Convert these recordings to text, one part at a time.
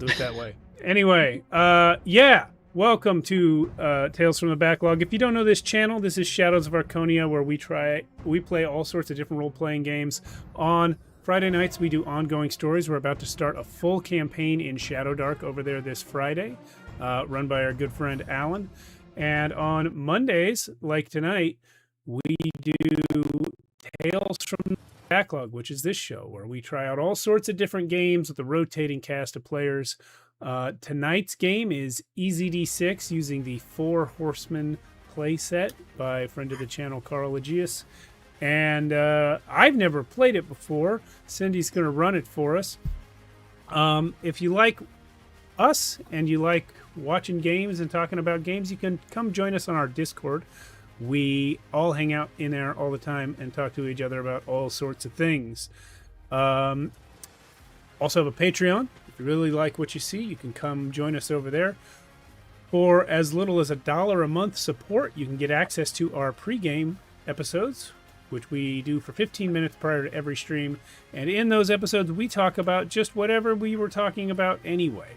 Do it that way. Anyway, yeah. Welcome to Tales from the Backlog. If you don't know this channel, this is Shadows of Archonia, where we play all sorts of different role-playing games. On Friday nights, we do ongoing stories. We're about to start a full campaign in Shadowdark over there this Friday, run by our good friend Alan. And on Mondays, like tonight, we do Tales from the Backlog, which is this show, where we try out all sorts of different games with a rotating cast of players. Tonight's game is EZD6 using the Four Horsemen playset by a friend of the channel, Carl Aegeus. And I've never played it before. Cindy's going to run it for us. If you like us and you like watching games and talking about games, you can come join us on our Discord. We all hang out in there all the time and talk to each other about all sorts of things. Also have a Patreon. If you really like what you see, you can come join us over there. For as little as $1 a month support, you can get access to our pregame episodes, which we do for 15 minutes prior to every stream. And in those episodes, we talk about just whatever we were talking about anyway.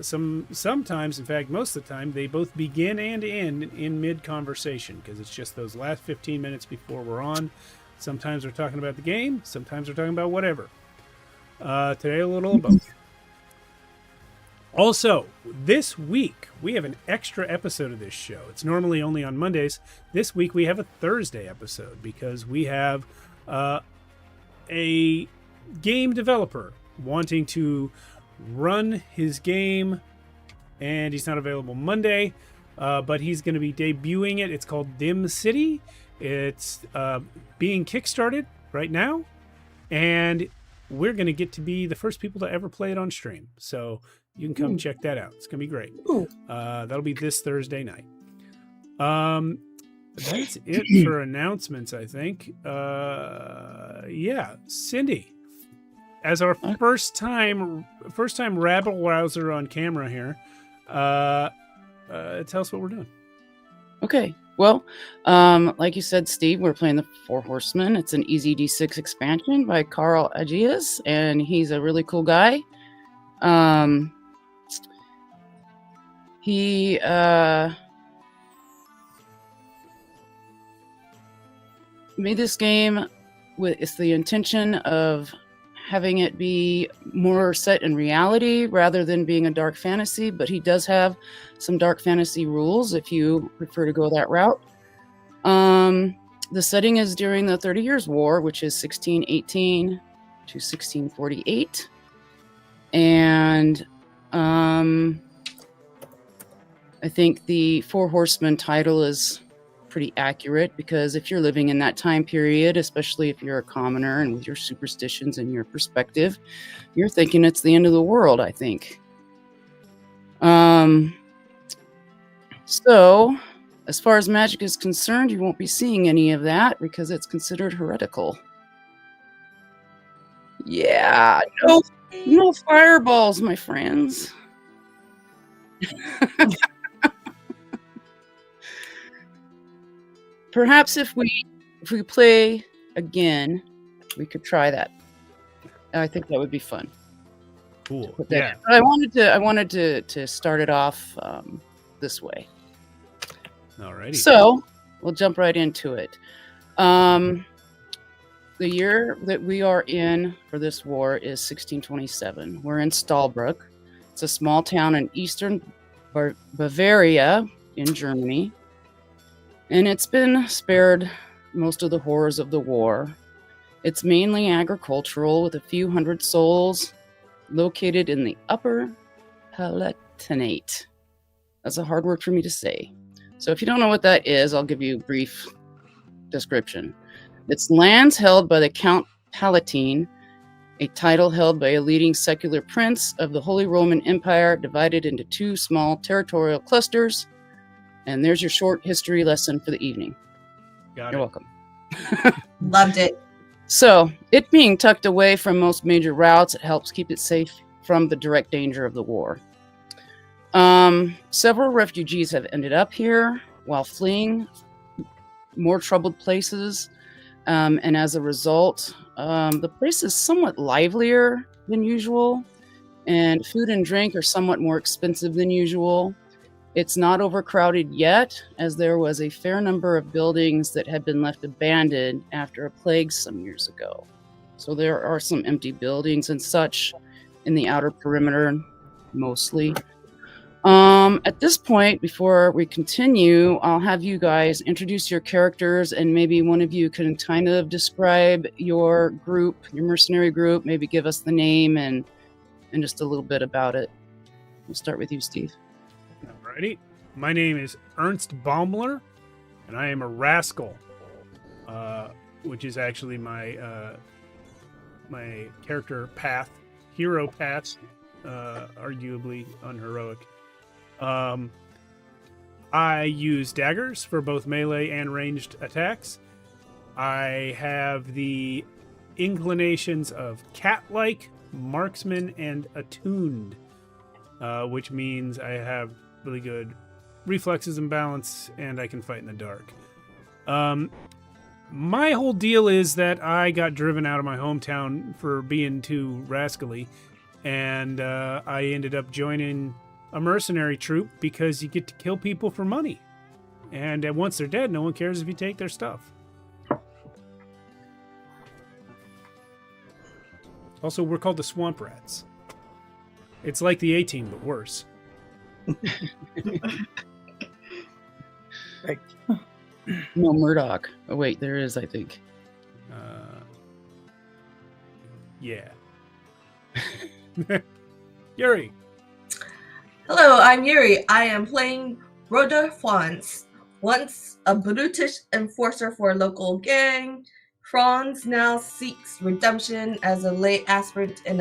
Sometimes, in fact, most of the time, they both begin and end in mid-conversation, because it's just those last 15 minutes before we're on. Sometimes we're talking about the game, sometimes we're talking about whatever. Today, a little of both. Also, this week, we have an extra episode of this show. It's normally only on Mondays. This week, we have a Thursday episode, because we have a game developer wanting to run his game, and he's not available Monday, but he's going to be debuting it. It's called Dim City. It's being kickstarted right now, and we're going to get to be the first people to ever play it on stream. So you can come check that out. It's going to be great. That'll be this Thursday night. That's it for announcements, I think. Yeah, Cindy, as our first time rabble rouser on camera here, tell us what we're doing. Okay. Well, like you said, Steve, we're playing the Four Horsemen. It's an EZD6 expansion by Carl Aegeus, and he's a really cool guy. He made this game with the intention of having it be more set in reality rather than being a dark fantasy, but he does have some dark fantasy rules if you prefer to go that route. The setting is during the 30 Years' War, which is 1618 to 1648. And I think the Four Horsemen title is pretty accurate, because if you're living in that time period, especially if you're a commoner and with your superstitions and your perspective, you're thinking it's the end of the world, I think. So as far as magic is concerned, you won't be seeing any of that because it's considered heretical. Yeah, no fireballs, my friends. Perhaps if we play again, we could try that. I think that would be fun. Cool. Yeah. I wanted to start it off this way. Alrighty. So we'll jump right into it. The year that we are in for this war is 1627. We're in Stahlbruck. It's a small town in eastern Bavaria in Germany. And it's been spared most of the horrors of the war. It's mainly agricultural, with a few hundred souls, located in the Upper Palatinate. That's a hard word for me to say. So if you don't know what that is, I'll give you a brief description. It's lands held by the Count Palatine, a title held by a leading secular prince of the Holy Roman Empire, divided into two small territorial clusters. And there's your short history lesson for the evening. You're welcome. Loved it. So, it being tucked away from most major routes, it helps keep it safe from the direct danger of the war. Several refugees have ended up here while fleeing more troubled places. And as a result, the place is somewhat livelier than usual. and food and drink are somewhat more expensive than usual. It's not overcrowded yet, as there was a fair number of buildings that had been left abandoned after a plague some years ago. So there are some empty buildings and such in the outer perimeter, mostly. At this point, before we continue, I'll have you guys introduce your characters, and maybe one of you can kind of describe your group, your mercenary group, maybe give us the name and just a little bit about it. We'll start with you, Steve. Alrighty. My name is Ernst Baumler, and I am a rascal, which is actually my my character path, hero path, arguably unheroic. I use daggers for both melee and ranged attacks. I have the inclinations of cat-like, marksman, and attuned, which means I have really good reflexes and balance, and I can fight in the dark. My whole deal is that I got driven out of my hometown for being too rascally, and I ended up joining a mercenary troop because you get to kill people for money. And once they're dead, no one cares if you take their stuff. Also, we're called the Swamp Rats. It's like the A-Team, but worse. Like, No, Murdoch. Oh, wait, there is, I think. Yeah. Yuri. Hello, I'm Yuri. I am playing Rhoda Franz. Once a brutish enforcer for a local gang, Franz now seeks redemption as a lay aspirant in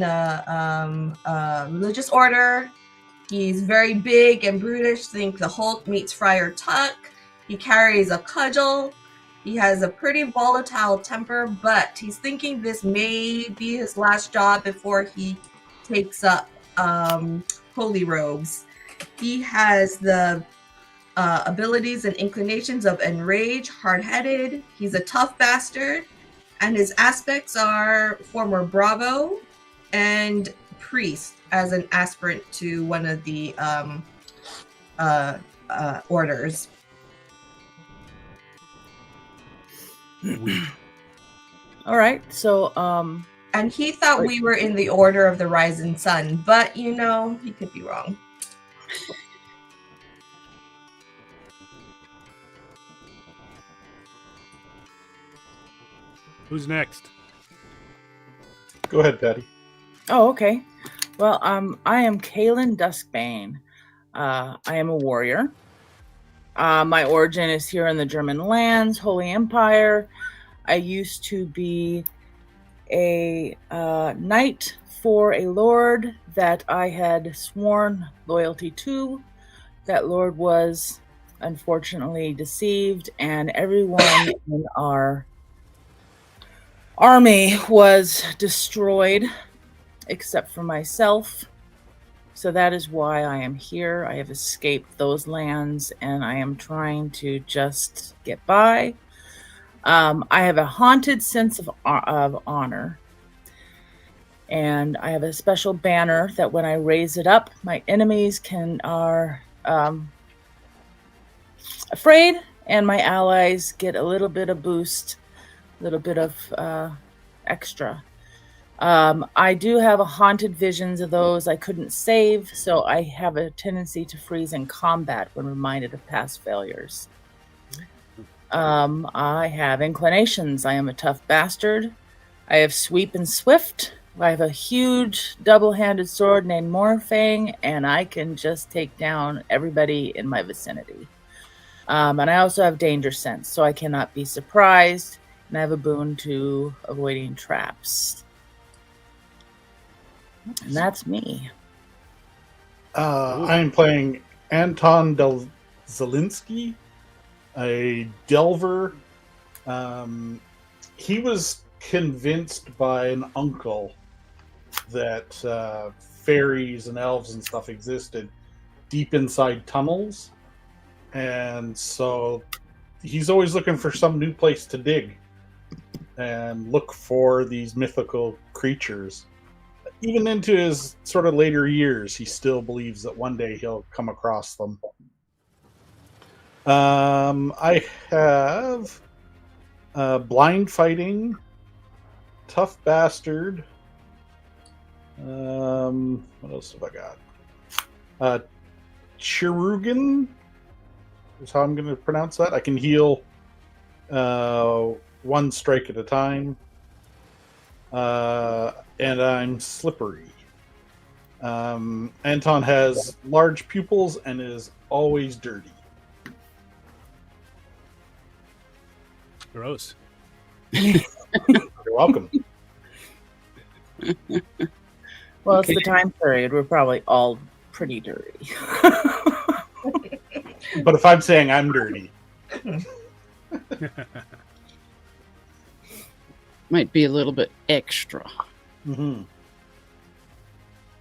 a religious order. He's very big and brutish. Think the Hulk meets Friar Tuck. He carries a cudgel. He has a pretty volatile temper, but he's thinking this may be his last job before he takes up holy robes. He has the abilities and inclinations of enrage, hard-headed. He's a tough bastard, and his aspects are former Bravo and priest as an aspirant to one of the orders. all right, so And he thought we were in the Order of the Rising Sun, but you know, he could be wrong. Who's next? Go ahead, Patty. oh, okay. Well, I am Kaylin Duskbane. I am a warrior. My origin is here in the German lands, Holy Empire. I used to be a knight for a lord that I had sworn loyalty to. That lord was unfortunately deceived, and everyone in our army was destroyed except for myself. So that is why I am here. I have escaped those lands, and I am trying to just get by. I have a haunted sense of honor, and I have a special banner that when I raise it up, my enemies are afraid, and my allies get a little bit of boost, a little bit of extra. I do have a haunted visions of those I couldn't save, so I have a tendency to freeze in combat when reminded of past failures. I have inclinations. I am a tough bastard. I have sweep and swift. I have a huge double-handed sword named Morfang, and I can just take down everybody in my vicinity. And I also have danger sense, so I cannot be surprised, and I have a boon to avoiding traps. And that's me. I'm playing Anton Zelinsky, a Delver. He was convinced by an uncle that fairies and elves and stuff existed deep inside tunnels. And so he's always looking for some new place to dig and look for these mythical creatures. even into his sort of later years, he still believes that one day he'll come across them. I have blind fighting, tough bastard. What else have I got? Chirugan is how I'm going to pronounce that. I can heal one strike at a time. And I'm slippery. Anton has large pupils and is always dirty. Gross. You're welcome. Well, Okay. it's the time period. We're probably all pretty dirty. But if I'm saying I'm dirty, Might be a little bit extra. mm-hmm.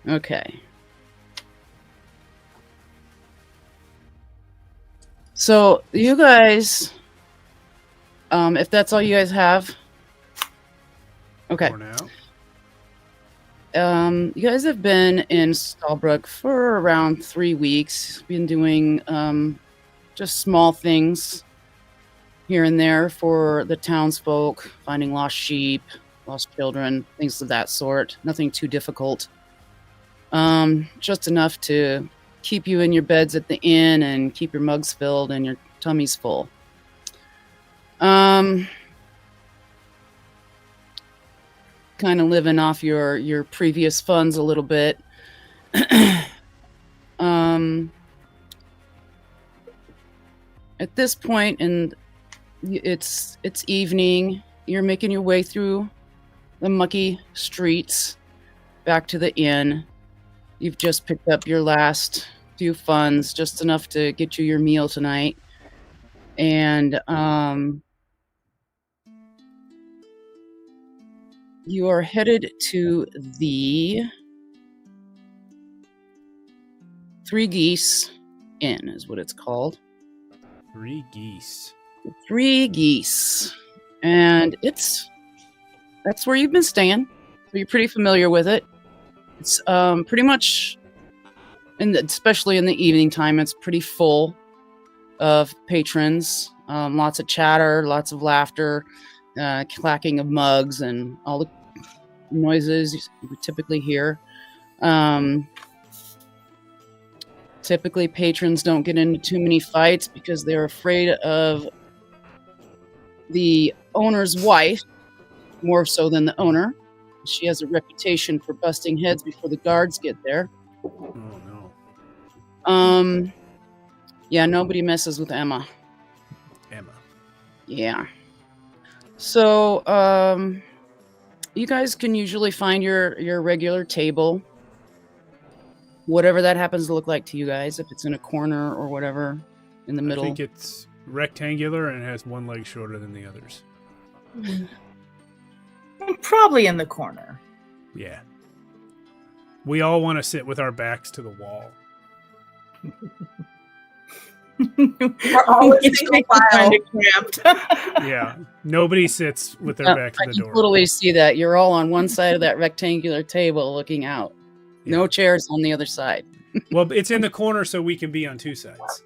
Okay. So you guys, if that's all you guys have, okay. For now. You guys have been in Stahlbruck for around 3 weeks. Been doing just small things here and there for the townsfolk, finding lost sheep, lost children, things of that sort. Nothing too difficult. Just enough to keep you in your beds at the inn and keep your mugs filled and your tummies full. Kind of living off your previous funds a little bit. At this point, and it's evening. You're making your way through the mucky streets back to the inn. You've just picked up your last few funds, just enough to get you your meal tonight. And you are headed to the Three Geese Inn, is what it's called. 3 geese. Three Geese. And that's where you've been staying. So you're pretty familiar with it. It's pretty much, especially in the evening time, it's pretty full of patrons. Lots of chatter, lots of laughter, clacking of mugs, and all the noises you would typically hear. Typically, patrons don't get into too many fights because they're afraid of the owner's wife, more so than the owner. She has a reputation for busting heads before the guards get there. Oh no. Yeah, nobody messes with Emma. Emma. Yeah. So, you guys can usually find your regular table, whatever that happens to look like to you guys, if it's in a corner or whatever, in the middle. I think it's rectangular and it has one leg shorter than the others. Probably in the corner. Yeah. We all want to sit with our backs to the wall. We're always It's single kind file. of cramped. Yeah. Nobody sits with their back to I the can door. totally see that. You're all on one side of that rectangular table looking out. No Yeah. chairs on the other side. Well, it's in the corner so we can be on two sides,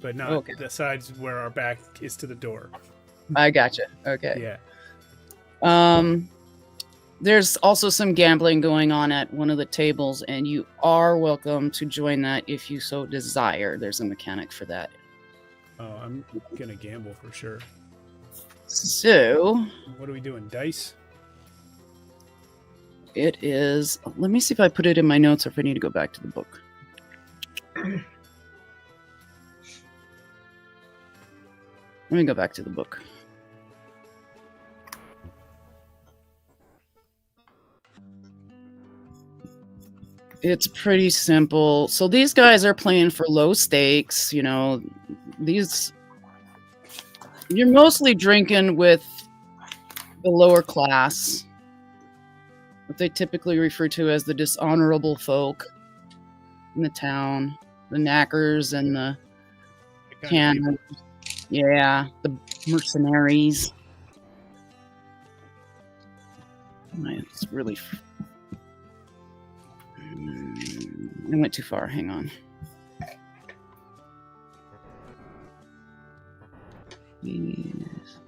but not Okay. the sides where our back is to the door. I gotcha. Okay. Yeah. There's also some gambling going on at one of the tables, and you are welcome to join that if you so desire. There's a mechanic for that. Oh, I'm gonna gamble for sure. So What are we doing? Dice? it is. Let me see if I put it in my notes or if I need to go back to the book. Let me go back to the book. It's pretty simple. So these guys are playing for low stakes. You know, you're mostly drinking with the lower class, what they typically refer to as the dishonorable folk in the town, the knackers and the cannons. Yeah, the mercenaries. It's really I went too far. Hang on. Yes.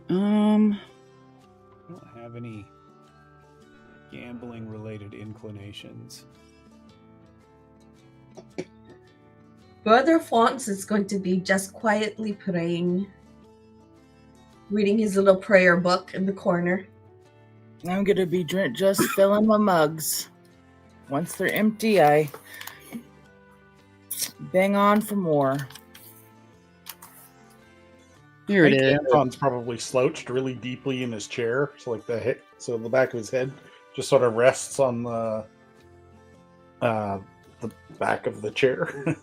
I don't have any gambling related inclinations. Brother Fonts is going to be just quietly praying, reading his little prayer book in the corner. I'm gonna be just filling my mugs. Once they're empty, I bang on for more. Here it is. Anton's probably slouched really deeply in his chair, so like the back of his head just sort of rests on the back of the chair.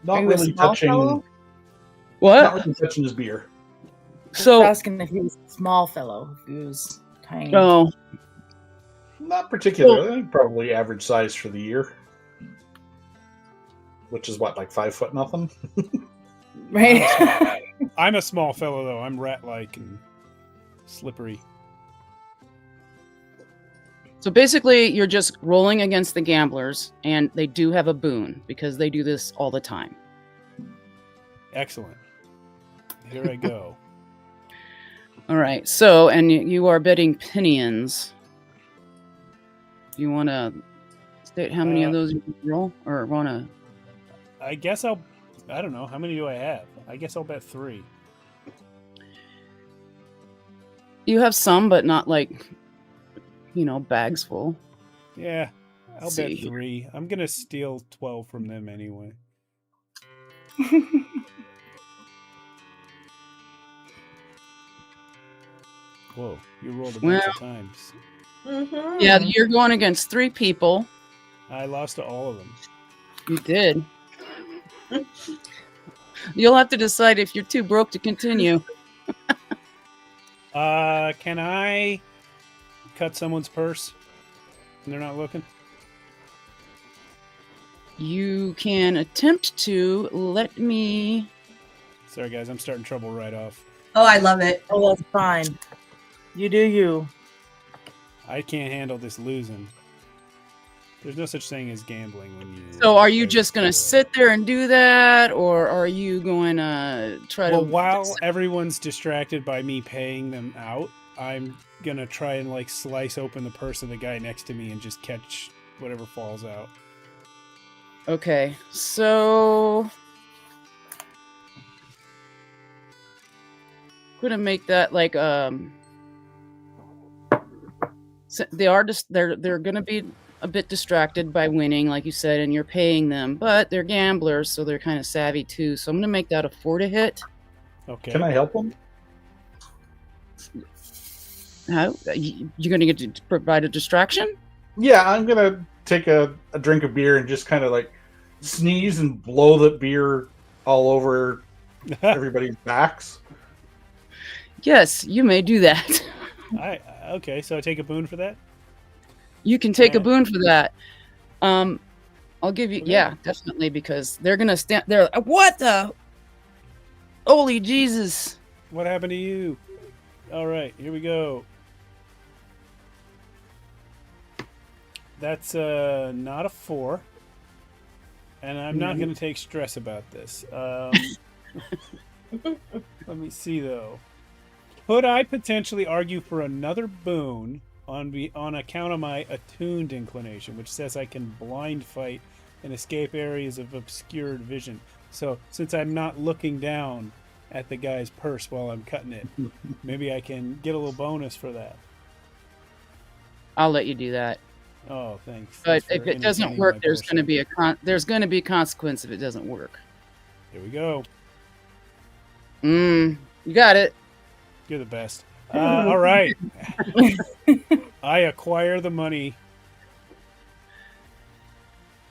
Not really touching. Not What? really touching his beer. So Asking if he was a small fellow, if he was tiny. oh, Not particularly. I think probably average size for the year. Which is what, like 5 foot nothing? Right. I'm a small fellow, though. I'm rat-like and slippery. so basically, you're just rolling against the gamblers, and they do have a boon because they do this all the time. Excellent. Here I go. All right. So, and you are betting pinions. You want to state how many of those you can roll, or want to? I guess I don't know. How many do I have? I guess I'll bet 3. You have some, but not like, bags full. Yeah, I'll See bet here. 3. I'm going to steal 12 from them anyway. Whoa, you rolled a bunch of times. Mm-hmm. Yeah, you're going against 3 people. I lost to all of them. You did. You'll have to decide if you're too broke to continue. Can I cut someone's purse when they're not looking? You can attempt to. Let me. Sorry, guys, I'm starting trouble right off. Oh, I love it. Oh, that's fine. You do you. I can't handle this losing. There's no such thing as gambling when you. So, are you just going to sit there and do that, or are you going to try Well, to? while everyone's distracted by me paying them out, I'm gonna try and like slice open the purse of the guy next to me and just catch whatever falls out. Okay, so I'm gonna make that like they are just they're gonna be a bit distracted by winning, like you said, and you're paying them, but they're gamblers, so they're kind of savvy too. So I'm gonna make that a 4 to hit. Okay. Can I help him? How you're gonna get to provide a distraction? Yeah, I'm gonna take a drink of beer and just kind of like sneeze and blow the beer all over everybody's backs. Yes, you may do that. Okay, so I take a boon for that. You can take a Yeah. boon for that. I'll give you, Okay. yeah, definitely, because they're gonna stand there. What the? Holy Jesus! What happened to you? All right, here we go. That's not a 4, and I'm not going to take stress about this. Let me see though. Could I potentially argue for another boon on account of my attuned inclination, which says I can blind fight and escape areas of obscured vision? So since I'm not looking down at the guy's purse while I'm cutting it, maybe I can get a little bonus for that. I'll let you do that. Oh, thanks. But Thanks if for it doesn't entertaining work, my there's bullshit. going to be there's going to be a consequence if it doesn't work. Here we go. You got it. You're the best. All right. I acquire the money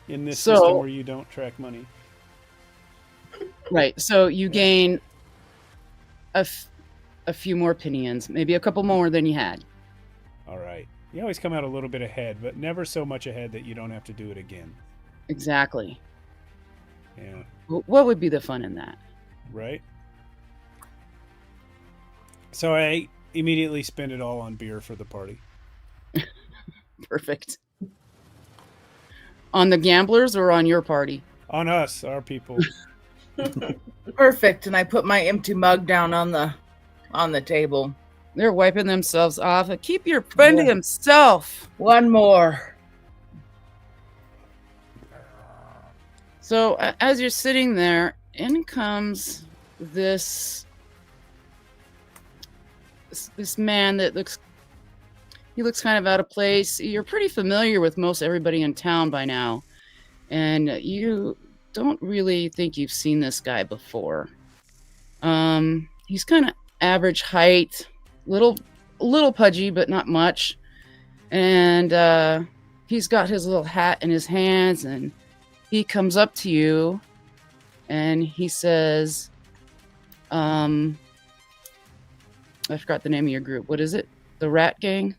in this So- system where you don't track money. Right. So you gain a few more pinions, maybe a couple more than you had. All right. You always come out a little bit ahead, but never so much ahead that you don't have to do it again. Exactly. Yeah. What would be the fun in that? Right? So I immediately spend it all on beer for the party. Perfect. On the gamblers or on your party? On us, our people. Perfect. And I put my empty mug down on the table. They're wiping themselves off. Keep your friend to Yeah. himself. One more. So as you're sitting there, in comes this man that looks kind of out of place. You're pretty familiar with most everybody in town by now, and you don't really think you've seen this guy before. He's kind of average height, little pudgy, but not much. And he's got his little hat in his hands, and he comes up to you, and he says, I forgot the name of your group. What is it? The Rat Gang?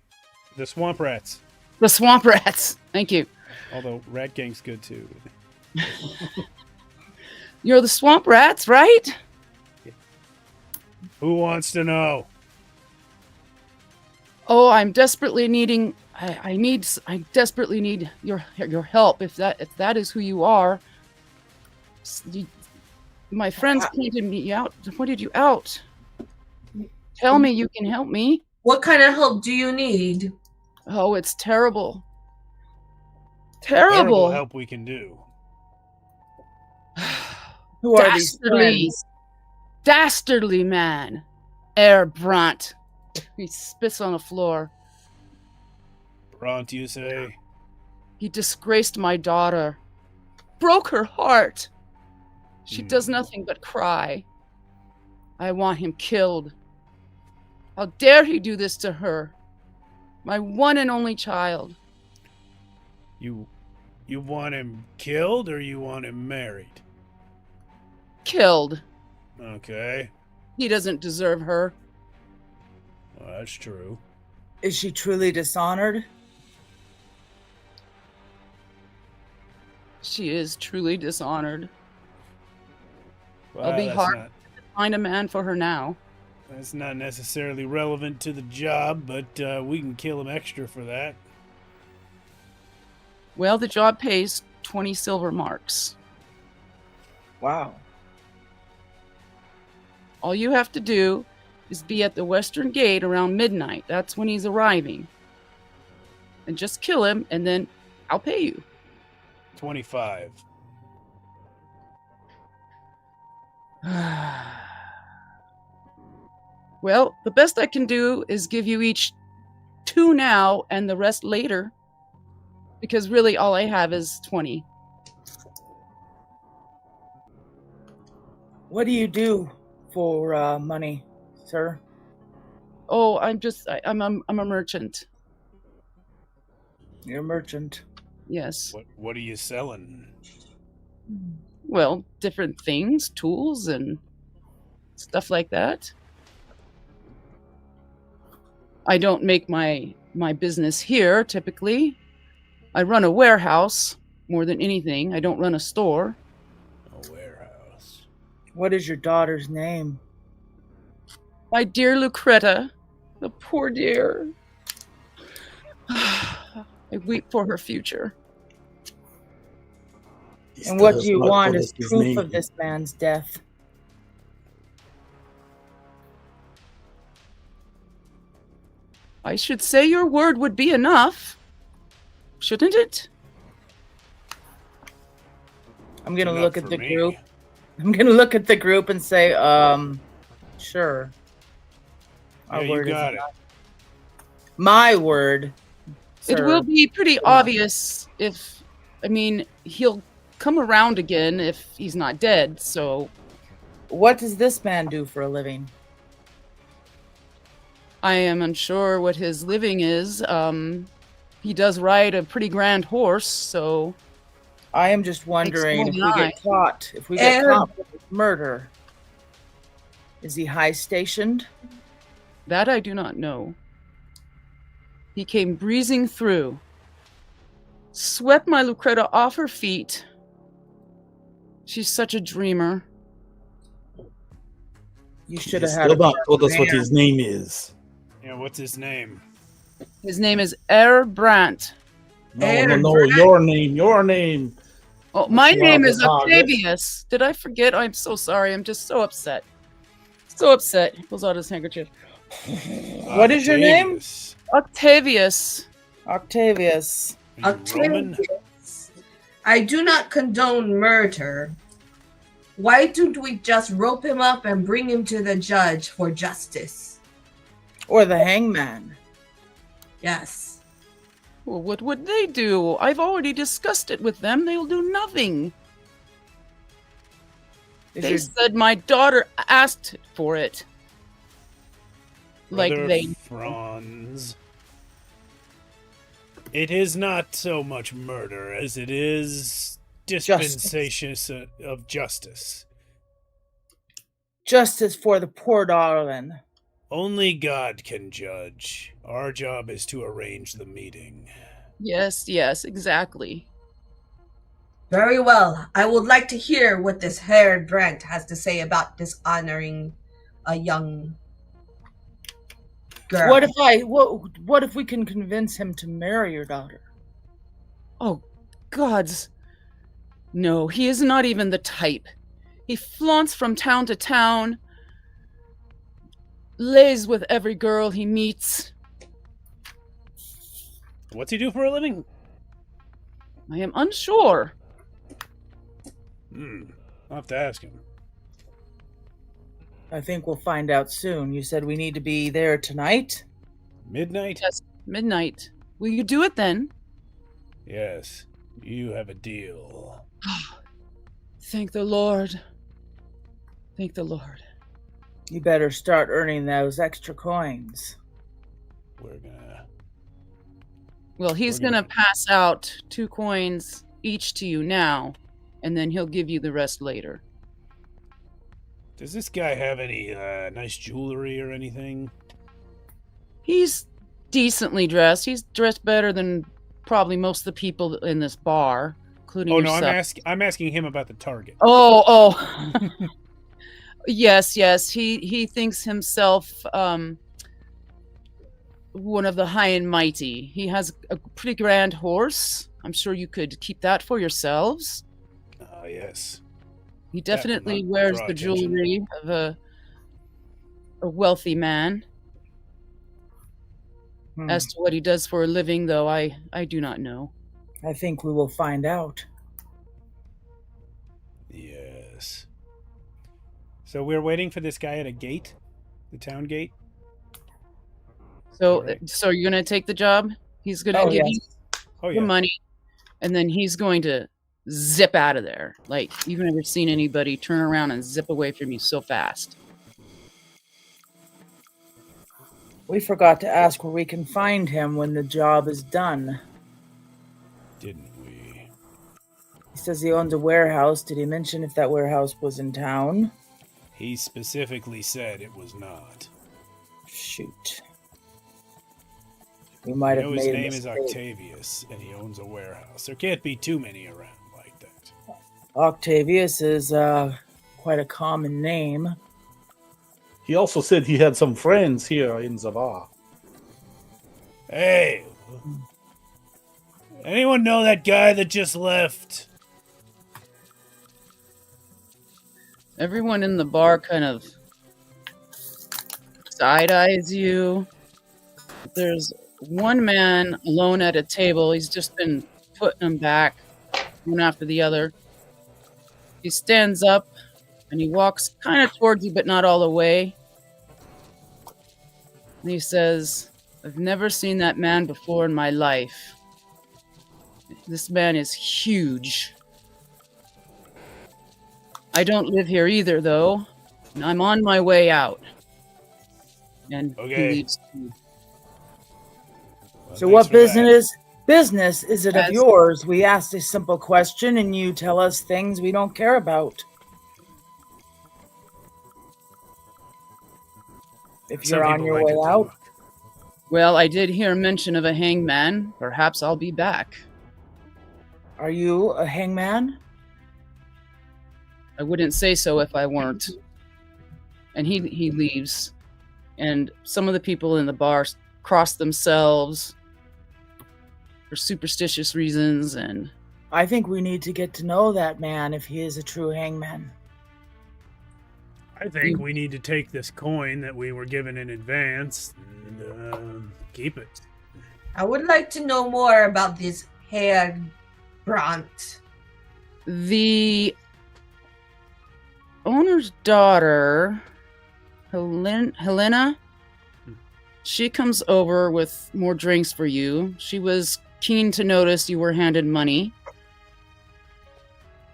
The Swamp Rats. The Swamp Rats. Thank you. Although Rat Gang's good too. You're the Swamp Rats, right? Who wants to know? Oh, I'm desperately needing. I desperately need your help. If that is who you are, my friends pointed me out. Pointed you out. Tell me you can help me. What kind of help do you need? Oh, it's terrible. Terrible help we can do. Who are these friends? Dastardly man. Herr Brandt. He spits on the floor. Bront, you say? He disgraced my daughter. Broke her heart. She does nothing but cry. I want him killed. How dare he do this to her? My one and only child. You want him killed or you want him married? Killed. Okay. He doesn't deserve her. Well, that's true. Is she truly dishonored? She is truly dishonored. Well, It'll be that's hard not- to find a man for her now. That's not necessarily relevant to the job, but we can kill him extra for that. Well, the job pays 20 silver marks. Wow. All you have to do is be at the western gate around midnight. That's when he's arriving. And just kill him, and then I'll pay you. 25. Well, the best I can do is give you each 2 now and the rest later. Because really all I have is 20. What do you do for money, sir? Oh, I'm a merchant. You're a merchant. Yes. What are you selling? Well, different things, tools and stuff like that. I don't make my business here typically. I run a warehouse more than anything. I don't run a store. A warehouse. What is your daughter's name? My dear Lucretta, the poor dear. I weep for her future. And what do you want as proof of this man's death? I should say your word would be enough, shouldn't it? I'm going to Enough look at for the me. group. I'm going to look at the group and say, sure. Our Yeah, you word is got it. enough. My word. It sir. will be pretty obvious if, he'll come around again if he's not dead, so What does this man do for a living? I am unsure what his living is. He does ride a pretty grand horse, so I am just wondering Thanks, if more we than get caught. If we get And- caught with this murder, is he high stationed? that I do not know. He came breezing through, swept my Lucreta off her feet. She's such a dreamer. You should He's have had still a not told us what man. his name is. Yeah, what's his name? His name is Brandt. No, Aaron your name. Oh, my You name are the is target. Octavius. Did I forget? I'm so sorry. I'm just so upset. So upset. He pulls out his handkerchief. What is your name? Octavius. Octavius. Octavius. Are you Roman? Octavius, I do not condone murder. Why don't we just rope him up and bring him to the judge for justice? Or the hangman. Yes. Well, what would they do? I've already discussed it with them. They'll do nothing. Is They your- said my daughter asked for it. Like Brother they. Franz. It is not so much murder as it is dispensation of justice. Justice for the poor darling. Only God can judge. Our job is to arrange the meeting. Yes, exactly. Very well. I would like to hear what this Herr Brandt has to say about dishonoring a young girl. What if we can convince him to marry your daughter? Oh, gods. No, he is not even the type. He flaunts from town to town, lays with every girl he meets. What's he do for a living? I am unsure. I'll have to ask him. I think we'll find out soon. You said we need to be there tonight? Midnight? Yes, midnight. Will you do it then? Yes. You have a deal. Thank the Lord. Thank the Lord. You better start earning those extra coins. We're gonna... Well, he's We're going to gonna- pass out 2 coins each to you now, and then he'll give you the rest later. Does this guy have any nice jewelry or anything? He's decently dressed. He's dressed better than probably most of the people in this bar, including Oh no, yourself. I'm asking him about the target. Oh. Yes. He thinks himself one of the high and mighty. He has a pretty grand horse. I'm sure you could keep that for yourselves. Yes. He That would definitely not wears draw the attention. jewelry of a wealthy man. As to what he does for a living, though, I do not know. I think we will find out. Yes. So we're waiting for this guy at a gate? The town gate? So, Correct. so you're gonna take the job? He's gonna Oh, give yes. you Oh the yeah. money, and then he's going to zip out of there. Like, you've never seen anybody turn around and zip away from you so fast. We forgot to ask where we can find him when the job is done. Didn't we? He says he owns a warehouse. Did he mention if that warehouse was in town? He specifically said it was not. Shoot. We might I have know his made a name is mistake. Octavius, and he owns a warehouse. There can't be too many around like that. Octavius is quite a common name. He also said he had some friends here in Zavar. Hey! Anyone know that guy that just left? Everyone in the bar kind of side-eyes you. There's one man alone at a table. He's just been putting them back, one after the other. He stands up and he walks kind of towards you, but not all the way. And he says, "I've never seen that man before in my life. This man is huge. I don't live here either, though, and I'm on my way out." And Okay. he leaves. Well, So thanks what for that. business is it of As- yours? We asked a simple question and you tell us things we don't care about. If Some you're on people your like way to out, talk. Well, I did hear mention of a hangman. Perhaps I'll be back. Are you a hangman? I wouldn't say so if I weren't. And he leaves. And some of the people in the bar cross themselves for superstitious reasons. And I think we need to get to know that man if he is a true hangman. I think we need to take this coin that we were given in advance and keep it. I would like to know more about this Herr Brandt. the owner's daughter, Helena, she comes over with more drinks for you. She was keen to notice you were handed money.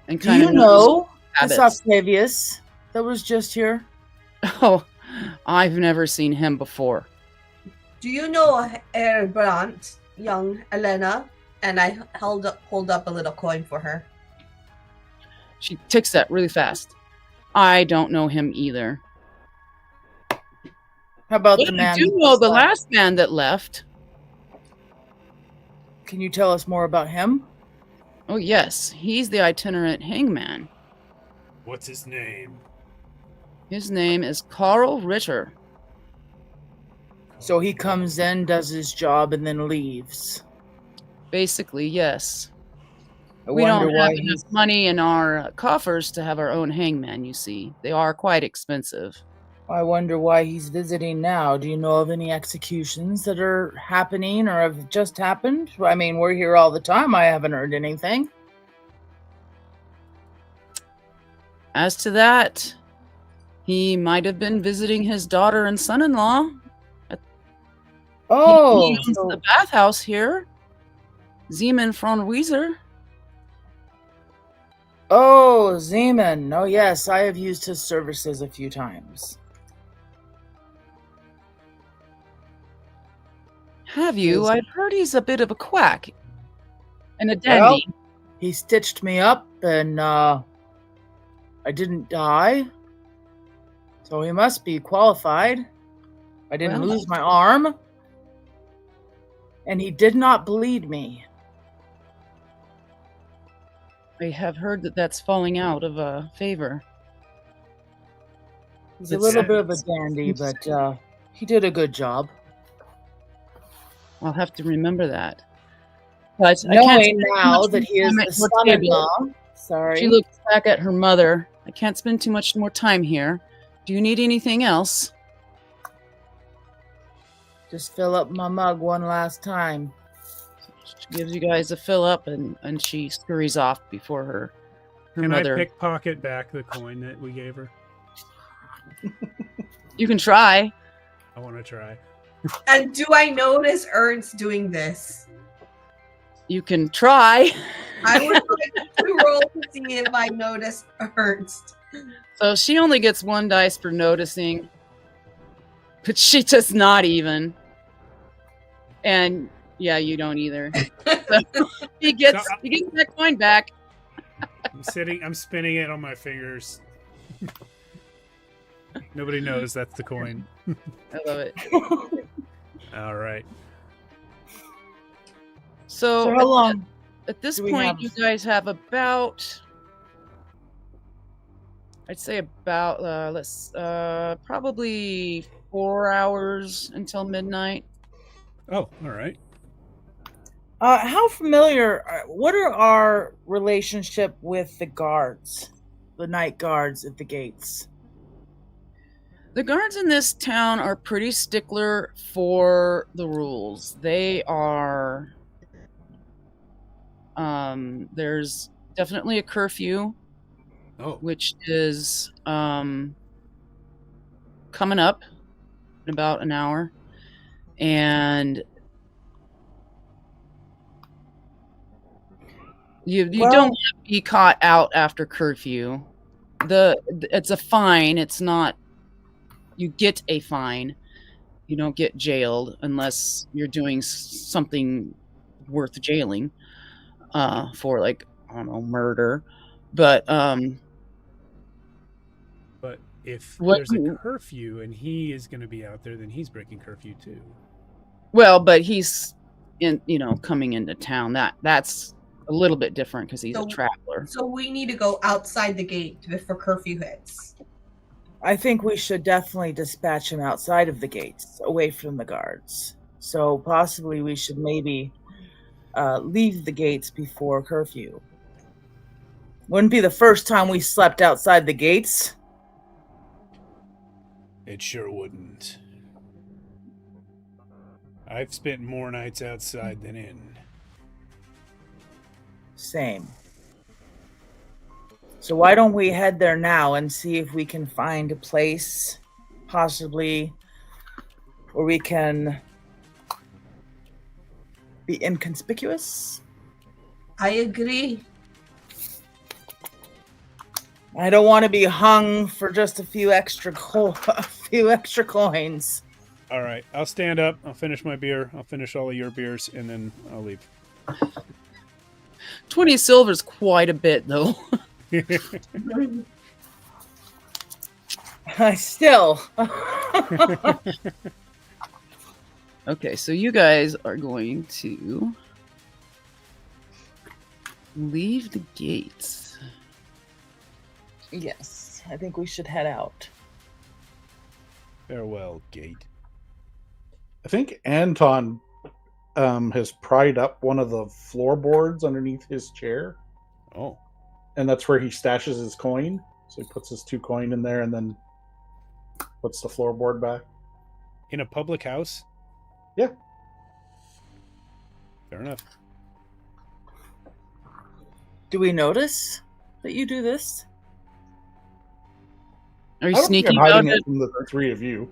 And Do kind you of know this habits. Octavius that was just here? Oh, I've never seen him before. Do you know Herr Brandt, young Elena? And I hold up a little coin for her. She ticks that really fast. I don't know him either. How about But the I man? do know the last man that left. Can you tell us more about him? Oh, yes. He's the itinerant hangman. What's his name? His name is Carl Ritter. So he comes in, does his job, and then leaves. Basically, yes. I We wonder don't why have enough money in our coffers to have our own hangman, you see. They are quite expensive. I wonder why he's visiting now. Do you know of any executions that are happening or have just happened? I mean, we're here all the time. I haven't heard anything. As to that, he might have been visiting his daughter and son-in-law. Oh, He owns the bathhouse here. Zeman von Wieser. oh, Zeman. Oh, yes, I have used his services a few times. Have you? Yes. I've heard he's a bit of a quack. And a dandy. He stitched me up, and I didn't die. So he must be qualified. I didn't Well. lose my arm. And he did not bleed me. I have heard that that's falling out of favor. He's a It's- little bit of a dandy, but he did a good job. I'll have to remember that. But I can't Knowing spend too now much that he is time the at your table. son-in-law. Sorry. She looks back at her mother. I can't spend too much more time here. Do you need anything else? Just fill up my mug one last time. She gives you guys a fill up and she scurries off before her Can mother. I pickpocket back the coin that we gave her? You can try. I want to try. And do I notice Ernst doing this? You can try. I would like to roll to see if I notice Ernst. So she only gets 1 dice for noticing. But she does not even. And yeah, you don't either. So he gets that coin back. I'm spinning it on my fingers. Nobody knows that's the coin. I love it. All right. So So how long? at this do we point, have? you guys have about, I'd say about, probably 4 hours until midnight. Oh, all right. How familiar? What are our relationship with the guards, the night guards at the gates? The guards in this town are pretty stickler for the rules. They are, there's definitely a curfew, Oh, which is coming up in about an hour, and you Well- don't want to be caught out after curfew. It's a fine. It's not. You get a fine. You don't get jailed unless you're doing something worth jailing for, like, I don't know, murder. But but if What- there's a curfew and he is going to be out there, then he's breaking curfew too. Well, but he's coming into town. That's a little bit different because he's a So- traveler. So we need to go outside the gate before curfew hits. I think we should definitely dispatch him outside of the gates, away from the guards. So possibly we should maybe leave the gates before curfew. Wouldn't be the first time we slept outside the gates. It sure wouldn't. I've spent more nights outside than in. Same. So why don't we head there now and see if we can find a place, possibly, where we can be inconspicuous? I agree. I don't want to be hung for just a few extra coins. All right, I'll stand up. I'll finish my beer. I'll finish all of your beers, and then I'll leave. 20 silver's quite a bit, though. I still. Okay, so you guys are going to leave the gates. Yes, I think we should head out. Farewell, gate. I think Anton has pried up one of the floorboards underneath his chair, Oh, and that's where he stashes his coin. So he puts his 2 coin in there and then puts the floorboard back. in a public house? Yeah. Fair enough. Do we notice that you do this? Are you I don't think sneaking I'm hiding about it from the 3 of you.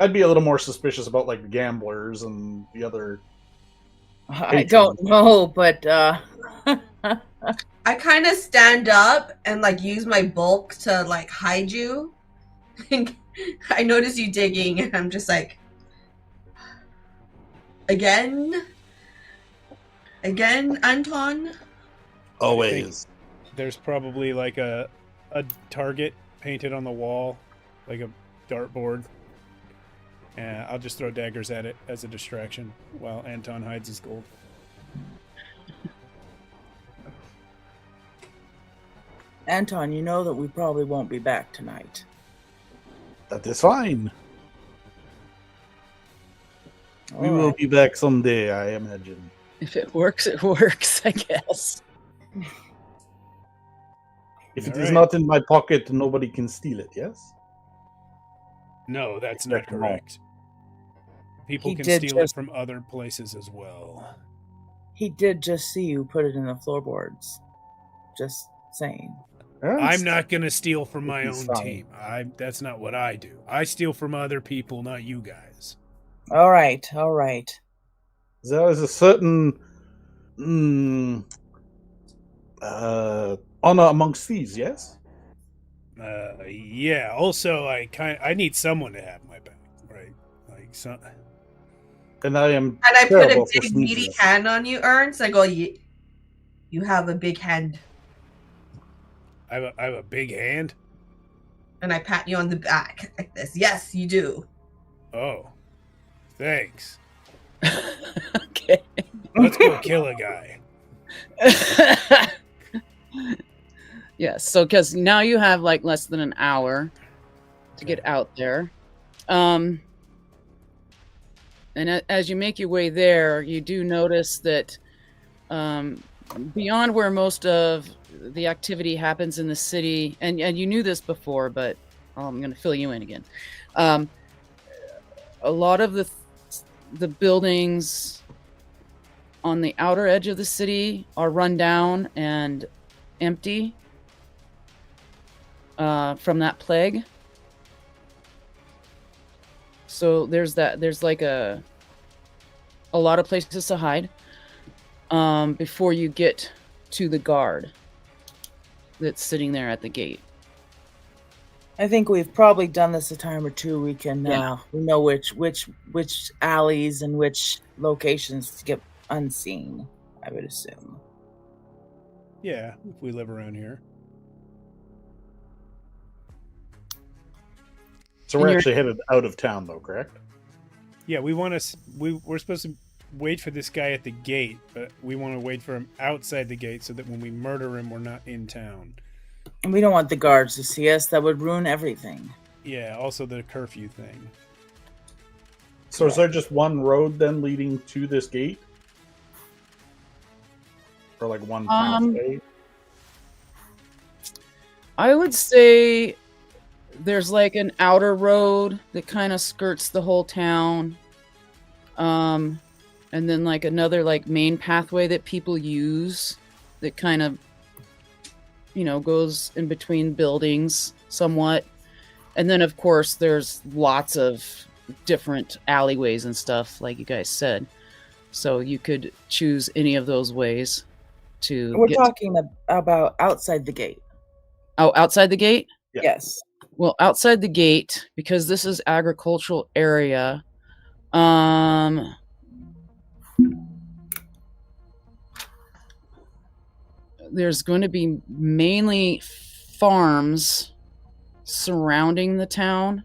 I'd be a little more suspicious about like the gamblers and the other. I don't know, but I kind of stand up and like use my bulk to like hide you. I notice you digging, and I'm just like, again, Anton. Always. There's probably like a target painted on the wall, like a dartboard. And I'll just throw daggers at it as a distraction while Anton hides his gold. Anton, you know that we probably won't be back tonight. That is fine. We All will right. be back someday, I imagine. If it works, it works, I guess. If it All is right. not in my pocket, nobody can steal it, yes? No, that's not Expect them correct. People He can did steal it just- from other places as well. He did just see you put it in the floorboards. Just saying. I'm not going to steal from my It's own fine. team. That's not what I do. I steal from other people, not you guys. All right, all right. There is a certain honor amongst thieves, yes? Yeah. Also, I need someone to have my back, right? Like some. And I am And I put a terrible for big meaty sneezes. hand on you, Ernst. I go, you have a big hand. I have a big hand. And I pat you on the back like this. Yes, you do. Oh, thanks. Okay. Let's go kill a guy. Yes, so because now you have like less than an hour to get out there. And as you make your way there, you do notice that beyond where most of the activity happens in the city, and you knew this before, but I'm going to fill you in again. A lot of the buildings on the outer edge of the city are run down and empty from that plague. So there's like a lot of places to hide before you get to the guard that's sitting there at the gate. I think we've probably done this a time or two. We can Yeah. we know which alleys and which locations to get unseen, I would assume. Yeah, if we live around here. So we're And you're- actually headed out of town, though, correct? Yeah, we want to. We're supposed to wait for this guy at the gate, but we want to wait for him outside the gate so that when we murder him, we're not in town. And we don't want the guards to see us. That would ruin everything. Yeah. Also, the curfew thing. So is there just one road then leading to this gate? Or like one pathway? I would say there's like an outer road that kind of skirts the whole town. And then like another like main pathway that people use that kind of, you know, goes in between buildings somewhat. And then of course there's lots of different alleyways and stuff, like you guys said. So you could choose any of those ways to We're talking about outside the gate. Oh, outside the gate? Yeah. Yes. Well, outside the gate, because this is agricultural area, there's going to be mainly farms surrounding the town,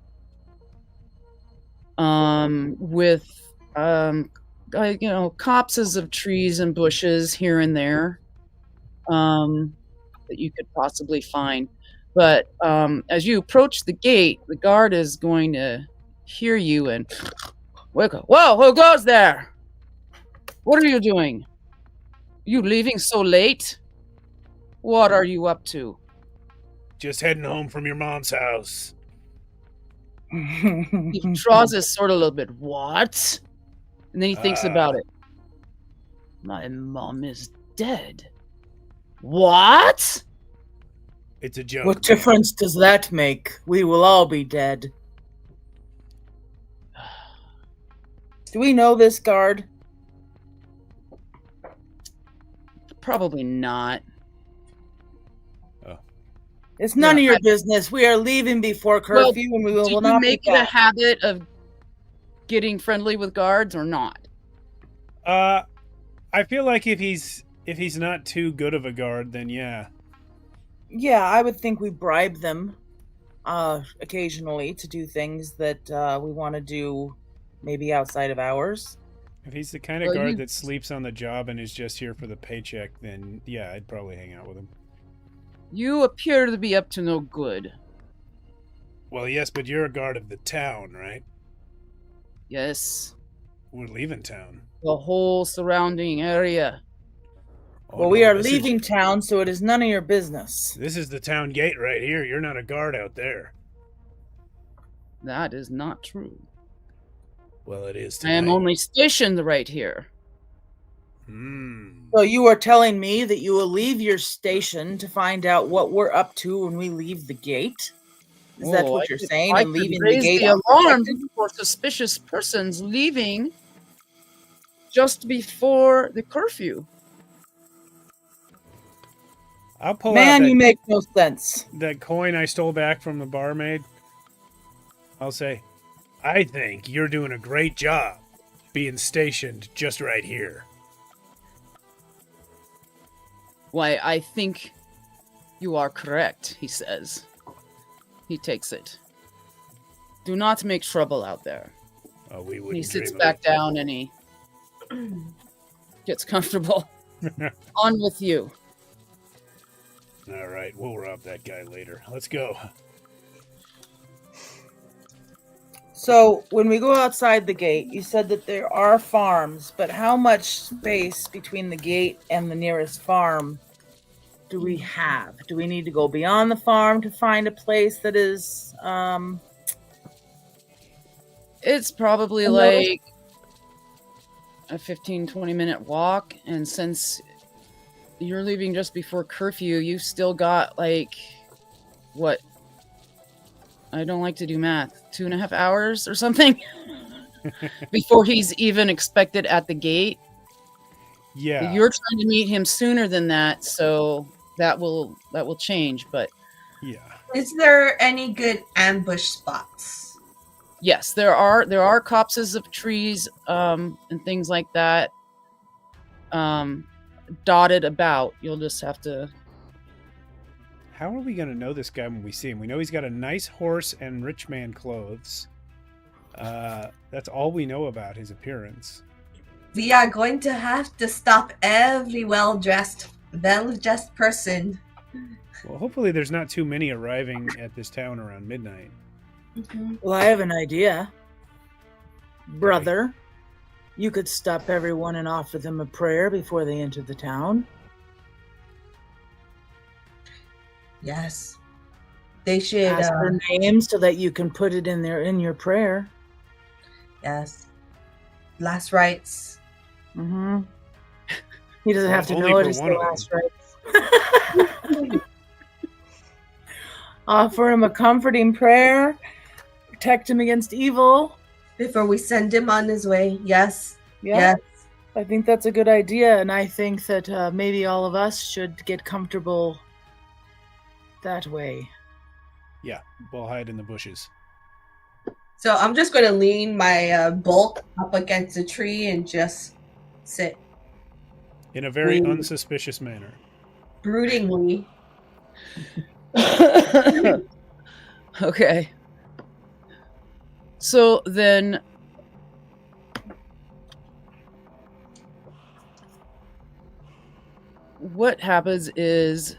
with like, you know, copses of trees and bushes here and there, that you could possibly find. But as you approach the gate, the guard is going to hear you and wake up. Whoa, who goes there? What are you doing? You leaving so late? What are you up to? Just heading home from your mom's house. He draws his sword a little bit. What? And then he thinks about it. My mom is dead. What? It's a joke. What difference does that make? We will all be dead. Do we know this guard? Probably not. It's none of your business. We are leaving before curfew, and we will not be make it a habit of getting friendly with guards or not? I feel like if he's not too good of a guard, then yeah. Yeah, I would think we bribe them occasionally to do things that we want to do maybe outside of hours. If he's the kind of guard that sleeps on the job and is just here for the paycheck, then yeah, I'd probably hang out with him. You appear to be up to no good. Well, yes, but you're a guard of the town, right? Yes. We're leaving town. The whole surrounding area. Oh, well, no, we are leaving town, so it is none of your business. This is the town gate right here. You're not a guard out there. That is not true. Well, it is tonight. I am only stationed right here. So you are telling me that you will leave your station to find out what we're up to when we leave the gate? Is that what you're saying? And leaving the gate the alarm for suspicious persons leaving just before the curfew. I'll pull out that, you make no sense. That coin I stole back from the barmaid. I'll say, I think you're doing a great job being stationed just right here. Why, I think you are correct, he says. He takes it. Do not make trouble out there. Oh, we wouldn't. He sits back down and he gets comfortable. On with you. All right, we'll rob that guy later. Let's go. So, when we go outside the gate, you said that there are farms, but how much space between the gate and the nearest farm do we have? Do we need to go beyond the farm to find a place that is, It's probably like a 15-20 minute walk, and since you're leaving just before curfew, you've still got like, what? I don't like to do math. 2.5 hours or something before he's even expected at the gate. Yeah. You're trying to meet him sooner than that, so that will change, but yeah. Is there any good ambush spots? Yes, there are copses of trees and things like that dotted about. You'll just have to. How are we going to know this guy when we see him? We know he's got a nice horse and rich man clothes. That's all we know about his appearance. We are going to have to stop every well-dressed person. Well, hopefully there's not too many arriving at this town around midnight. Well, I have an idea. Brother, you could stop everyone and offer them a prayer before they enter the town. Yes. They should Ask their names so that you can put it in your prayer. Yes. Last rites. Mm-hmm. He doesn't have to Only know it. for It's the one of last rites. Offer him a comforting prayer. Protect him against evil. Before we send him on his way. Yes. Yeah. Yes. I think that's a good idea, and I think that maybe all of us should get comfortable that way. Yeah, we'll hide in the bushes. So I'm just going to lean my bulk up against a tree and just sit In a very Ooh. unsuspicious manner. broodingly. Okay. So then, what happens is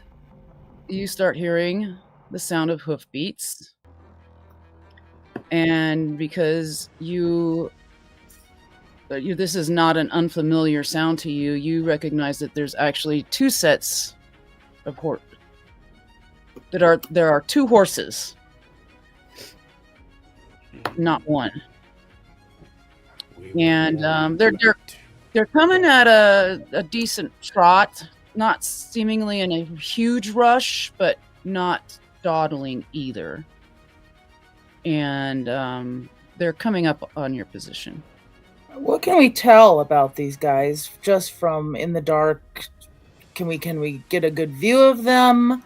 you start hearing the sound of hoofbeats. And because this is not an unfamiliar sound to you, you recognize that there's actually two sets of there are two horses, not one. And they're coming at a decent trot, not seemingly in a huge rush, but not dawdling either. And they're coming up on your position. What can we tell about these guys just from in the dark? Can we get a good view of them?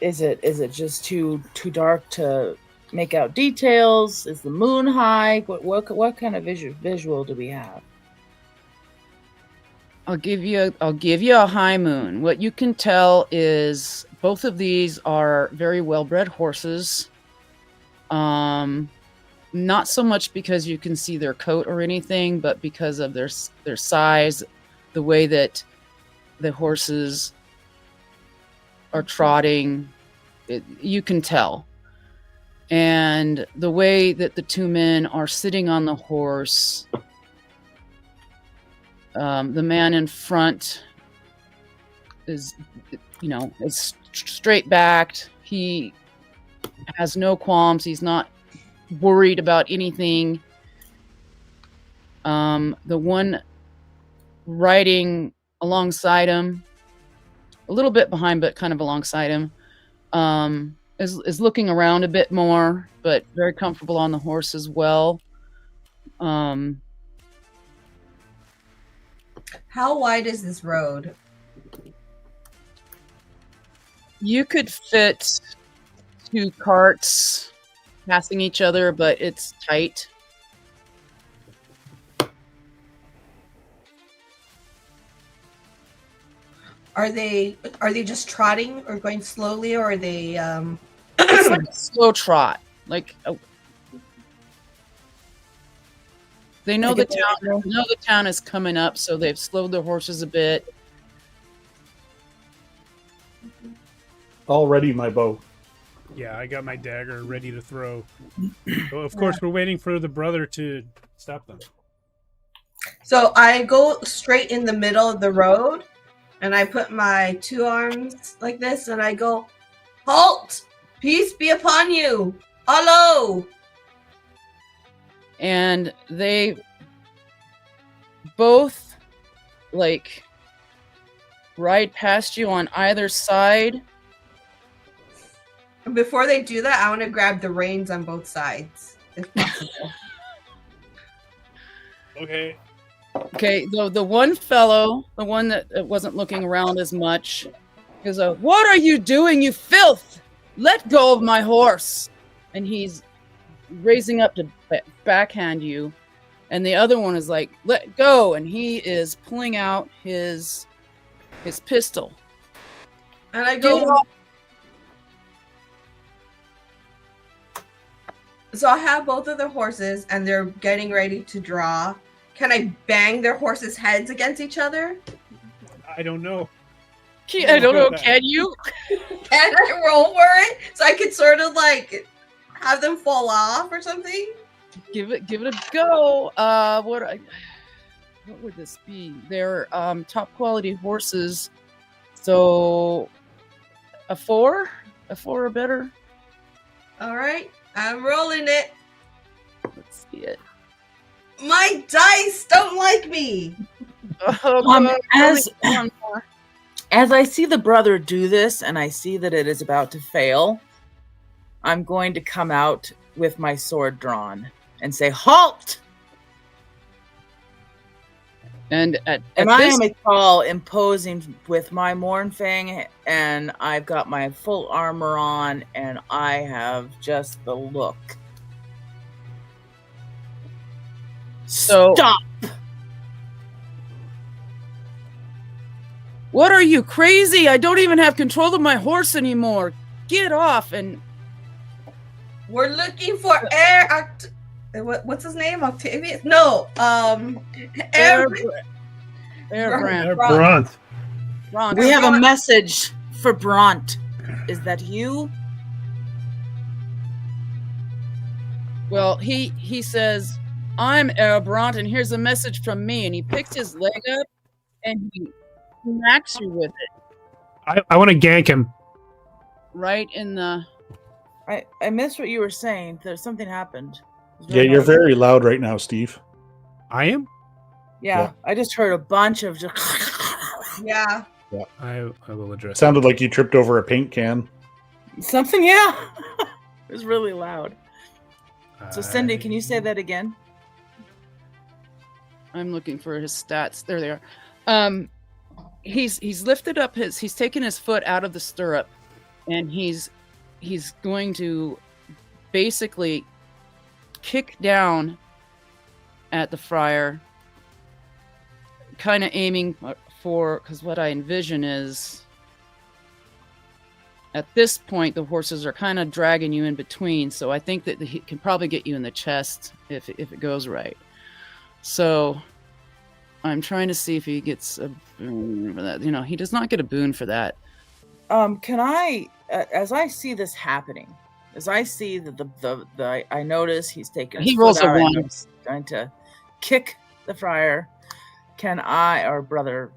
Is it just too dark to make out details? Is the moon high? What kind of visual do we have? I'll give you a high moon. What you can tell is both of these are very well-bred horses. Not so much because you can see their coat or anything, but because of their size, the way that the horses are trotting, you can tell. And the way that the two men are sitting on the horse, the man in front is straight backed. He has no qualms. He's not worried about anything. The one riding alongside him, a little bit behind, but kind of alongside him, is looking around a bit more, but very comfortable on the horse as well. How wide is this road? You could fit two carts passing each other, but it's tight. Are they just trotting or going slowly, or are they It's like a slow trot. They know the town is coming up, so they've slowed their horses a bit. Already my bow. Yeah, I got my dagger ready to throw. So of course, we're waiting for the brother to stop them. So I go straight in the middle of the road, and I put my two arms like this, and I go, "Halt! Peace be upon you! Hello!" And they both ride past you on either side. And before they do that, I want to grab the reins on both sides, if possible. Okay. Okay, the one fellow, the one that wasn't looking around as much, goes, "What are you doing, you filth? Let go of my horse!" And he's raising up to backhand you, and the other one is like, "Let go!" And he is pulling out his pistol. And I Get go, off. So I have both of the horses, and they're getting ready to draw. Can I bang their horses' heads against each other? I don't know. I don't know. Can you? Can I roll for it so I could sort of like have them fall off or something? Give it a go. What would this be? They're top quality horses. So a 4 or better. All right, I'm rolling it. Let's see it. My dice don't like me. As I see the brother do this, and I see that it is about to fail, I'm going to come out with my sword drawn and say, "Halt!" And I am a tall, imposing with my Mournfang, and I've got my full armor on, and I have just the look. So stop! What are you, crazy? I don't even have control of my horse anymore. Get off! And we're looking for what's his name? Octavius? No, Bront. We have a message for Bront. Is that you? Well, he says, "I'm Bront, and here's a message from me." And he picks his leg up, and he smacks you with it. I want to gank him. Right in the... I missed what you were saying. There's something happened. Yeah, you're very loud right now, Steve. I am? Yeah, I just heard a bunch of just... Yeah. I will address Sounded like you tripped over a paint can. Something, yeah. It was really loud. So, Cindy, can you say that again? I'm looking for his stats. There they are. He's lifted up he's taken his foot out of the stirrup, and he's going to basically kick down at the friar, kind of aiming for, because what I envision is at this point the horses are kind of dragging you in between, so I think that he can probably get you in the chest if it goes right. So I'm trying to see if he gets a boon for that. He does not get a boon for that. Can I, as I see this happening, as I see that I notice he's taking his he rolls foot a out 1. and he's going to kick the friar. Can I, or brother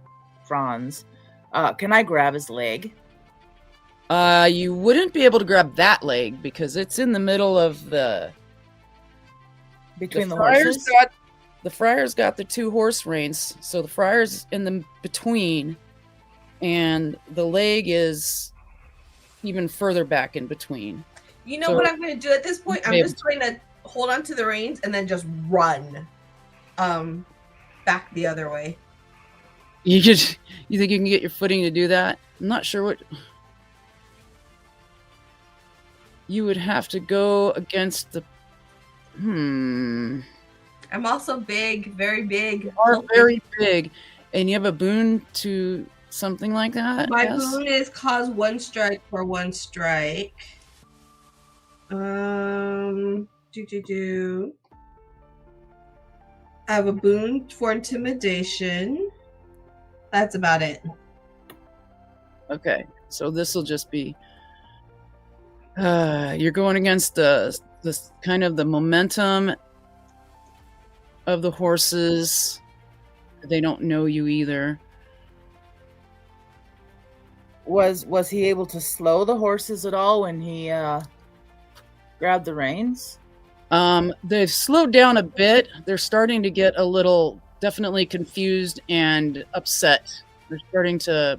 Franz, can I grab his leg? You wouldn't be able to grab that leg because it's in the middle of between the horses. The friar's got the 2 horse reins, so the friar's in the between, and the leg is even further back in between. You know what I'm going to do at this point? I'm just going to hold on to the reins and then just run back the other way. You think you can get your footing to do that? I'm not sure what... You would have to go against the... I'm also big, very big. You are very big, and you have a boon to something like that? My boon is cause 1 strike for 1 strike. I have a boon for intimidation. That's about it. Okay, so this will just be... you're going against the kind of the momentum of the horses. They don't know you either. Was he able to slow the horses at all when he grabbed the reins? They've slowed down a bit. They're starting to get a little definitely confused and upset. They're starting to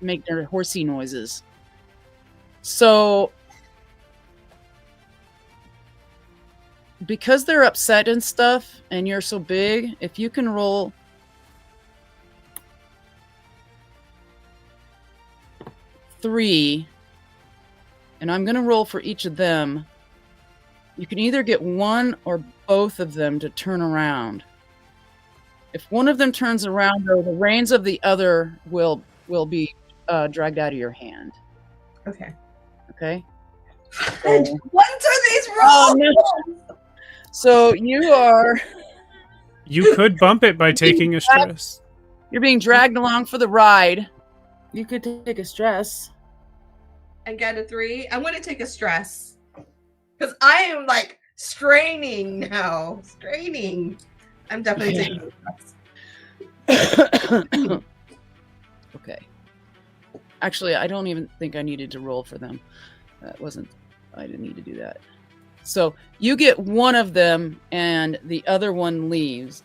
make their horsey noises. So because they're upset and stuff, and you're so big, if you can roll three, and I'm going to roll for each of them, you can either get one or both of them to turn around. If one of them turns around, though, the reins of the other will be dragged out of your hand. Okay. Okay? So- What are these rolls? Oh, no. So You could bump it by taking a stress. you're being dragged along for the ride. You could take a stress. And get a 3. I'm going to take a stress. Because I am like straining now. Straining. I'm definitely taking a stress. Okay. Actually, I don't even think I needed to roll for them. I didn't need to do that. So you get one of them and the other one leaves.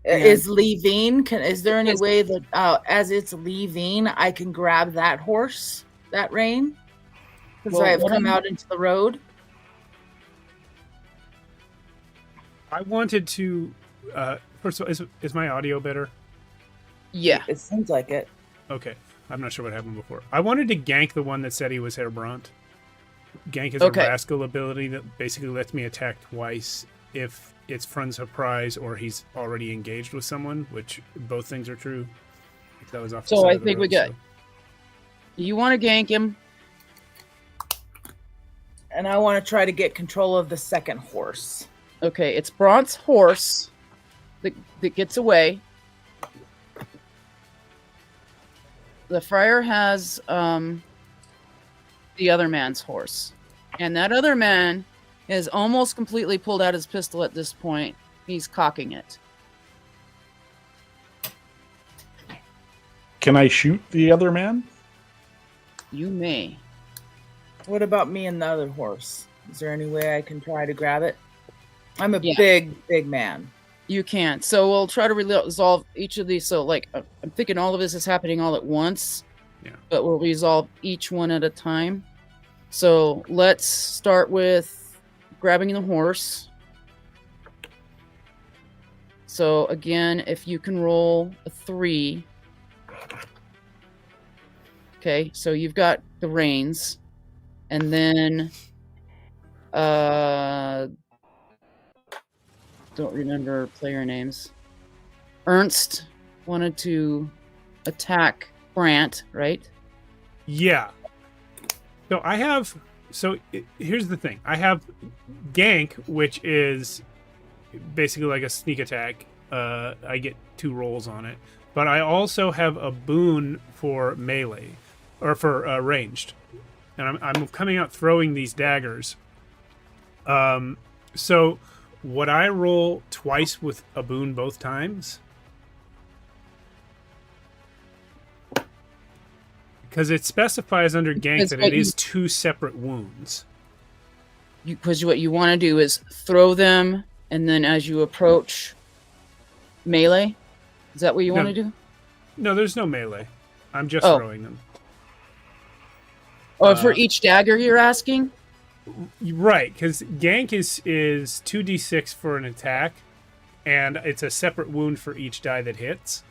Is leaving? Is there any way that as it's leaving, I can grab that horse, that rein? Because Well, I have what come I'm- out into the road. I wanted to. First of all, is my audio better? Yeah. It seems like it. Okay. I'm not sure what happened before. I wanted to gank the one that said he was Herbrant. Gank is Okay. a rascal ability that basically lets me attack twice if it's friend surprise or he's already engaged with someone, which both things are true. That was off the So side I of the think we road, got- so- You want to gank him? And I want to try to get control of the second horse. Okay, it's Brant's horse that gets away. The friar has the other man's horse. And that other man is almost completely pulled out his pistol at this point. He's cocking it. Can I shoot the other man? You may. What about me and the other horse? Is there any way I can try to grab it? I'm a Yeah. big man. You can't. So we'll try to resolve each of these. So, like, I'm thinking all of this is happening all at once. Yeah. But we'll resolve each one at a time. So let's start with grabbing the horse. So again, if you can roll a 3. Okay, so you've got the reins. And then don't remember player names. Ernst wanted to attack Brant, right? Yeah. So here's the thing. I have gank, which is basically like a sneak attack. I get 2 rolls on it. But I also have a boon for melee, or for ranged. And I'm coming out throwing these daggers. So would I roll twice with a boon both times? Because it specifies under gank Because that what it is 2 separate wounds. Because what you want to do is throw them, and then as you approach melee. Is that what you No. want to do? No, there's no melee. I'm just Oh. throwing them. Oh, for each dagger you're asking? Right, because gank is 2d6 for an attack, and it's a separate wound for each die that hits.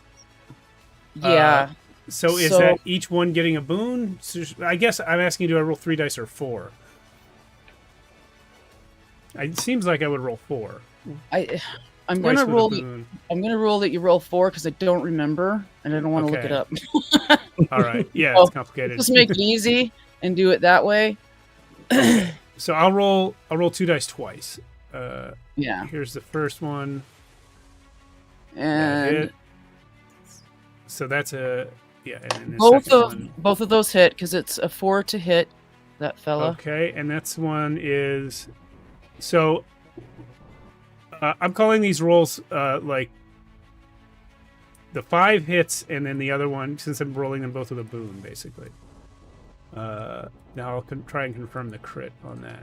Yeah. So is So- that each one getting a boon? So I guess I'm asking, do I roll 3 dice or 4? It seems like I would roll 4. I'm Twice gonna with a roll. boon. I'm gonna roll that you roll 4 because I don't remember and I don't want to look it Okay. up. All right. Yeah, Oh, it's complicated. Just make it easy and do it that way. So I'll roll 2 dice twice. Yeah. Here's the first one. That And hit. So that's a and then the second one. both of those hit because it's a 4 to hit that fella. Okay, and that's one is so. I'm calling these rolls like the 5 hits, and then the other one, since I'm rolling them both with a boon, basically. Now I'll try and confirm the crit on that,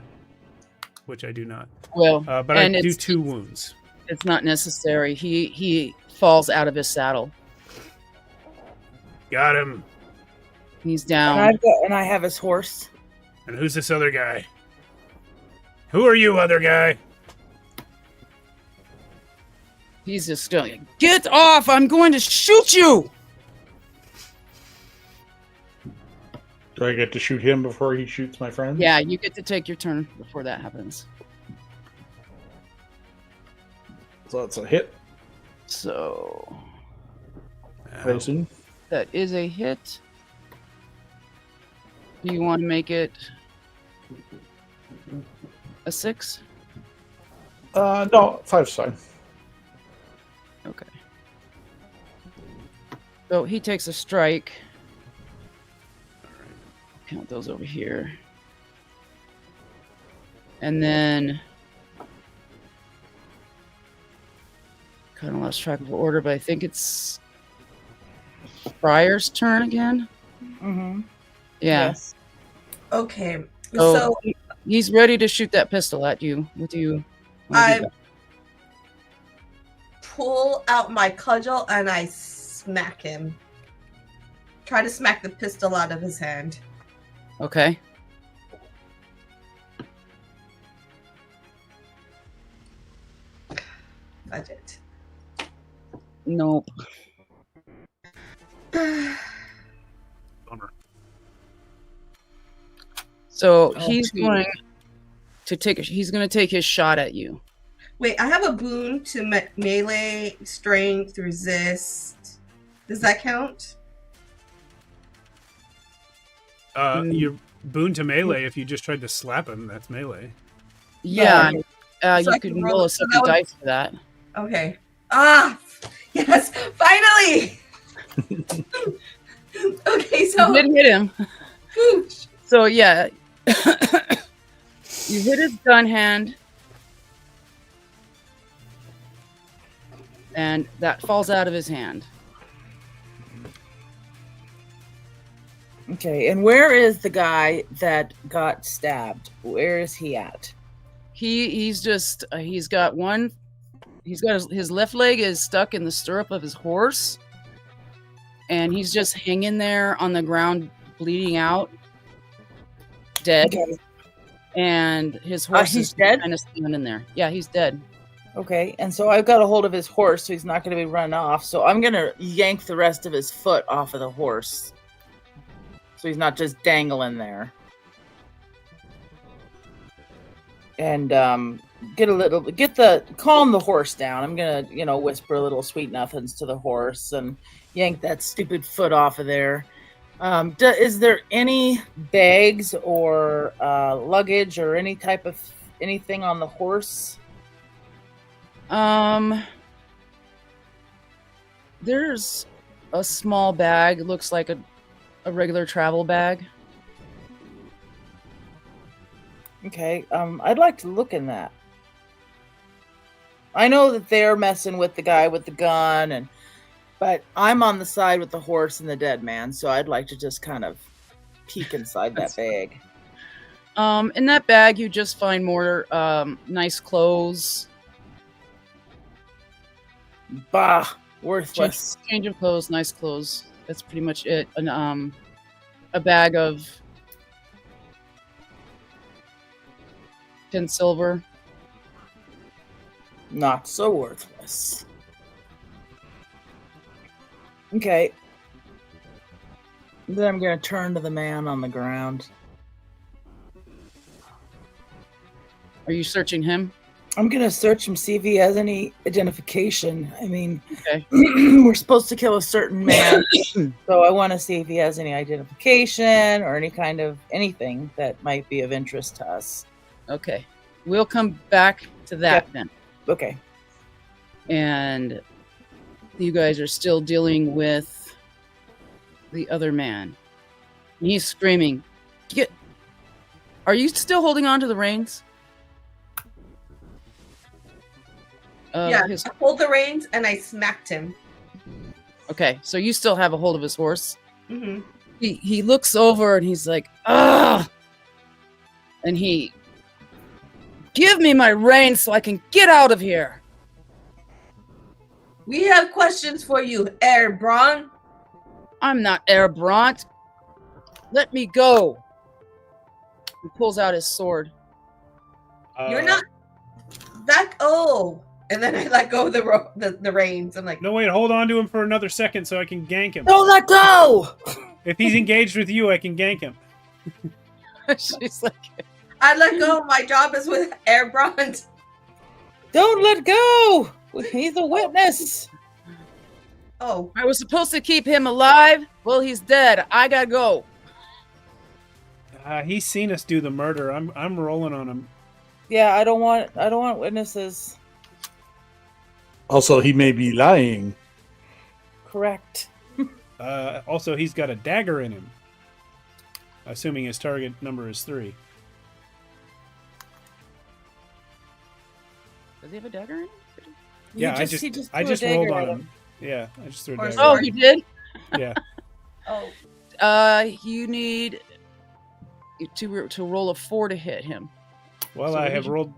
which I do not. Well, But I and do it's- 2 wounds. It's not necessary. He falls out of his saddle. Got him. He's And down. I have his horse. And who's this other guy? Who are you, other guy? He's just going, get off! I'm going to shoot you! Do I get to shoot him before he shoots my friend? Yeah, you get to take your turn before that happens. So that's a hit, So I assume. that is a hit. Do you want to make it A 6? No, 5's fine. Okay. So he takes a strike. Count those over here. And then kind of lost track of order, but I think it's Friar's turn again. Mm-hmm. Yeah. Yes. Okay. So, So he's ready to shoot that pistol at you. What do you wanna I do that? pull out my cudgel and I smack him. Try to smack the pistol out of his hand. Okay. Budget. Nope. Bummer. So Oh, he's gee. going to take his shot at you. Wait, I have a boon to melee, strength, resist. Does that count? You're boon to melee if you just tried to slap him. That's melee. Yeah. So I You can can roll roll a it. So second that would- dice for that. Okay. Ah, yes, finally. Okay, so You did hit him. whew, So yeah. You hit his gun hand. And that falls out of his hand. Okay, and where is the guy that got stabbed? Where is he at? He's just he's got his left leg is stuck in the stirrup of his horse, and he's just hanging there on the ground, bleeding out, dead. Okay. And his horse he's is dead? kind of standing there. Yeah, he's dead. Okay, and so I've got a hold of his horse, so he's not going to be run off. So I'm going to yank the rest of his foot off of the horse, so he's not just dangling there. And calm the horse down. I'm gonna, whisper a little sweet nothings to the horse and yank that stupid foot off of there. Is there any bags or luggage or any type of anything on the horse? There's a small bag. It looks like a regular travel bag. Okay, I'd like to look in that. I know that they're messing with the guy with the gun, but I'm on the side with the horse and the dead man, so I'd like to just kind of peek inside that bag. In that bag, you just find more nice clothes. Bah, worthless. Change of clothes, nice clothes. That's pretty much it. And a bag of 10 silver. Not so worthless. Okay. Then I'm going to turn to the man on the ground. Are you searching him? I'm going to search him, see if he has any identification. I mean, Okay. we're supposed to kill a certain man, so I want to see if he has any identification or any kind of anything that might be of interest to us. Okay. We'll come back to that Yep. then. Okay. And you guys are still dealing with the other man. And he's screaming, Are you still holding on to the reins? yeah, his- I pulled the reins and I smacked him. Okay, so you still have a hold of his horse. Hmm. He looks over and he's like, "Ugh!" And he, "Give me my reins so I can get out of here." We have questions for you, Herr Braun. I'm not Herr Bront. Let me go. He pulls out his sword. You're not that. Oh, and then I let go of the reins. I'm like, No, wait, hold on to him for another second so I can gank him. Don't let go! If he's engaged with you, I can gank him. She's like, I let go. My job is with Herr Braun. Don't let go! He's a witness. Oh, I was supposed to keep him alive. Well, he's dead. I gotta go. He's seen us do the murder. I'm rolling on him. Yeah, I don't want witnesses. Also, he may be lying. Correct. Also, he's got a dagger in him. Assuming his target number is 3. Does he have a dagger in him? Yeah, I just rolled on him. Yeah, I just threw a dagger. Oh, he did? Yeah. Oh, You need to roll a 4 to hit him. Well, So I what have did you- rolled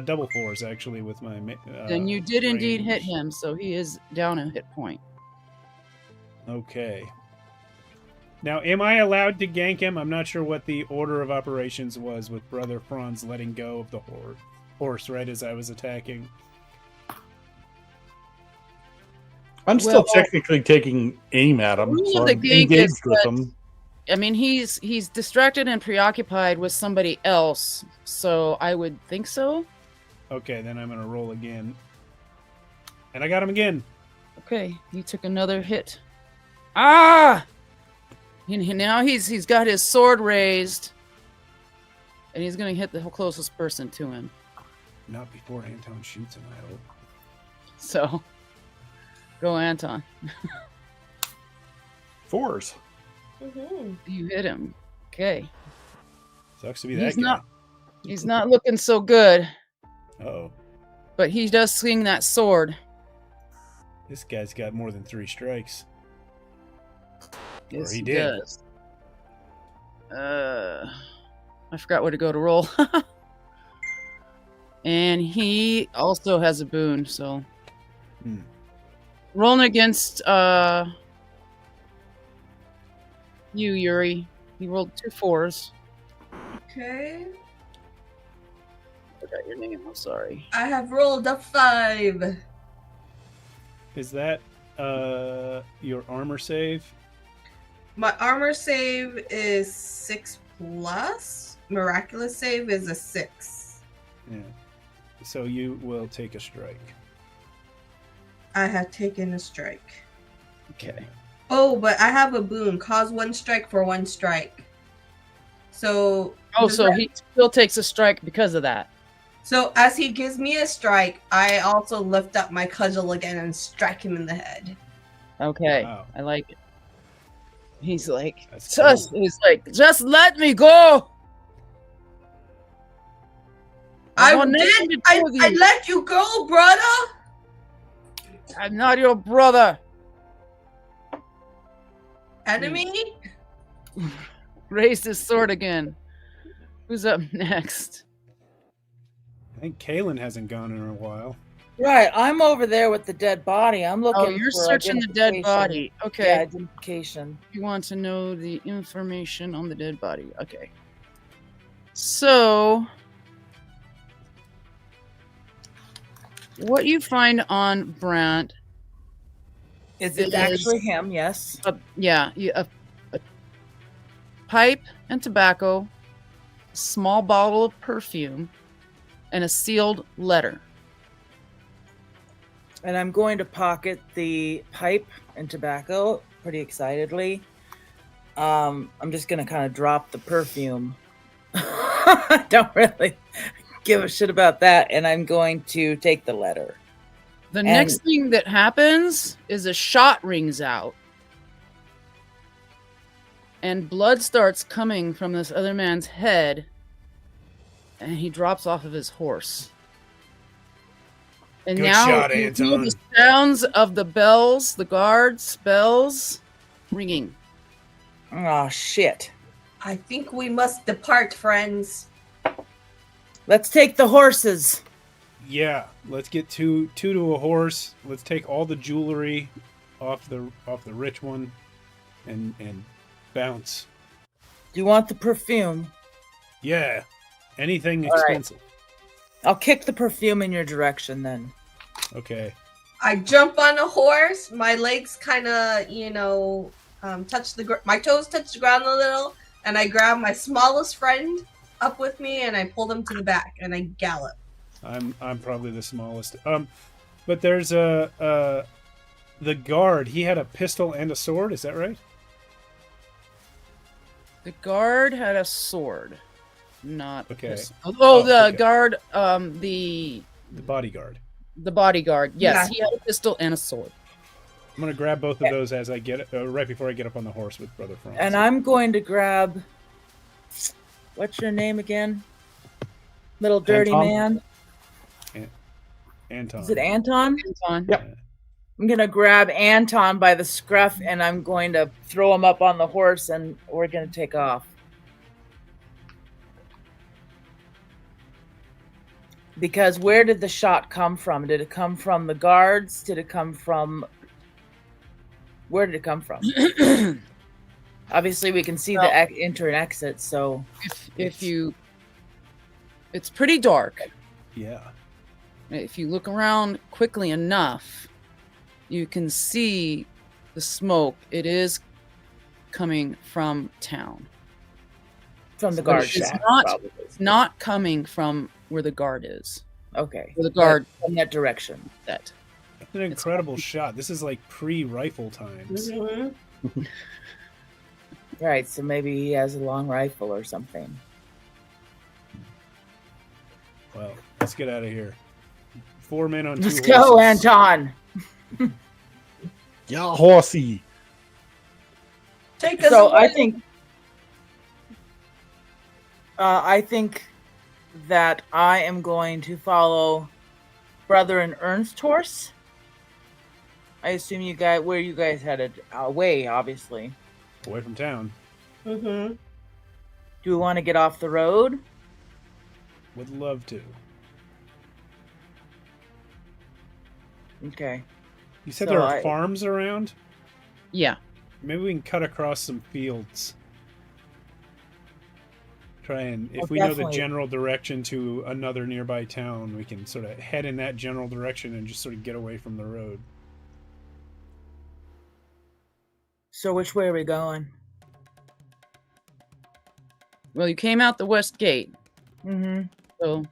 double 4s actually with my. Then you did indeed hit range. him, so he is down a hit point. Okay. Now, am I allowed to gank him? I'm not sure what the order of operations was with Brother Franz letting go of the horse right as I was attacking. I'm still technically taking aim at him, Rule so of the I'm gank engaged is with that- him. I mean, he's distracted and preoccupied with somebody else, so I would think so. Okay, then I'm going to roll again. And I got him again. Okay, he took another hit. Ah! Now he's got his sword raised, and he's going to hit the closest person to him. Not before Anton shoots him, I hope. So, go Anton. 4s. mhm. You hit him. Okay. Sucks to be He's that guy. He's not looking so good, Uh-oh. but he does swing that sword. This guy's got more than 3 strikes. Yes, he he did. does. I forgot where to go to roll. And he also has a boon, so Hmm. rolling against you, Yuri. He rolled 2 4s. Okay. Forgot your name. I'm sorry. I have rolled a 5. Is that your armor save? My armor save is 6 plus. Miraculous save is a 6. Yeah. So you will take a strike. I have taken a strike. Okay. Oh, but I have a boon. Cause 1 strike for 1 strike. So. Oh, does so that- he still takes a strike because of that. So as he gives me a strike, I also lift up my cudgel again and strike him in the head. Okay. Wow. I like it. He's like, That's just, cool. he's like, just let me go. I want nothing did. to I do with you. let you go, brother. I'm not your brother. Enemy. Raised his sword again. Who's up next? I think Kalen hasn't gone in a while. Right, I'm over there with the dead body. I'm looking. Oh, you're for searching the dead identification. body. Okay. Yeah, identification. You want to know the information on the dead body. Okay. So, what you find on Brant, Is It it actually him? Yes. a pipe and tobacco, a small bottle of perfume, and a sealed letter. And I'm going to pocket the pipe and tobacco pretty excitedly. I'm just going to kind of drop the perfume. I don't really give a shit about that. And I'm going to take the letter. The next thing that happens is a shot rings out. And blood starts coming from this other man's head. And he drops off of his horse. And Good now shot, you hear Anton. the sounds of the bells, the guards' bells, ringing. Oh, shit. I think we must depart, friends. Let's take the horses. Yeah, let's get two to a horse. Let's take all the jewelry off the rich one, and bounce. Do you want the perfume? Yeah, anything All right. expensive. I'll kick the perfume in your direction then. Okay. I jump on a horse. My legs kind of, touch my toes touch the ground a little, and I grab my smallest friend up with me, and I pull them to the back, and I gallop. I'm probably the smallest. But there's the guard. He had a pistol and a sword. Is that right? The guard had a sword. not. Okay. Oh, the okay. guard. The bodyguard. The bodyguard. Yes, Yeah. he had a pistol and a sword. I'm gonna grab both of those as I get right before I get up on the horse with Brother Franz. And I'm going to grab. What's your name again? Little dirty Anton? man. Anton. Is it Anton? Anton. Yep. I'm gonna grab Anton by the scruff and I'm going to throw him up on the horse and we're gonna take off. Because where did the shot come from? Did it come from the guards? Did it come from... Where did it come from? Obviously, we can see the enter and exit, so... If you... It's pretty dark. Yeah. If you look around quickly enough, you can see the smoke. It is coming from town. From the guard It's shack, not- probably. It's not coming from where the guard is. Okay. Where the guard From that direction. that. That's an incredible shot. This is like pre-rifle times. Mhm. Right, so maybe he has a long rifle or something. Well, let's get out of here. 4 men on 2 Let's horses. go, Anton! Yeah, horsey. Take us So away. I think that I am going to follow Brother and Ernst's horse. I assume where you guys headed? Away, obviously. Away from town. Mhm. Do we want to get off the road? Would love to. Okay. You said So there are farms around? Yeah. Maybe we can cut across some fields. Try and, if Oh, we know the definitely. general direction to another nearby town, we can sort of head in that general direction and just sort of get away from the road. So which way are we going? Well, you came out the west gate, Mm-hmm. so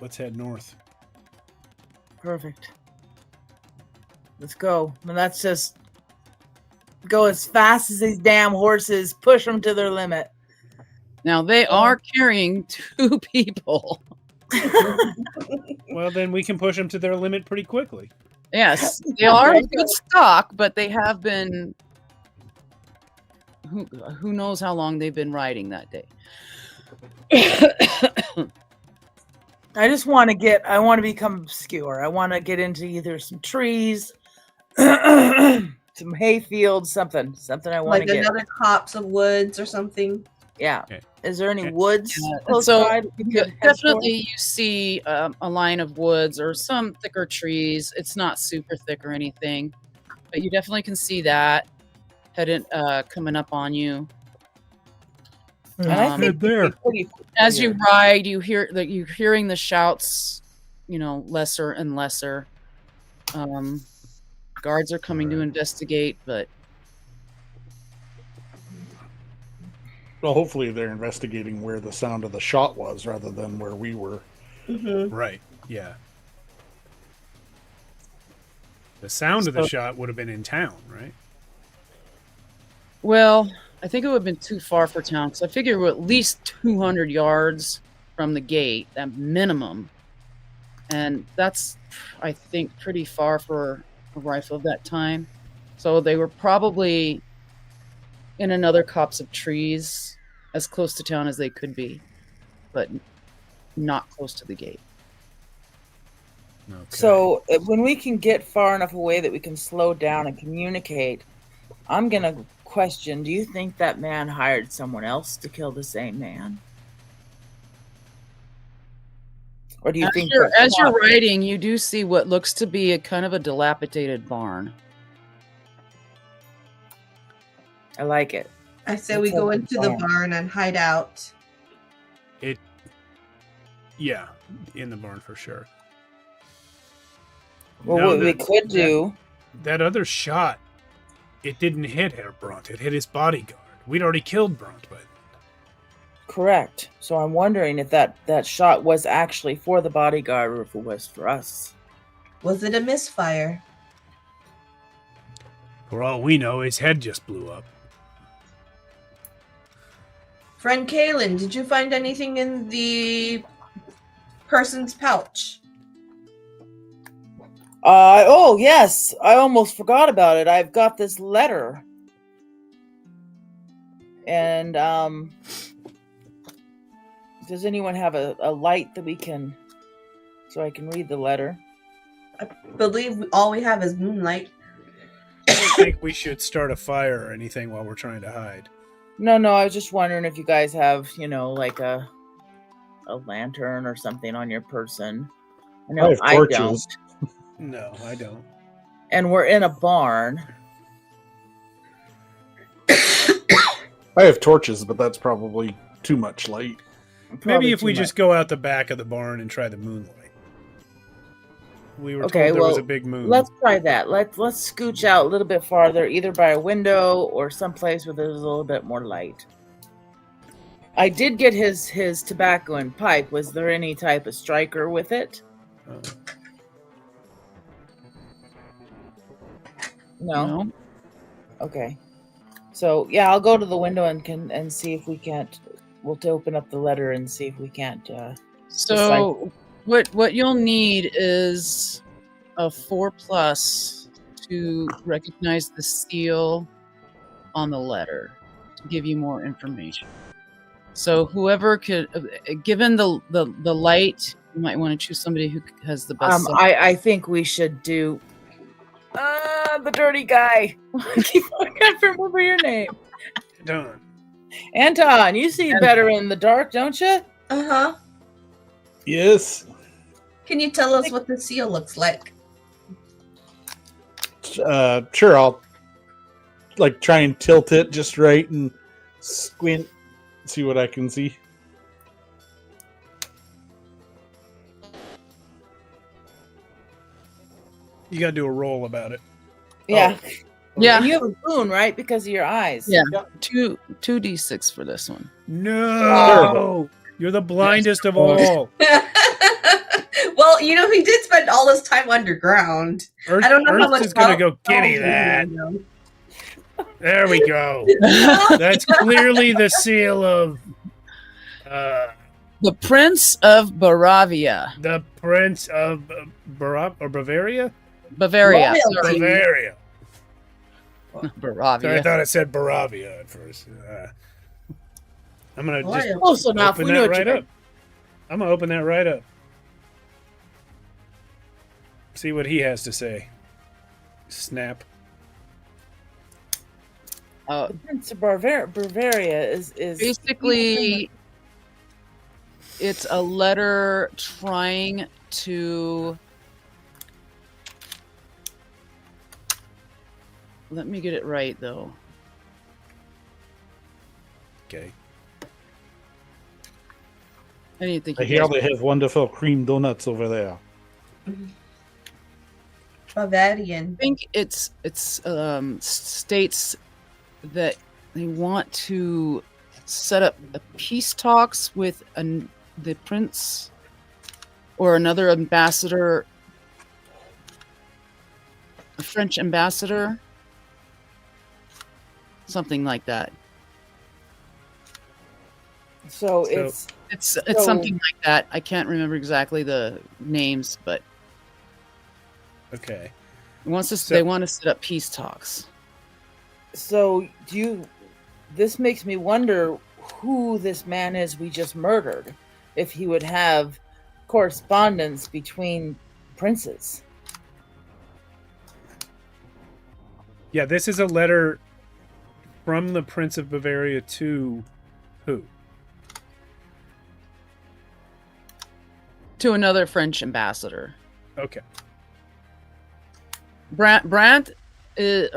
Let's head north. Perfect. Let's go. And that's just go as fast as these damn horses. Push them to their limit. now they are carrying 2 people. Well, then we can push them to their limit pretty quickly. Yes, they are in good stock, but they have been. Who knows how long they've been riding that day? I just want to become obscure. I want to get into either some trees, some hay fields, something I want Like to get. another copse of woods or something. Yeah. Okay. Is there any Okay. woods Yeah, close so by that we could head Definitely, you see a line of woods or some thicker trees. It's not super thick or anything, but you definitely can see that heading coming up on you. towards? And I Um, think there. pretty As clear. you ride, you hear that you're hearing the shouts, lesser and lesser. Guards are coming to Alright. investigate, but Well, hopefully they're investigating where the sound of the shot was rather than where we were. Mhm. Right, yeah. The sound of the shot would have been in town, right? well, I think it would have been too far for town because I figure we're at least 200 yards from the gate, at minimum, and that's, I think, pretty far for a rifle of that time. So they were probably in another copse of trees, as close to town as they could be, but not close to the gate. Okay. So when we can get far enough away that we can slow down and communicate, I'm gonna question: do you think that man hired someone else to kill the same man, or do you think As you're riding, you do see what looks to be a kind of a dilapidated barn. I like it. I say Let's we go open into the barn. barn and hide out. Yeah, in the barn for sure. Well, Now what we that- could do. That other shot, it didn't hit Herr Brunt. It hit his bodyguard. We'd already killed Brunt by then. Correct. So I'm wondering if that shot was actually for the bodyguard or if it was for us. Was it a misfire? For all we know, his head just blew up. Friend Kaylin, did you find anything in the person's pouch? Oh yes, I almost forgot about it. I've got this letter. And does anyone have a light that we can, so I can read the letter? I believe all we have is moonlight. I don't think we should start a fire or anything while we're trying to hide. No, I was just wondering if you guys have, like a lantern or something on your person. I know have I torches. don't. No, I don't. And we're in a barn. I have torches, but that's probably too much light. Maybe Probably if we too just go out the back of the barn and try the moonlight. We were Okay, told there was well, a big moon. Let's try that. Let's scooch out a little bit farther, either by a window or someplace where there's a little bit more light. I did get his tobacco and pipe. Was there any type of striker with it? No. Okay. So yeah, I'll go to the window and see if we can't. We'll open up the letter and see if we can't. So what you'll need is a 4+ to recognize the seal on the letter to give you more information. So whoever could, given the light, you might want to choose somebody who has the best. I think we should do. The dirty guy. I can't remember your name. Done. Anton, you see better in the dark, don't you? Uh-huh. Yes. Can you tell us what the seal looks like? Sure, I'll try and tilt it just right and squint, see what I can see. You got to do a roll about it. Yeah. Yeah. And you have a boon, right? Because of your eyes. Yeah. 2d6 for this one. No! You're the blindest of all. Well, he did spend all his time underground. I don't know how much is going to go, give me that. There we go. That's clearly the seal of The Prince of Baravia. the Prince of Bavaria? Bavaria. Royalty. Sorry. Bavaria. Baravia. Sorry, I thought it said Baravia at first. I'm going to just Royalty. Close enough. open We know that what right you up. I'm going to open that right up. See what he has to say. Snap. The Prince of Bavaria is Basically, it's a letter trying to. Let me get it right, though. Okay. I didn't think I you hear guys- they have wonderful cream donuts over there. Bavarian. I think it's states that they want to set up a peace talks with the prince or another ambassador, a French ambassador, something like that. so So- It's So- something like that. I can't remember exactly the names, but Okay. they want to set up peace talks. So this makes me wonder who this man is we just murdered, if he would have correspondence between princes. Yeah, this is a letter from the Prince of Bavaria to who? To another French ambassador. Okay. Brandt is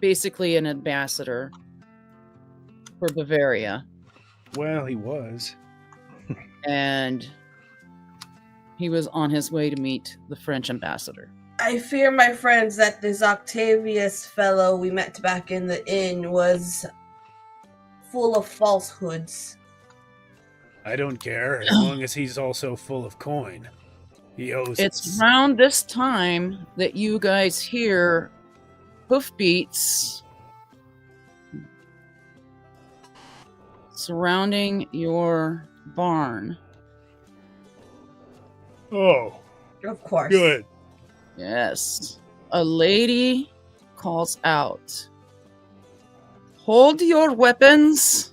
basically an ambassador for Bavaria, Well, he was. and he was on his way to meet the French ambassador. I fear, my friends, that this Octavius fellow we met back in the inn was full of falsehoods. I don't care as long as he's also full of coin. He owes It's us. around this time that you guys hear hoofbeats surrounding your barn. Oh, Of course. good. Yes. A lady calls out, "Hold your weapons."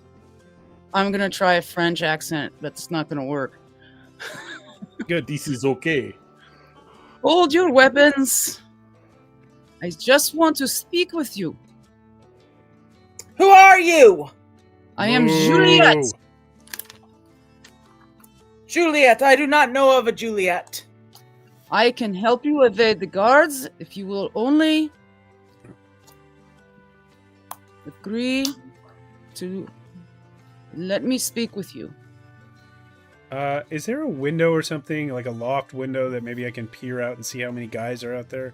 I'm going to try a French accent, but it's not going to work. Good. This is okay. Hold your weapons. I just want to speak with you. Who are you? I am Boo. Juliet. Juliet. I do not know of a Juliet. I can help you evade the guards if you will only agree to let me speak with you. Is there a window or something, like a loft window that maybe I can peer out and see how many guys are out there?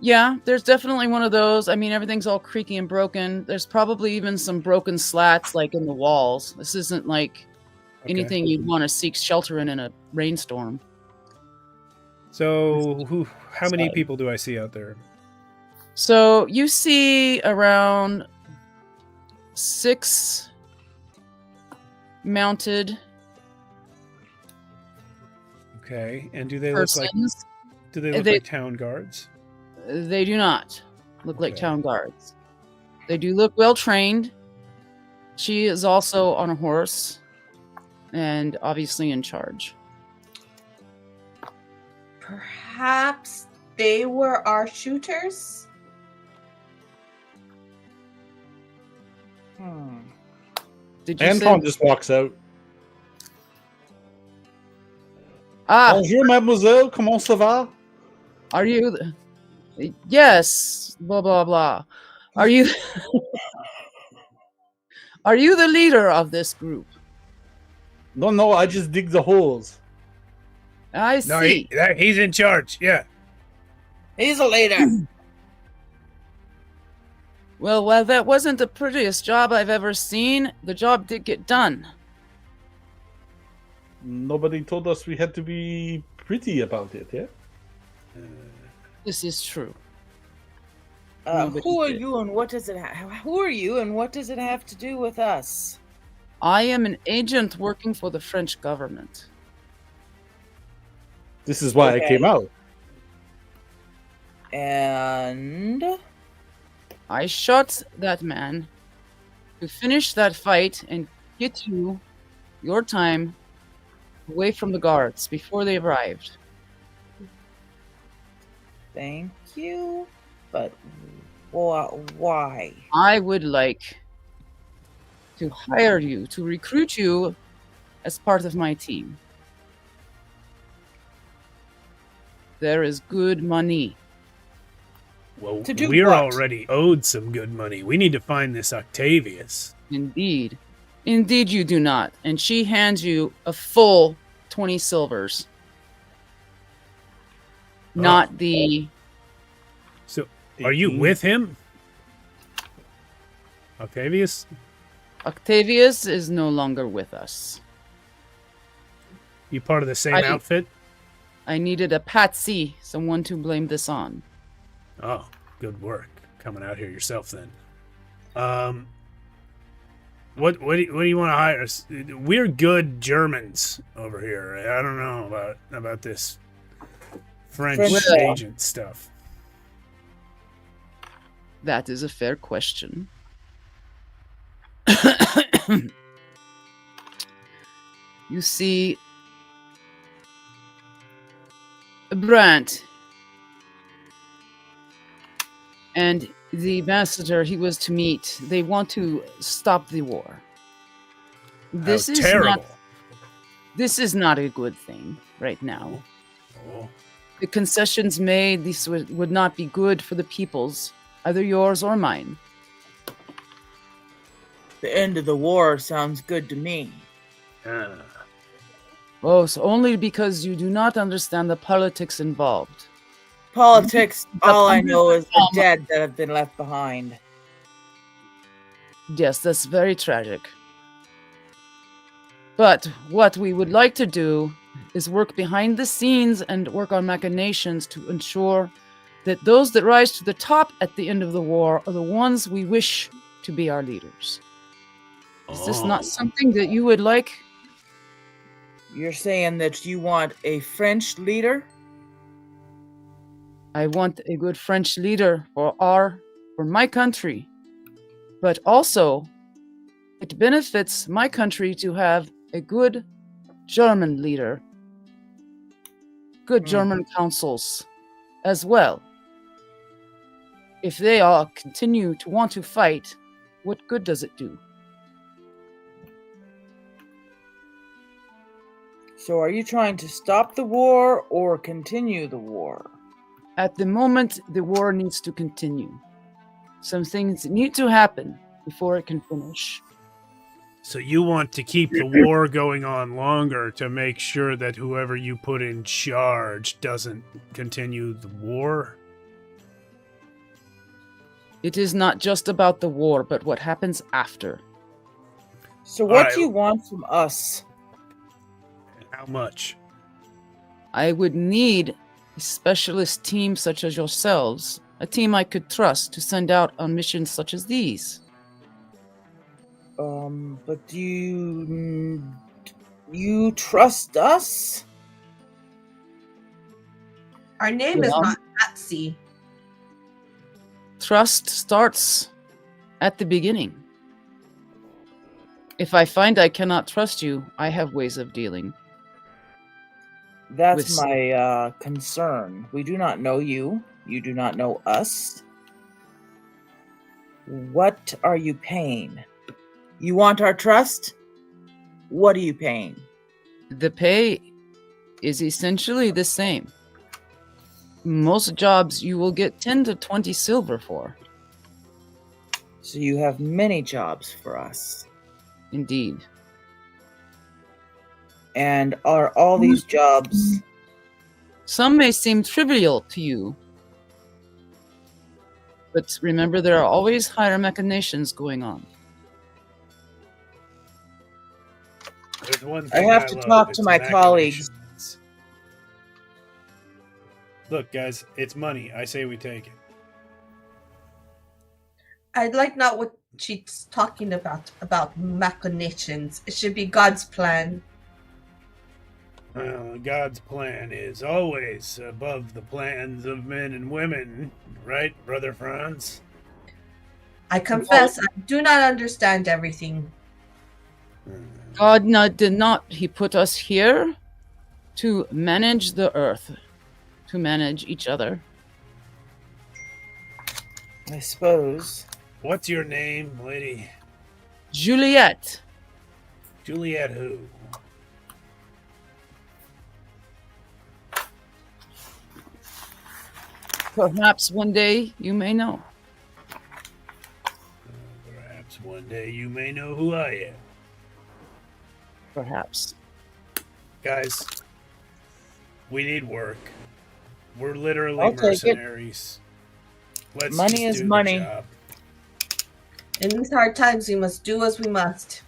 Yeah, there's definitely one of those. I mean, everything's all creaky and broken. There's probably even some broken slats like in the walls. This isn't like anything you'd want to seek shelter in a rainstorm. So, how many people do I see out there? So you see around 6 mounted Okay, and do they look like persons. like town guards? They do not look like Okay. town guards. They do look well trained. She is also on a horse and obviously in charge. Perhaps they were our shooters? Did you Anton say? just walks out. Ah, Bonjour, mademoiselle. Comment ça va? are you? Yes. Blah blah blah. Are you? Are you the leader of this group? No, I just dig the holes. I No, see. he's in charge. Yeah. He's a leader. Well, while that wasn't the prettiest job I've ever seen, the job did get done. Nobody told us we had to be pretty about it, yeah? This is true. Nobody Who are did. you and what does it who are you and what does it have to do with us? I am an agent working for the French government. This is why I Okay. came out. And I shot that man to finish that fight and get you your time away from the guards before they arrived. thank you. But why? I would like to hire you, to recruit you as part of my team. There is good money. Well, To do we're what? already owed some good money. We need to find this Octavius. Indeed. Indeed, you do not. And she hands you a full 20 silvers. Not the. So, are you 18. with him? Octavius? Octavius is no longer with us. You part of the same I- outfit? I needed a patsy, someone to blame this on. Oh, good work. Coming out here yourself then. What do you want to hire us? We're good Germans over here. I don't know about this French French- agent stuff. That is a fair question. You see, Brandt and the ambassador he was to meet, they want to stop the war. This How is terrible. not this is not a good thing right now. Oh. The concessions made, this would not be good for the peoples, either yours or mine. The end of the war sounds good to me. Oh, so only because you do not understand the politics involved. Politics, all I know is the Um, dead that have been left behind. Yes, that's very tragic. But what we would like to do is work behind the scenes and work on machinations to ensure that those that rise to the top at the end of the war are the ones we wish to be our leaders. Is this not something that you would like? You're saying that you want a French leader? I want a good French leader for my country. But also, it benefits my country to have a good German leader. Good German councils as well. If they all continue to want to fight, what good does it do? So are you trying to stop the war or continue the war? At the moment, the war needs to continue. Some things need to happen before it can finish. So you want to keep the war going on longer to make sure that whoever you put in charge doesn't continue the war? It is not just about the war, but what happens after. So what Alright. do you want from us? How much? I would need a specialist team such as yourselves, a team I could trust to send out on missions such as these. But do you trust us? Our name is Yeah. not Patsy. Trust starts at the beginning. If I find I cannot trust you, I have ways of dealing. That's With- my concern. We do not know you. You do not know us. What are you paying? You want our trust? What are you paying? The pay is essentially the same. Most jobs you will get 10 to 20 silver for. So you have many jobs for us. Indeed. And are all these jobs... Some may seem trivial to you. But remember, there are always higher machinations going on. There's one I thing have to love, talk to it's my colleagues. machinations. Look, guys, it's money. I say we take it. I'd like not what she's talking about machinations. It should be God's plan. Well, God's plan is always above the plans of men and women, right, Brother Franz? I confess, I do not understand everything. God did not. He put us here to manage the earth, to manage each other. I suppose. What's your name, lady? Juliet. Juliet who? Perhaps one day you may know. Perhaps one day you may know who I am. Perhaps. Guys, we need work. We're literally I'll take it. mercenaries. Let's Money just is do the money. job. In these hard times, we must do as we must.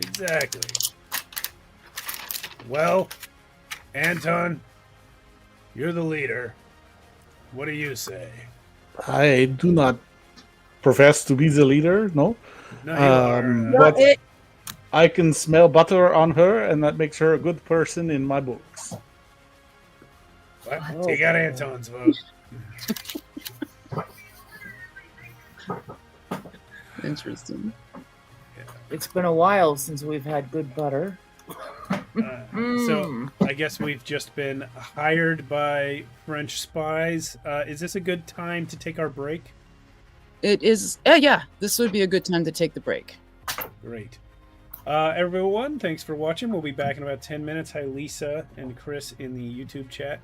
Exactly. Well, Anton, you're the leader. What do you say? I do not profess to be the leader, no. No, you are. But I can smell butter on her, and that makes her a good person in my books. What? You got Anton's vote. Interesting. It's been a while since we've had good butter. So I guess we've just been hired by French spies. Is this a good time to take our break? It is. Yeah, this would be a good time to take the break. Great. Everyone, thanks for watching. We'll be back in about 10 minutes. Hi, Lisa and Chris in the YouTube chat,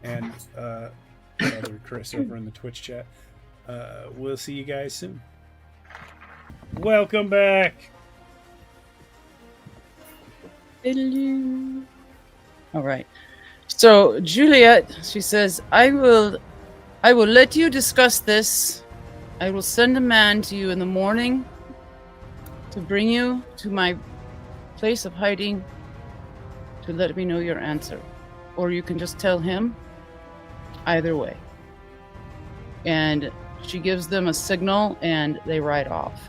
and other Chris over in the Twitch chat. We'll see you guys soon. Welcome back. Hello. All right. So Juliet, she says, I will let you discuss this. I will send a man to you in the morning to bring you to my place of hiding to let me know your answer. Or you can just tell him. Either way. and she gives them a signal, and they ride off.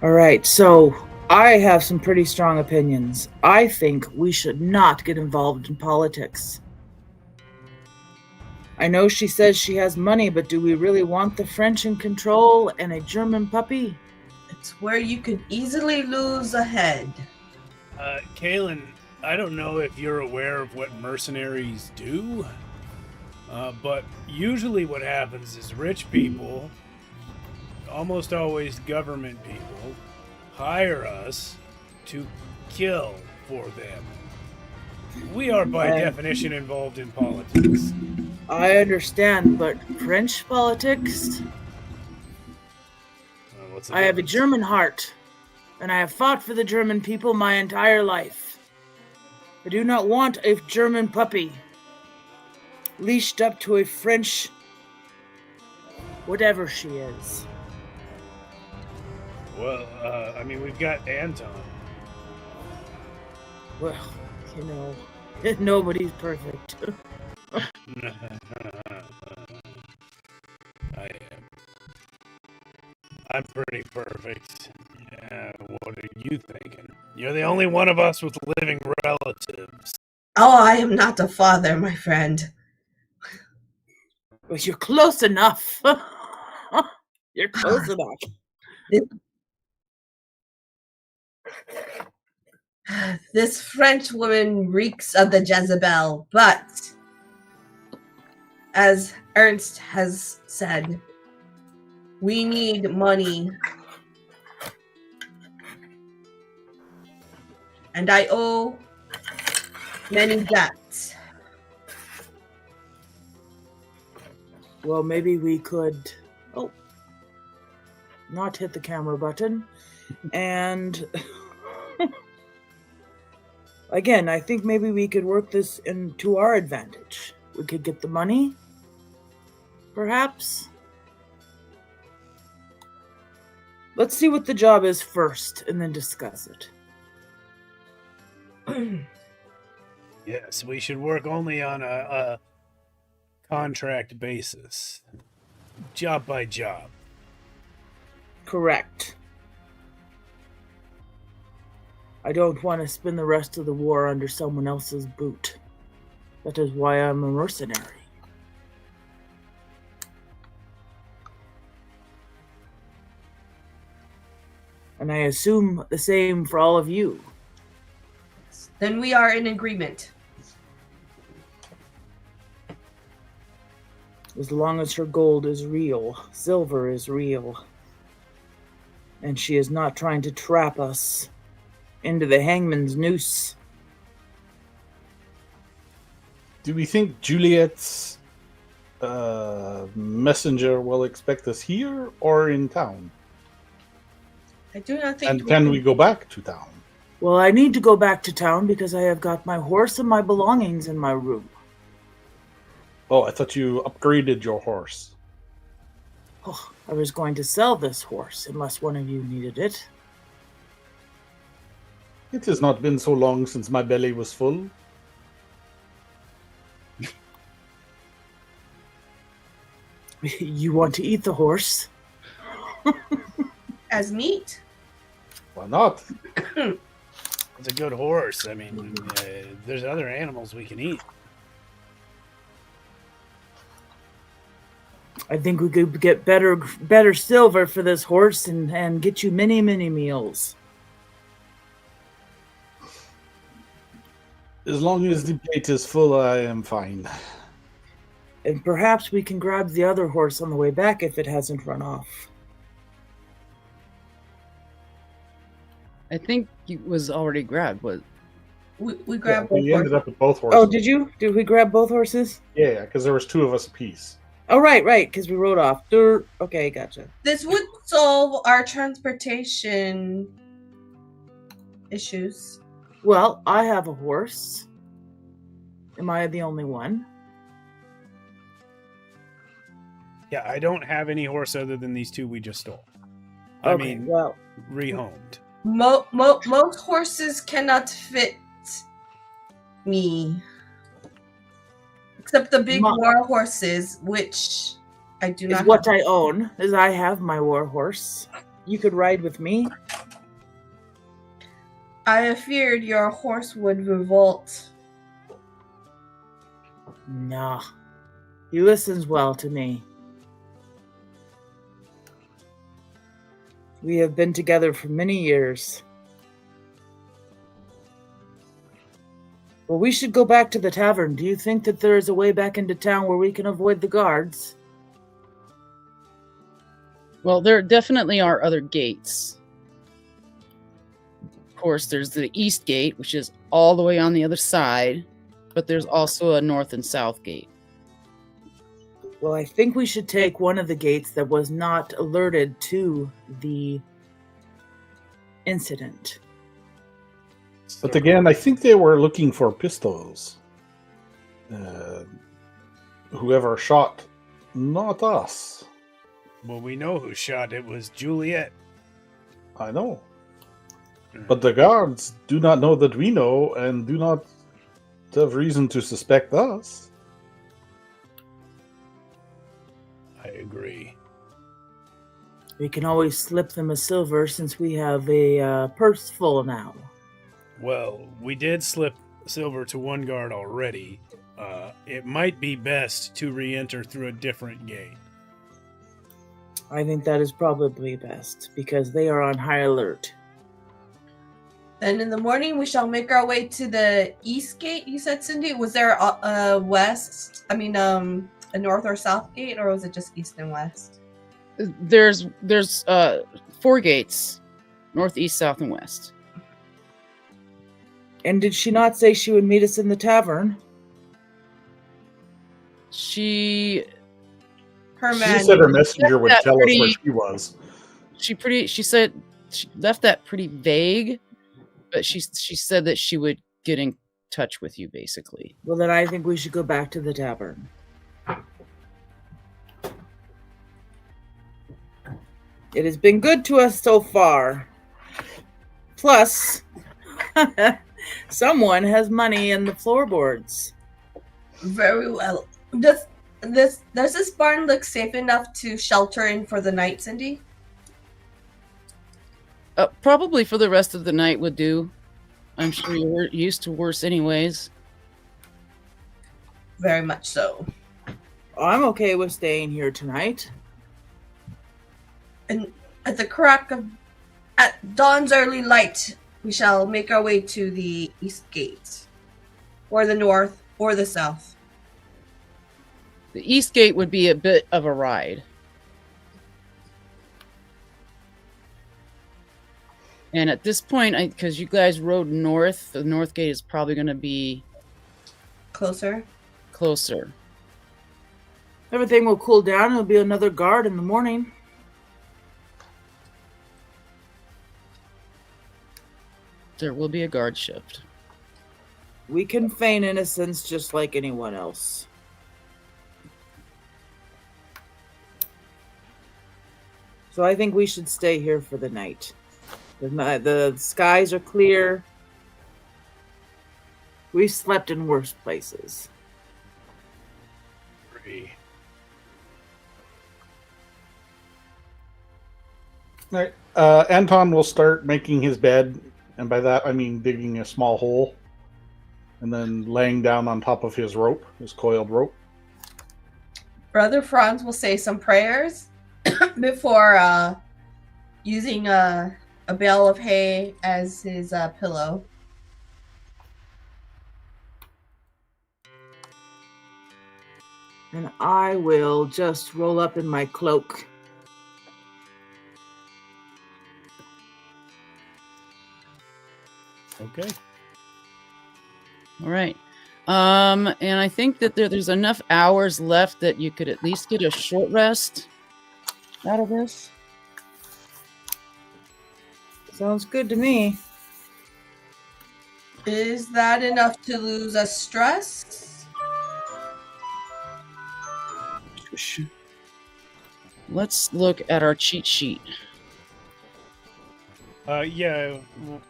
All right, so I have some pretty strong opinions. I think we should not get involved in politics. I know she says she has money, but do we really want the French in control and a German puppy? It's where you could easily lose a head. Kaylin, I don't know if you're aware of what mercenaries do, but usually what happens is rich people, almost always government people, hire us to kill for them. We are by definition involved in politics. I understand, but French politics? What's the I have a difference? German heart, and I have fought for the German people my entire life. I do not want a German puppy leashed up to a French whatever she is. Well, I mean, we've got Anton. Well, you know, nobody's perfect. I am. I'm pretty perfect. Yeah, what are you thinking? You're the only one of us with living relatives. Oh, I am not a father, my friend. Well, you're close enough. You're close enough. This French woman reeks of the Jezebel, but as Ernst has said, we need money. And I owe many debts. Well, maybe we could not hit the camera button. And again, I think maybe we could work this into our advantage. We could get the money, perhaps. Let's see what the job is first and then discuss it. Yes, we should work only on a contract basis. Job by job. Correct. I don't want to spend the rest of the war under someone else's boot. That is why I'm a mercenary. And I assume the same for all of you. Then we are in agreement. As long as her gold is real, silver is real. And she is not trying to trap us into the hangman's noose. Do we think Juliet's messenger will expect us here or in town? I do not think. And can we go back to town? Well, I need to go back to town because I have got my horse and my belongings in my room. Oh, I thought you upgraded your horse. Oh, I was going to sell this horse unless one of you needed it. It has not been so long since my belly was full. You want to eat the horse? As meat. Why not? It's a good horse. I mean, there's other animals we can eat. I think we could get better silver for this horse and get you many meals. As long as the plate is full, I am fine. And perhaps we can grab the other horse on the way back if it hasn't run off. I think it was already grabbed. What? We grabbed We ended up with both horses. Oh, did you? Did we grab both horses? Yeah, because there was two of us apiece. Oh, right, because we rode off. Okay, gotcha. This would solve our transportation issues. Well, I have a horse. Am I the only one? Yeah, I don't have any horse other than these two we just stole. I Okay, mean, well, rehomed. Most horses cannot fit me. Except the big Ma- war horses, which I do Is not what have. I own, is I have my war horse. You could ride with me. I feared your horse would revolt. Nah. He listens well to me. We have been together for many years. Well, we should go back to the tavern. Do you think that there is a way back into town where we can avoid the guards? Well, there definitely are other gates. Of course, there's the east gate, which is all the way on the other side, but there's also a north and south gate. Well, I think we should take one of the gates that was not alerted to the incident. But again, I think they were looking for pistols. Whoever shot, not us. Well, we know who shot it was Juliet. I know. But the guards do not know that we know and do not have reason to suspect us. I agree. We can always slip them a silver since we have a purse full now. Well, we did slip silver to one guard already. It might be best to re-enter through a different gate. I think that is probably best because they are on high alert. Then in the morning, we shall make our way to the east gate, you said, Cindy? Was there a north or south gate, or was it just east and west? There's 4 gates, north, east, south, and west. And did she not say she would meet us in the tavern? She Her She man. said her messenger would That's tell us where pretty- she was. she said she left that pretty vague, but she said that she would get in touch with you, basically. Well, then I think we should go back to the tavern. It has been good to us so far. Plus, someone has money in the floorboards. Very well. Does this barn look safe enough to shelter in for the night, Cindy? Probably for the rest of the night would do. I'm sure you're used to worse anyways. Very much so. I'm okay with staying here tonight. And at dawn's early light, we shall make our way to the east gate, or the north, or the south. The east gate would be a bit of a ride. And at this point, because you guys rode north, the north gate is probably going to be Closer. closer. Everything will cool down and there'll be another guard in the morning. There will be a guard shift. We can feign innocence just like anyone else. So I think we should stay here for the night. The skies are clear. We've slept in worse places. Agree. All right. Anton will start making his bed, and by that I mean digging a small hole and then laying down on top of his rope, his coiled rope. Brother Franz will say some prayers before using a bale of hay as his pillow. And I will just roll up in my cloak. Okay. All right. And I think that there's enough hours left that you could at least get a short rest out of this. Sounds good to me. Is that enough to lose a stress? Let's look at our cheat sheet. Yeah,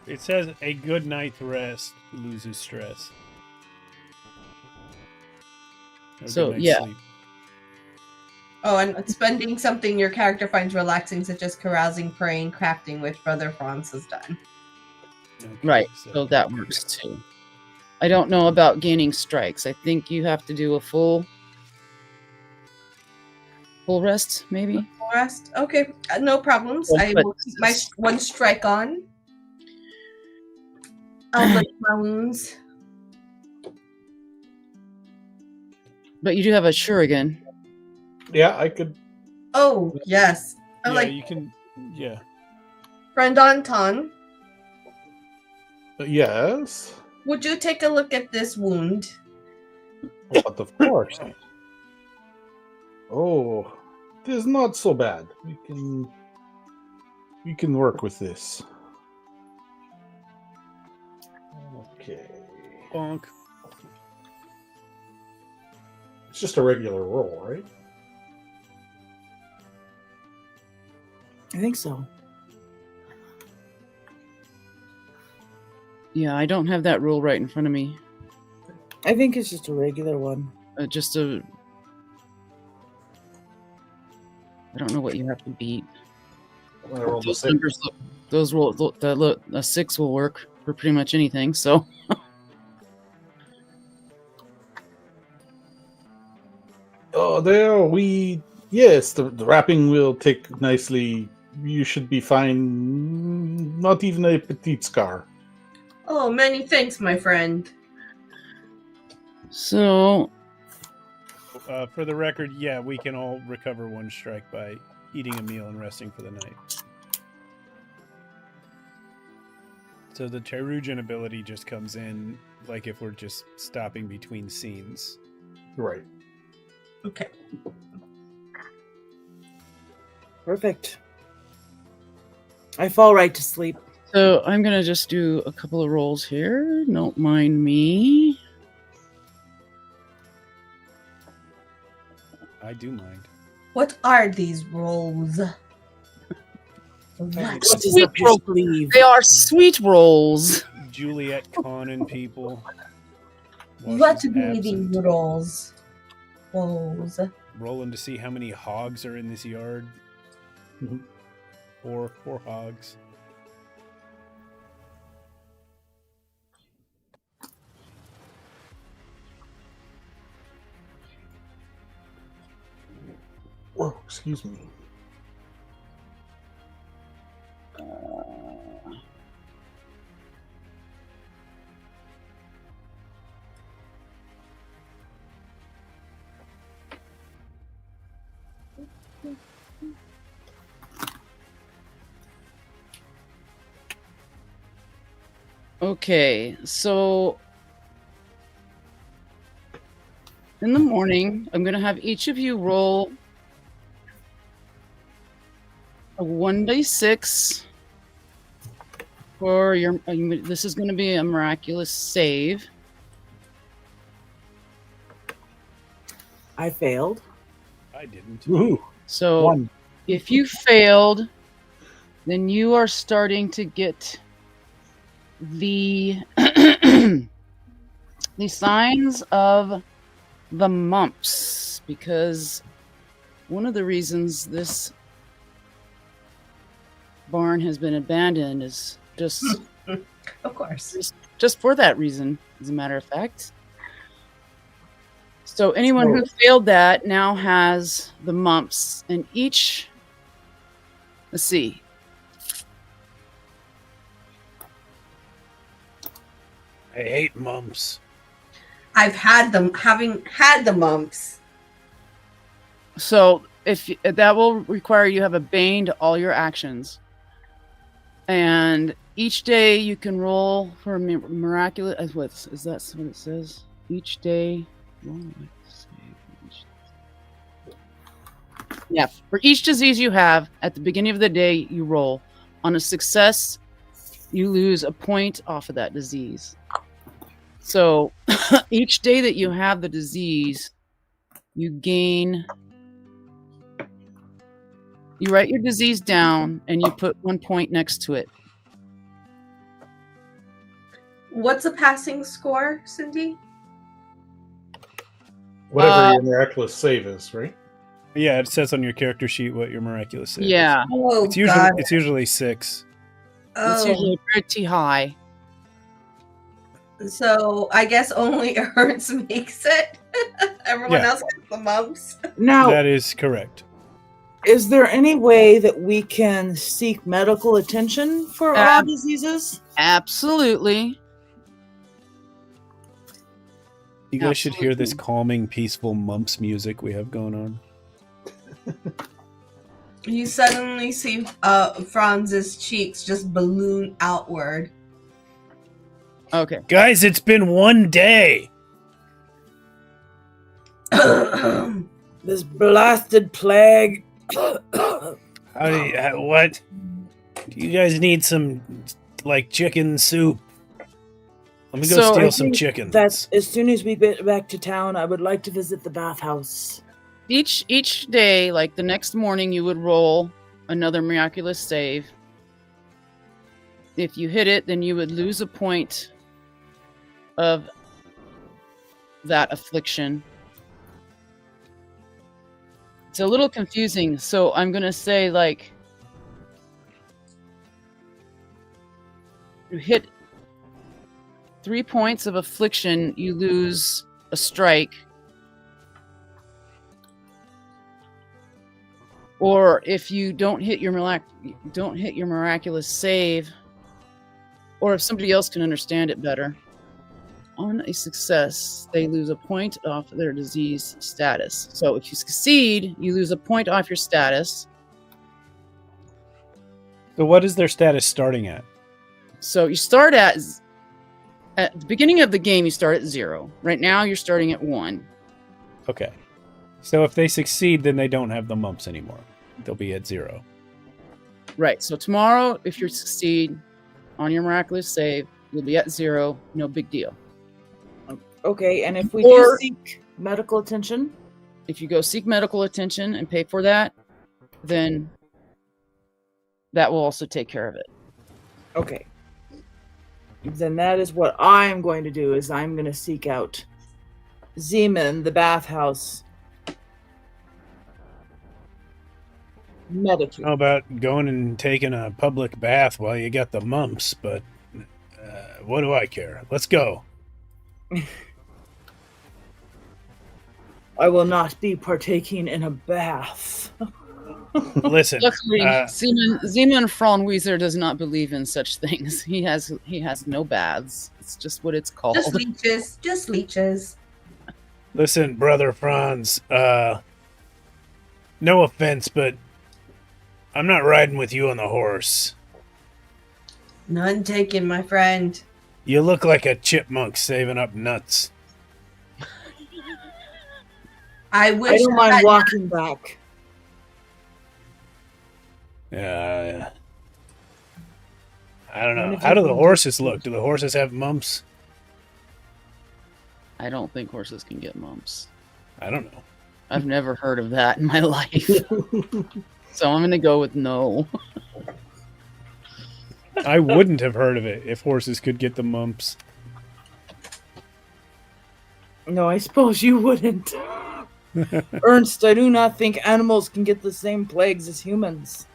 it says a good night's rest loses stress. Have a So, good night's yeah. sleep. Oh, and spending something your character finds relaxing, such as carousing, praying, crafting, which Brother Franz has done. Okay, Right. So that works too. I don't know about gaining strikes. I think you have to do a full rest, maybe. Rest? Okay, no problems. Well, I but- will keep my one strike on. I'll lick my wounds. But you do have a shuriken. Yeah, I could. Oh, yes. I'm Yeah, like, you can. Yeah. friend Anton, Yes. would you take a look at this wound? But of course. Oh, it is not so bad. We can work with this. Okay. Bonk. It's just a regular roll, right? I think so. Yeah, I don't have that rule right in front of me. I think it's just a regular one. Just a. I don't know what you have to beat. I rolled a Those 6. numbers look. Those will. A 6 will work for pretty much anything. So. Oh, there we. Yes, the wrapping will take nicely. You should be fine. Not even a petite scar. Oh, many thanks, my friend. So. For the record, yeah, we can all recover one strike by eating a meal and resting for the night. So the Terugian ability just comes in, like if we're just stopping between scenes. Right. Okay. Perfect. I fall right to sleep. So I'm gonna just do a couple of rolls here. Don't mind me. I do mind. What are these rolls? What? What is Sweet up your roll. sleeve? They are sweet rolls. Juliet Conan people. while What she's be absent, these rolls? Rolls. rolling to see how many hogs are in this yard. Mhm. Four hogs. Whoa, excuse me. Okay, so in the morning, I'm going to have each of you roll a 1d6 for your. This is going to be a miraculous save. I failed. I didn't. Woohoo! So One. if you failed, then you are starting to get the the signs of the mumps, because one of the reasons this barn has been abandoned is just Of course. just for that reason, as a matter of fact. So anyone who failed that now has the mumps, and each, let's see, I hate mumps. I've had them, having had the mumps. so if that will require you have a bane to all your actions, and each day you can roll for a miraculous. What is that? What it says? Each day. Yeah, for each disease you have at the beginning of the day, you roll. On a success, you lose a point off of that disease. So each day that you have the disease, you gain. You write your disease down and you put 1 point next to it. What's a passing score, Cindy? Whatever your miraculous save is, right? Yeah, it says on your character sheet what your miraculous save is. Yeah, Oh, It's usually God. it's usually 6. it's Oh, usually pretty high. so I guess only Ernst makes it. Everyone Yeah. else gets the mumps. Now, That is correct. is there any way that we can seek medical attention for all diseases? Absolutely. You guys should hear this Absolutely. calming, peaceful mumps music we have going on. You suddenly see Franz's cheeks just balloon outward. Okay. Guys, it's been 1 day. This blasted plague. What? Do you guys need some, like, chicken soup? Let me go So, steal I some think chickens. that as soon as we get back to town, I would like to visit the bathhouse. Each day, like the next morning, you would roll another miraculous save. If you hit it, then you would lose a point of that affliction. It's a little confusing, so I'm gonna say, like, you hit 3 points of affliction, you lose a strike. Or if you don't hit your miraculous save, or if somebody else can understand it better, on a success, they lose a point off their disease status. So if you succeed, you lose a point off your status. So what is their status starting at? So you start at the beginning of the game, you start at 0. Right now, you're starting at 1. Okay. So if they succeed, then they don't have the mumps anymore. They'll be at 0. Right. So tomorrow, if you succeed on your miraculous save, you'll be at 0. No big deal. Okay, and if we Or- do seek medical attention, If you go seek medical attention and pay for that, then that will also take care of it. okay. Then that is what I'm going to do, is I'm going to seek out Zeman, the bathhouse. Medicate. How about going and taking a public bath while you got the mumps? But what do I care? Let's go. I will not be partaking in a bath. Listen, Luckily, uh, Zeman Fraunweiser does not believe in such things. He has no baths. It's just what it's called. Just leeches. Just leeches. listen, brother Franz. No offense, but I'm not riding with you on the horse. None taken, my friend. You look like a chipmunk saving up nuts. I wish I don't mind had- walking back. Yeah. I don't know. And if How you do the can- horses look? Do the horses have mumps? I don't think horses can get mumps. I don't know. I've never heard of that in my life. So I'm going to go with no. I wouldn't have heard of it if horses could get the mumps. No, I suppose you wouldn't. Ernst, I do not think animals can get the same plagues as humans.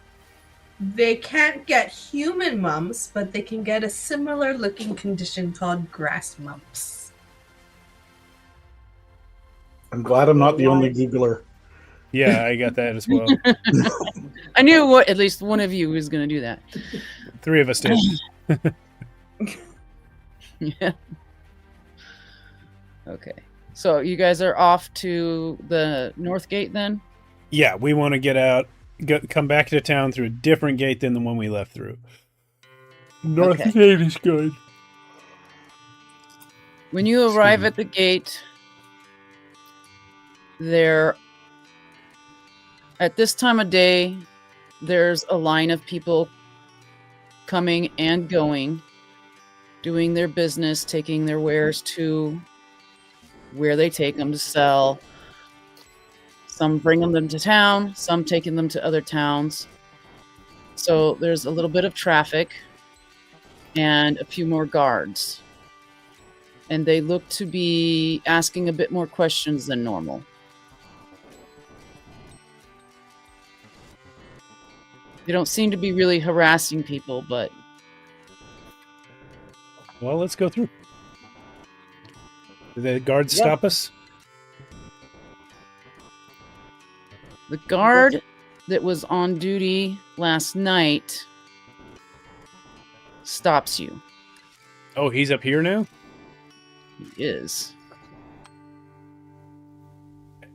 They can't get human mumps, but they can get a similar looking condition called grass mumps. I'm glad I'm not the only Googler. Yeah, I got that as well. I knew at least one of you was going to do that. 3 of us did. Yeah. Okay. So you guys are off to the north gate then? Yeah, we want to get out, come back to town through a different gate than the one we left through. North Okay. gate is good. When you arrive at the gate, at this time of day, there's a line of people coming and going, doing their business, taking their wares to where they take them to sell. Some bring them to town, some taking them to other towns. So there's a little bit of traffic and a few more guards. and they look to be asking a bit more questions than normal. They don't seem to be really harassing people, but... Well, let's go through. Did the guards Yeah. stop us? The guard that was on duty last night stops you. Oh, he's up here now? He is.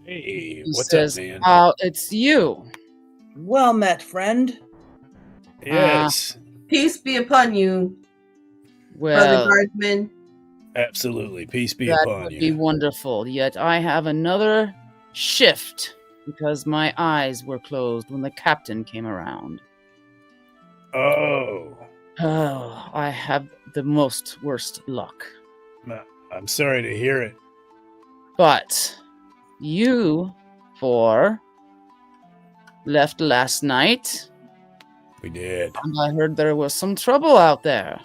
Hey, He what's says, up, man? It's you. Well met, friend. Yes, Peace be upon you, Brother Well, Guardsman. absolutely. Peace be that upon would you. be wonderful. Yet I have another shift because my eyes were closed when the captain came around. Oh, Oh, I have the most worst luck. I'm sorry to hear it. But you four left last night, We did. and I heard there was some trouble out there.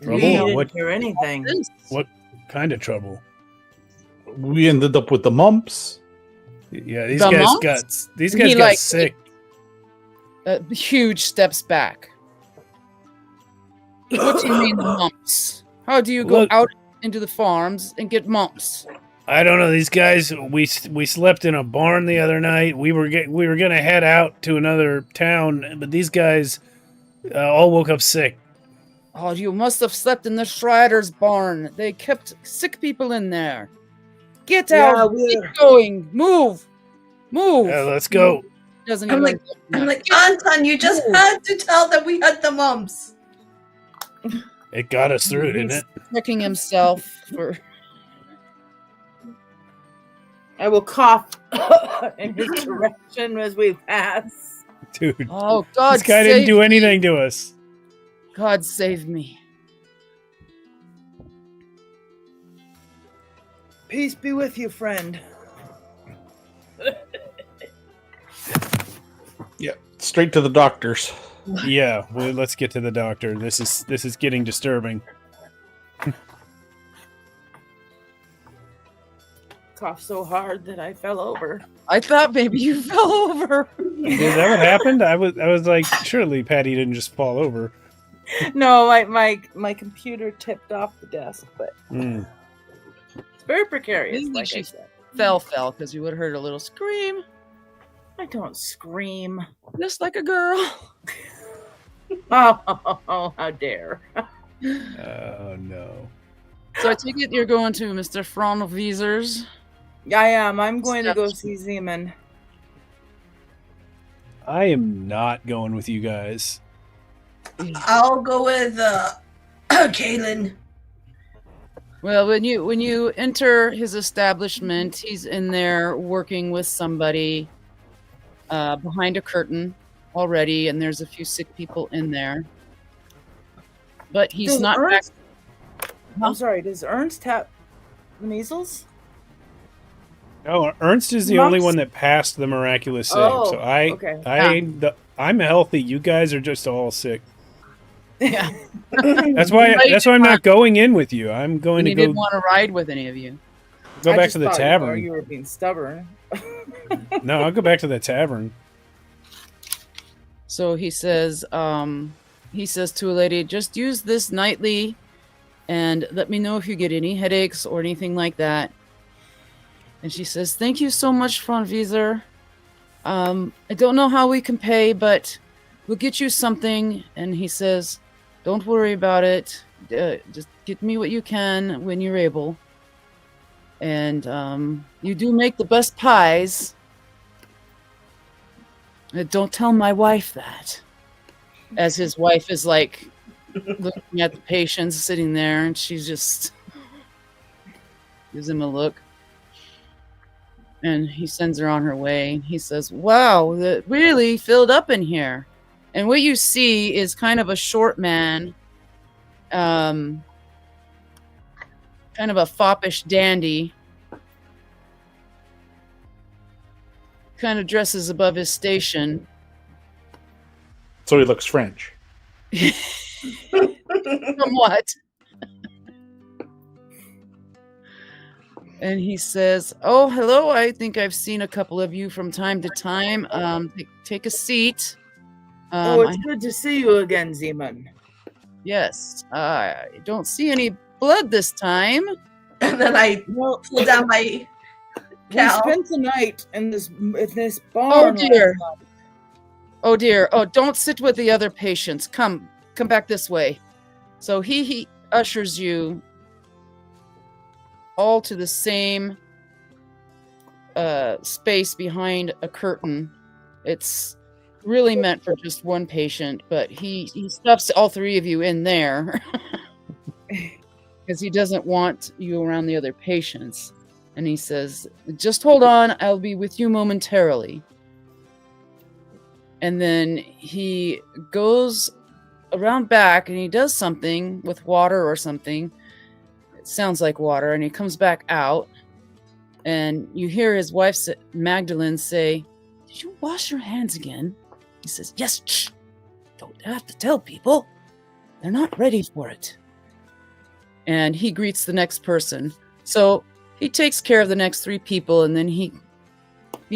Trouble? We didn't What hear anything. What kind of trouble? We ended up with the mumps. Yeah, these The guys monks? got these He, guys got like, sick. Huge steps back. What do you mean mumps? How do you go Look- out into the farms and get mumps? I don't know. These guys. We slept in a barn the other night. We were gonna head out to another town, but these guys all woke up sick. Oh, you must have slept in the Shrider's barn. They kept sick people in there. Get Yeah, out. Keep going. Move. Move. Let's go. Doesn't I'm even I'm like, Anton, you just had to tell them we had the mumps. It got us through, didn't it? checking himself for... I will cough in his direction as we pass. Dude, Oh, God this guy didn't save do me. anything to us. God save me. Peace be with you, friend. Yeah, straight to the doctors. Yeah, well, let's get to the doctor. This is getting disturbing. Coughed so hard that I fell over. I thought maybe you fell over. Is that what happened? I was like, surely Patty didn't just fall over. No, my computer tipped off the desk, but Mm. it's very precarious, Isn't like she- I said. fell, because you would have heard a little scream, I don't scream. just like a girl. Oh, how dare. Oh no. So I take it you're going to Mr. Fraunwieser's. I am. I'm going to go Steps. see Zeman. I am not going with you guys. I'll go with Kaylin. Well, when you enter his establishment, he's in there working with somebody behind a curtain already, and there's a few sick people in there. But he's Does not back. Ernst- I'm sorry, does Ernst have the measles? No, Ernst is the Mumps? only one that passed the miraculous save. Oh, so okay. I'm healthy. You guys are just all sick. Yeah. That's why I'm not going in with you. I'm going And to he go didn't want to ride with any of you. go I back just to the thought tavern. You were being stubborn. No, I'll go back to the tavern. So he says to a lady, just use this nightly and let me know if you get any headaches or anything like that. And she says, thank you so much, Fraunwieser. I don't know how we can pay, but we'll get you something. And he says, don't worry about it. Just get me what you can when you're able. And you do make the best pies. Don't tell my wife that. As his wife is like looking at the patients sitting there, and she just gives him a look. And he sends her on her way. He says, wow, it really filled up in here. And what you see is kind of a short man, kind of a foppish dandy, kind of dresses above his station. So he looks French. Somewhat. And he says, "Oh, hello. I think I've seen a couple of you from time to time. Take a seat. It's good to see you again, Zeman. Yes. I don't see any blood this time." And then I Well, pull down my we cow. spent the night in this Oh barn. dear. Oh dear. Oh, don't sit with the other patients. Come back this way. So he ushers you all to the same space behind a curtain. It's really meant for just one patient, but he stuffs all three of you in there because he doesn't want you around the other patients. And he says, "Just hold on, I'll be with you momentarily." And then he goes around back and he does something with water or something. It sounds like water. And he comes back out and you hear his wife, Magdalene, say, "Did you wash your hands again?" He says, "Yes, shh. Don't have to tell people. They're not ready for it." And he greets the next person. So he takes care of the next three people, and then he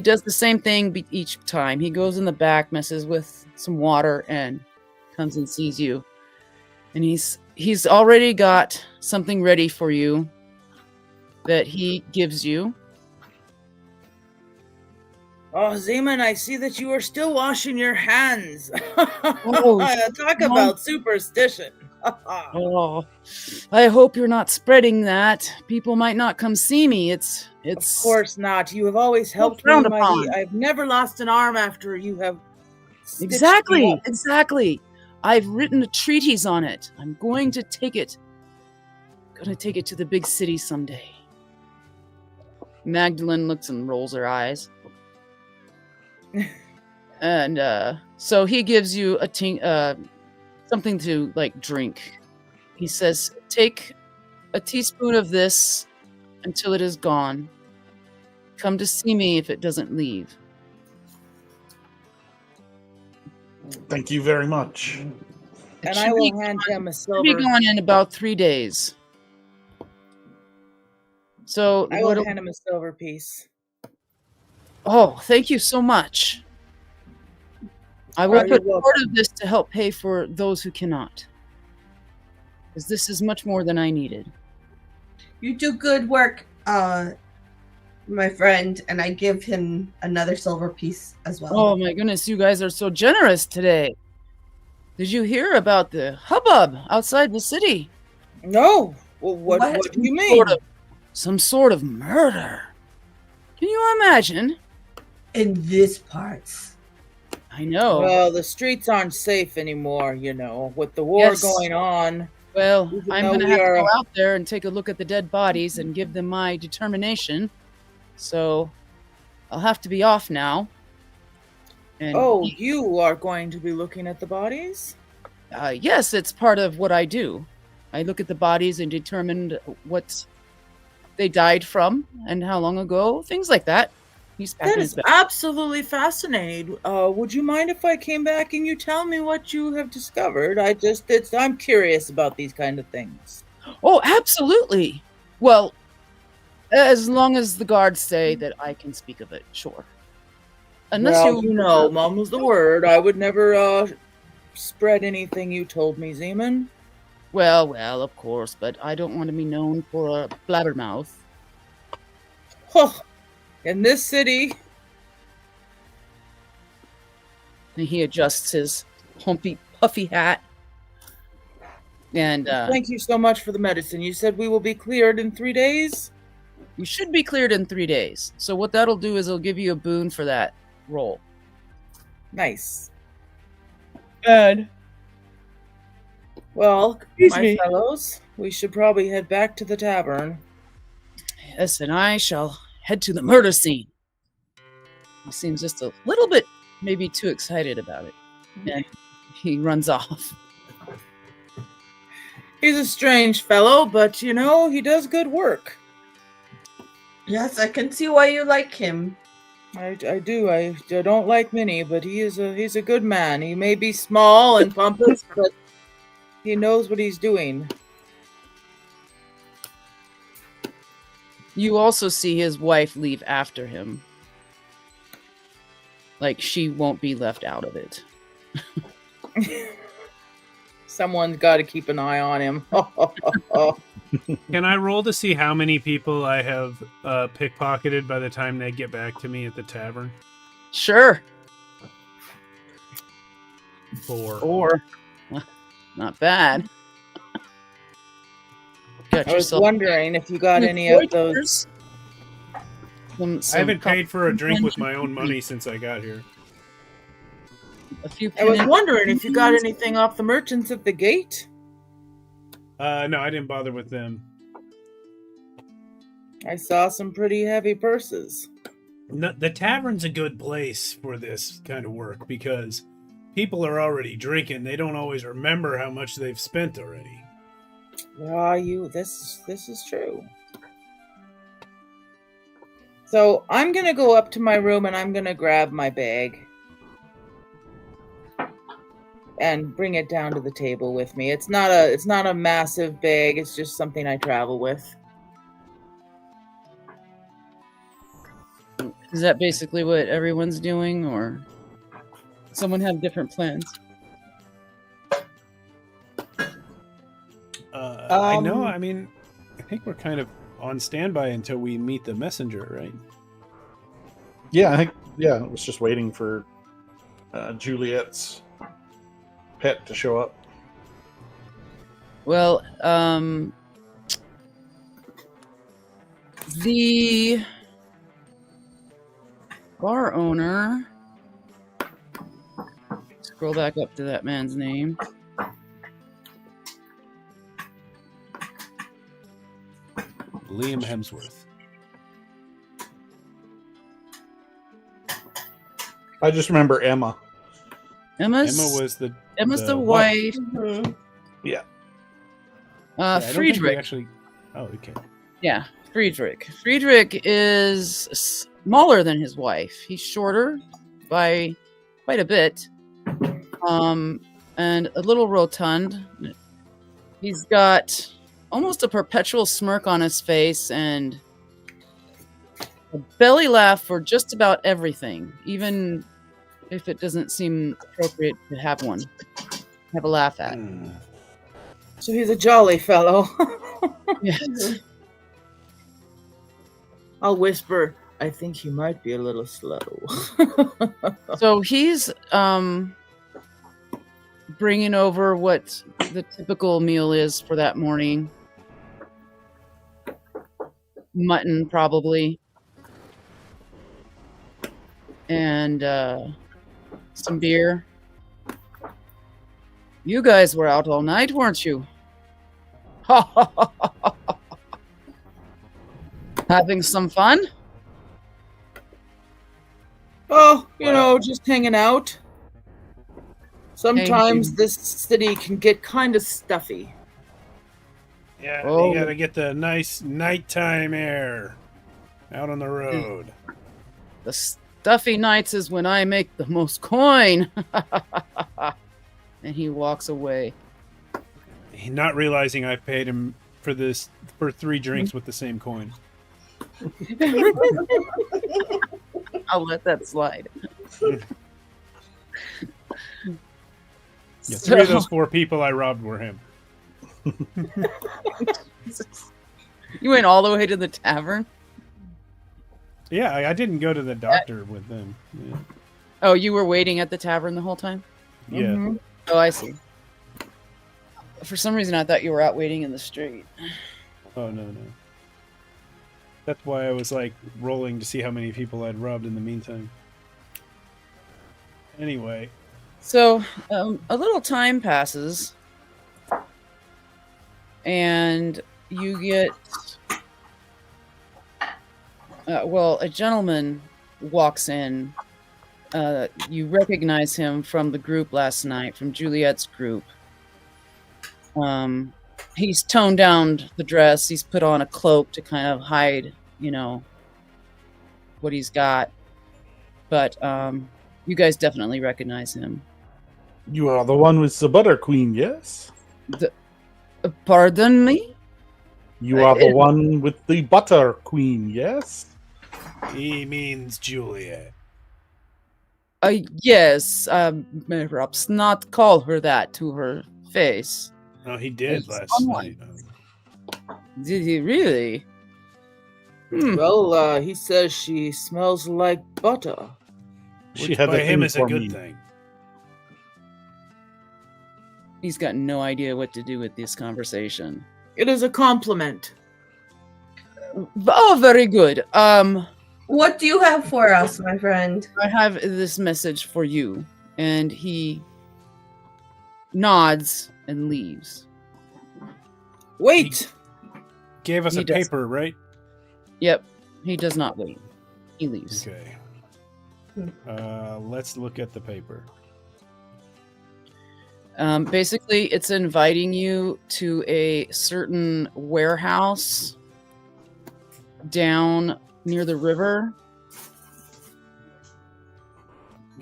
does the same thing each time. He goes in the back, messes with some water, and comes and sees you. And he's already got something ready for you that he gives you. Oh, Zeman, I see that you are still washing your hands. Oh, Talk about superstition. Oh, I hope you're not spreading that. People might not come see me. It's Of course not. You have always helped me. frowned upon. I've never lost an arm after you have. stitched me Exactly, up. exactly. I've written a treatise on it. I'm going to take it. Gonna take it to the big city someday. Magdalene looks and rolls her eyes. And so he gives you something to like drink. He says, "Take a teaspoon of this until it is gone. Come to see me if it doesn't leave." Thank you very much. It And should I be will hand him a Should be silver. gone in about 3 days. So I will hand him a silver piece. Oh, thank you so much. I will Oh, you're put part of this to help pay for those who cannot. Because this is much more than I needed. You do good work, my friend, and I give him another silver piece as well. Oh my goodness, you guys are so generous today. Did you hear about the hubbub outside the city? No. Well, what do you mean? Some sort of murder. Can you imagine? In this parts. I know. Well, the streets aren't safe anymore, with the war Yes. going on. Well, Even I'm though going to we have to are- go out there and take a look at the dead bodies and give them my determination. So I'll have to be off now. And You are going to be looking at the bodies? yes, it's part of what I do. I look at the bodies and determine what they died from and how long ago, things like that. He's That packing is his bag. absolutely fascinating. Would you mind if I came back and you tell me what you have discovered? I'm curious about these kind of things. Oh, absolutely. Well, as long as the guards say that I can speak of it, sure. Unless Mum was the word. I would never spread anything you told me, Zeman. Well, of course, but I don't want to be known for a blabbermouth. Oh, in this city. And he adjusts his humpy, puffy hat. And Thank you so much for the medicine. You said we will be cleared in 3 days? you should be cleared in 3 days. So what that'll do is it'll give you a boon for that roll. Nice. Good. Well, Excuse my me. fellows, we should probably head back to the tavern. Yes, and I shall head to the murder scene. He seems just a little bit maybe too excited about it. And he runs off. He's a strange fellow, but he does good work. Yes, I can see why you like him. I do. I don't like Minnie, but he's a good man. He may be small and pompous, but he knows what he's doing. You also see his wife leave after him. Like, she won't be left out of it. Someone's got to keep an eye on him. Can I roll to see how many people I have pickpocketed by the time they get back to me at the tavern? Sure. 4. 4. Not bad. Got I was wondering if you got any of those. I haven't paid for a drink with my own money since I got here. I was wondering if you got anything off the merchants at the gate. No, I didn't bother with them. I saw some pretty heavy purses. No, the tavern's a good place for this kind of work because people are already drinking. They don't always remember how much they've spent already. This is true. So I'm gonna go up to my room and I'm gonna grab my bag and bring it down to the table with me. It's not a massive bag. It's just something I travel with. Is that basically what everyone's doing, or someone have different plans? I know. I mean, I think we're kind of on standby until we meet the messenger, right? Yeah, I think. Yeah, I was just waiting for Juliet's pet to show up. Well, the bar owner. Scroll back up to that man's name. Liam Hemsworth. I just remember Emma. Emma was the wife. Mhm. Yeah. I don't think we Friedrich. actually. Oh, okay. Yeah, Friedrich. Friedrich is smaller than his wife. He's shorter by quite a bit, and a little rotund. He's got almost a perpetual smirk on his face and a belly laugh for just about everything, even if it doesn't seem appropriate to have one. Have a laugh at. So he's a jolly fellow. Yes. I'll whisper, I think he might be a little slow. So he's bringing over what the typical meal is for that morning. Mutton, probably. And some beer. You guys were out all night, weren't you? Having some fun? Oh, just hanging out. Sometimes this city can get kind of stuffy. Yeah, Oh. you gotta get the nice nighttime air out on the road. The stuffy nights is when I make the most coin. And he walks away. Not realizing I paid him for 3 drinks with the same coin. I'll let that slide. Yeah, 3 of those 4 people I robbed were him. You went all the way to the tavern? Yeah, I didn't go to the doctor with them. Yeah. Oh, you were waiting at the tavern the whole time? Yeah. Mhm. Oh, I see. For some reason, I thought you were out waiting in the street. Oh, no. That's why I was like rolling to see how many people I'd robbed in the meantime. Anyway. So, a little time passes, and you get... a gentleman walks in. You recognize him from the group last night, from Juliet's group. He's toned down the dress. He's put on a cloak to kind of hide, what he's got. But you guys definitely recognize him. You are the one with the Butter Queen, yes? Pardon me? You are the one with the butter queen, yes? He means Juliet. Yes, perhaps not call her that to her face. Oh, he did It's last someone. night. Did he really? Well, he says she smells like butter. She Which had by a him thing is a for good me. thing. He's got no idea what to do with this conversation. It is a compliment. Oh, very good. What do you have for us, my friend? I have this message for you. And he nods and leaves. Wait! Gave us He a does. paper, right? Yep, he does not wait. He leaves. Okay. Let's look at the paper. Basically, it's inviting you to a certain warehouse down near the river.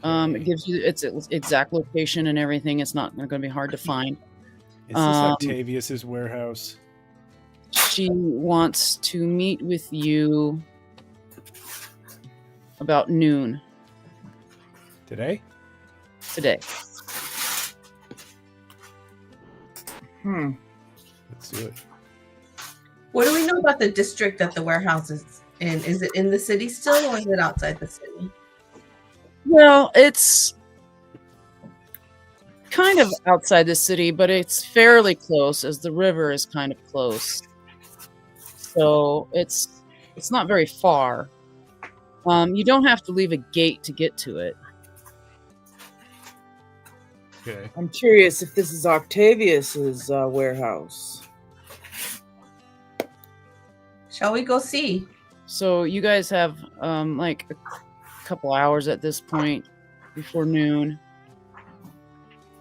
It gives you its exact location and everything. It's not going to be hard to find. Is this Octavius's warehouse? She wants to meet with you about noon Today? today. Let's do it. What do we know about the district that the warehouse is in? Is it in the city still, or is it outside the city? Well, it's kind of outside the city, but it's fairly close, as the river is kind of close. So it's not very far. You don't have to leave a gate to get to it. Okay. I'm curious if this is Octavius's warehouse. Shall we go see? So you guys have like a couple hours at this point before noon.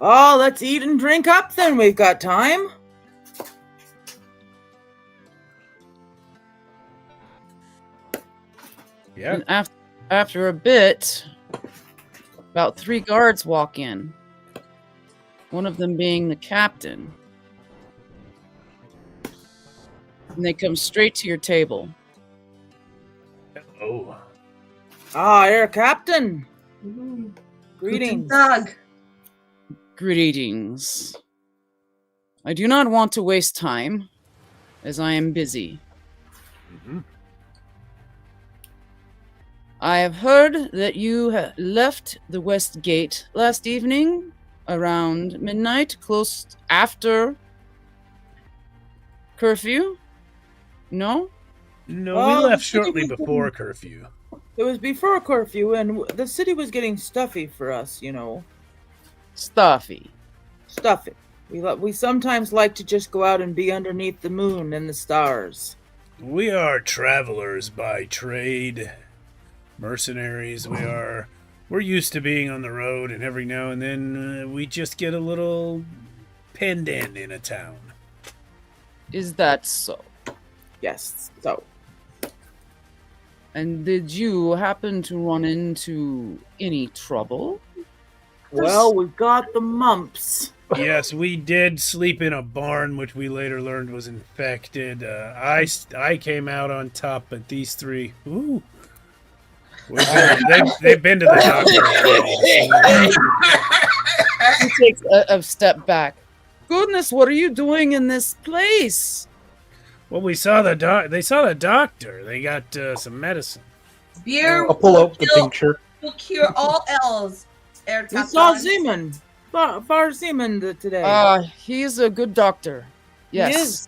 Oh, let's eat and drink up then. We've got time. Yeah. And after a bit, about 3 guards walk in. One of them being the captain. And they come straight to your table. Oh. Ah, you're Captain. Guten Greetings. Tag. Greetings. I do not want to waste time, as I am busy. I have heard that you left the West Gate last evening around midnight, close after curfew? No? No, Oh, we left I think shortly we before didn't. curfew. It was before curfew, and the city was getting stuffy for us, you know. Stuffy. Stuffy. We sometimes like to just go out and be underneath the moon and the stars. We are travelers by trade. Mercenaries, we're used to being on the road, and every now and then we just get a little penned in a town. Is that so? Yes, so. And did you happen to run into any trouble? Well, we got the mumps. Yes, we did sleep in a barn, which we later learned was infected. I came out on top, but these three, ooh, they've been to the doctor already. He takes a step back. Goodness, what are you doing in this place? Well, we saw they saw the doctor. They got some medicine. Beer I'll pull out the tincture. will cure all ills. Herr We saw Tappan. Zeman. Far Zeman today. He's a good doctor. Yes. He is.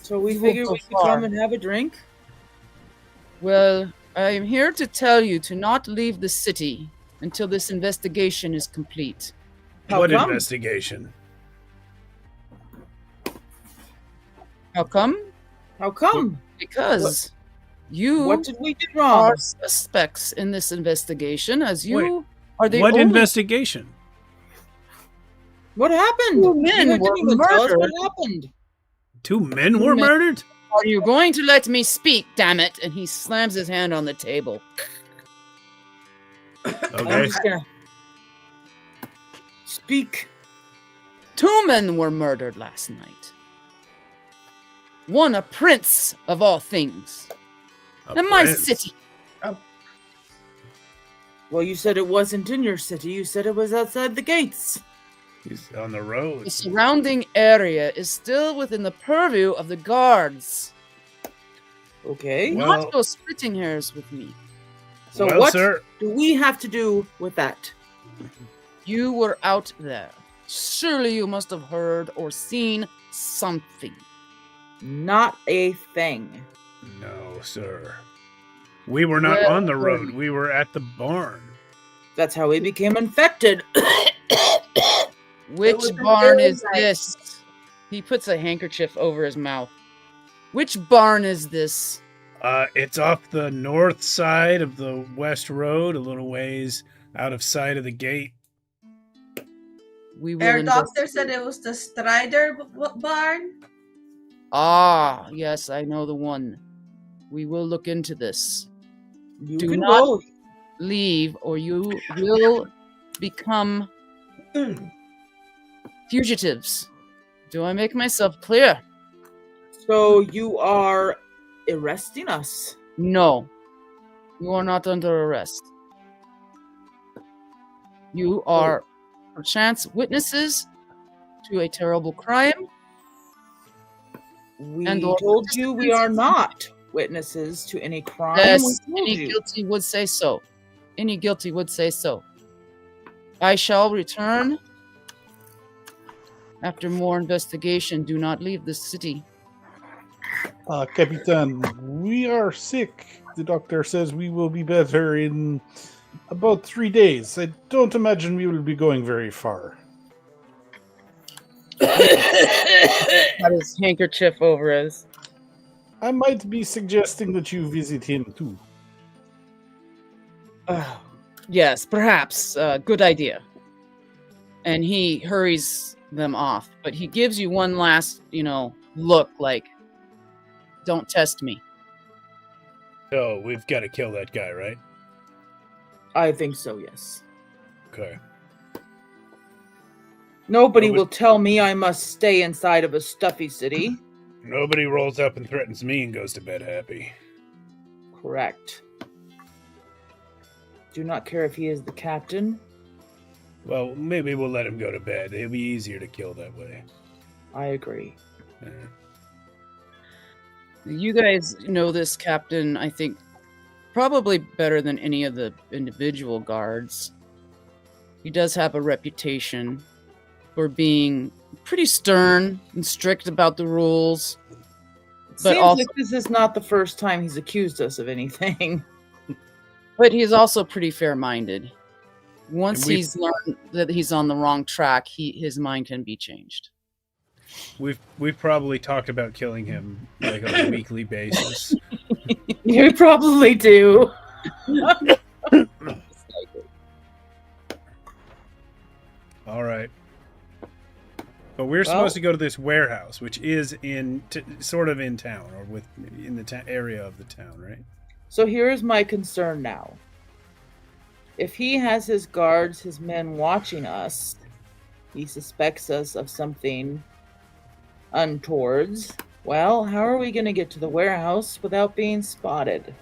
So we He figured won't we go could far. come and have a drink. Well, I am here to tell you to not leave the city until this investigation is complete. How What come? investigation? How come? How come? Because you What did we do wrong? are suspects in this investigation, as you Wait, are the What only investigation? What happened? 2 men You were didn't even tell us murdered. what happened. 2 men were Men. murdered? Are you going to let me speak, damn it? And he slams his hand on the table. I'm Okay. just gonna speak. 2 men were murdered last night. One, a prince of all things. In my city. Well, you said it wasn't in your city. You said it was outside the gates. He's on the road. The surrounding area is still within the purview of the guards. Okay. Well- Not go splitting hairs with me. So well, what sir, do we have to do with that? You were out there. Surely you must have heard or seen something. Not a thing. no, sir. We were not Well, on the road. We were at the barn. That's how we became infected. Which was a barn really is nice- this? He puts a handkerchief over his mouth. Which barn is this? It's off the north side of the west road, a little ways out of sight of the gate. We will Our doctor investigate. said it was the Strider barn. Ah, yes, I know the one. We will look into this. You Do can not- go. Leave, or you will become fugitives. Do I make myself clear? So you are arresting us. No. You are not under arrest. You are, perchance, witnesses to a terrible crime. We And or told you we are participants. not witnesses to any crime. Yes, We told any you. guilty would say so. Any guilty would say so. I shall return after more investigation. Do not leave the city. Capitan, we are sick. The doctor says we will be better in about 3 days. I don't imagine we will be going very far. Got his handkerchief over his. I might be suggesting that you visit him too. Yes, perhaps. Good idea. And he hurries them off, but he gives you one last, look like, don't test me. So we've got to kill that guy, right? I think so, yes. Okay. Nobody Nobody- will tell me I must stay inside of a stuffy city. Nobody rolls up and threatens me and goes to bed happy. Correct. Do not care if he is the captain. Well, maybe we'll let him go to bed. It'll be easier to kill that way. I agree. Uh, You guys know this captain, I think, probably better than any of the individual guards. He does have a reputation for being pretty stern and strict about the rules. But Seems also, like this is not the first time he's accused us of anything. but he's also pretty fair-minded. Once And we've- he's learned that he's on the wrong track, his mind can be changed. we've probably talked about killing him like on a weekly basis. You probably do. All right. But we're supposed to go to this warehouse, which is sort of in town, or in the area of the town, right? So here's my concern now. If he has his guards, his men watching us, he suspects us of something untowards. Well, how are we going to get to the warehouse without being spotted?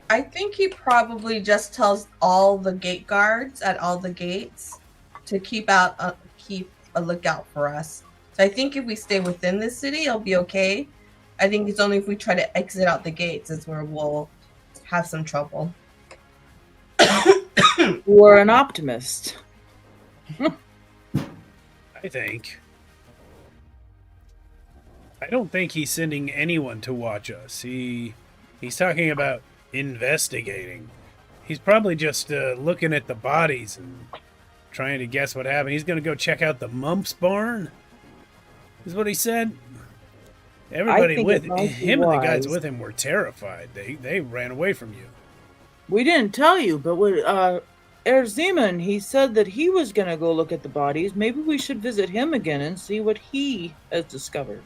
I think he probably just tells all the gate guards at all the gates to keep a lookout for us. So I think if we stay within the city, it'll be okay. I think it's only if we try to exit out the gates is where we'll have some trouble. You are an optimist. I think. I don't think he's sending anyone to watch us. He's talking about investigating. He's probably just looking at the bodies and trying to guess what happened. He's going to go check out the Mumps barn. Is what he said. Everybody think with it might be him and the guys wise. with him were terrified. They ran away from you. We didn't tell you, but with Erziman, he said that he was going to go look at the bodies. Maybe we should visit him again and see what he has discovered.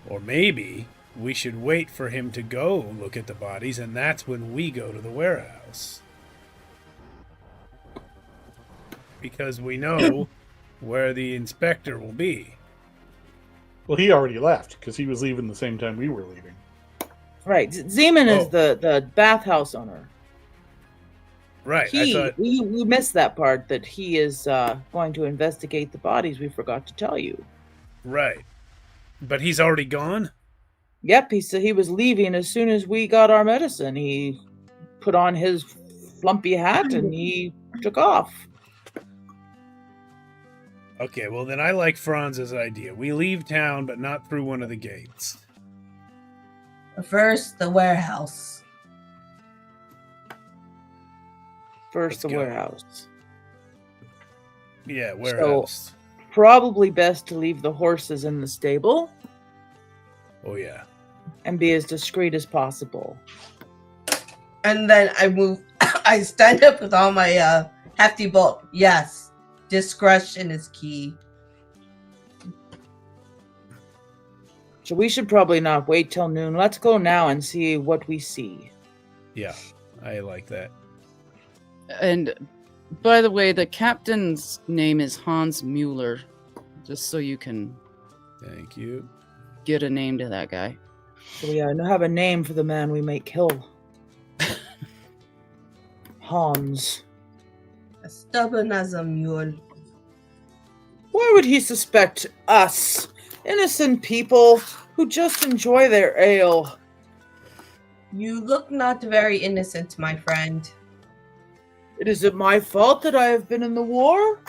Or maybe we should wait for him to go look at the bodies, and that's when we go to the warehouse. Because we know where the inspector will be. Well, he already left because he was leaving the same time we were leaving. Right. Zeman is Oh. the bathhouse owner. Right. We missed that part, that he is going to investigate the bodies. We forgot to tell you. Right. But he's already gone? Yep, he said he was leaving as soon as we got our medicine. He put on his flumpy hat and he took off. Okay, well then I like Franz's idea. We leave town, but not through one of the gates. First, the warehouse. First, Let's the go. warehouse. Yeah, warehouse. Probably best to leave the horses in the stable Oh yeah. and be as discreet as possible. And then I move. I stand up with all my hefty bulk. Yes, discretion is key. So we should probably not wait till noon. Let's go now and see what we see. Yeah, I like that. And by the way, the captain's name is Hans Mueller, just so you can Thank you. get a name to that guy. So we have a name for the man we may kill. Hans. As stubborn as a mule. Why would he suspect us, innocent people who just enjoy their ale? You look not very innocent, my friend. Is it my fault that I have been in the war?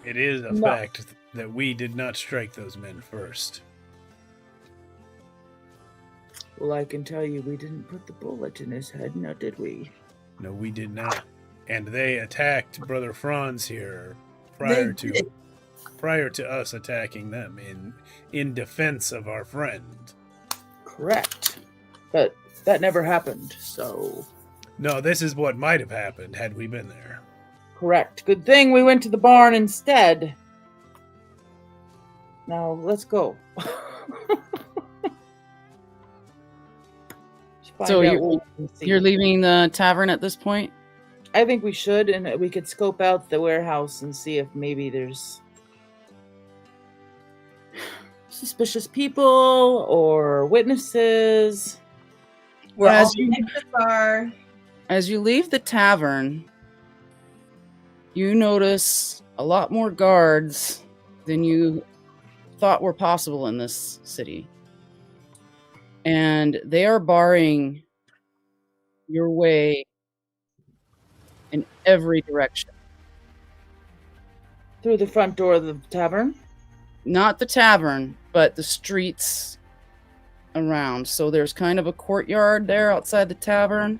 It is a No. fact that we did not strike those men first. Well, I can tell you we didn't put the bullet in his head, now did we? No, we did not. And they attacked Brother Franz here prior to us attacking them in defense of our friend. Correct. But that never happened, so... No, this is what might have happened had we been there. Correct. Good thing we went to the barn instead. Now, let's go. So you're leaving the tavern at this point? I think we should, and we could scope out the warehouse and see if maybe there's suspicious people or witnesses. We're all As you- are. As you leave the tavern, you notice a lot more guards than you thought were possible in this city. And they are barring your way in every direction. Through the front door of the tavern? Not the tavern, but the streets around. So there's kind of a courtyard there outside the tavern,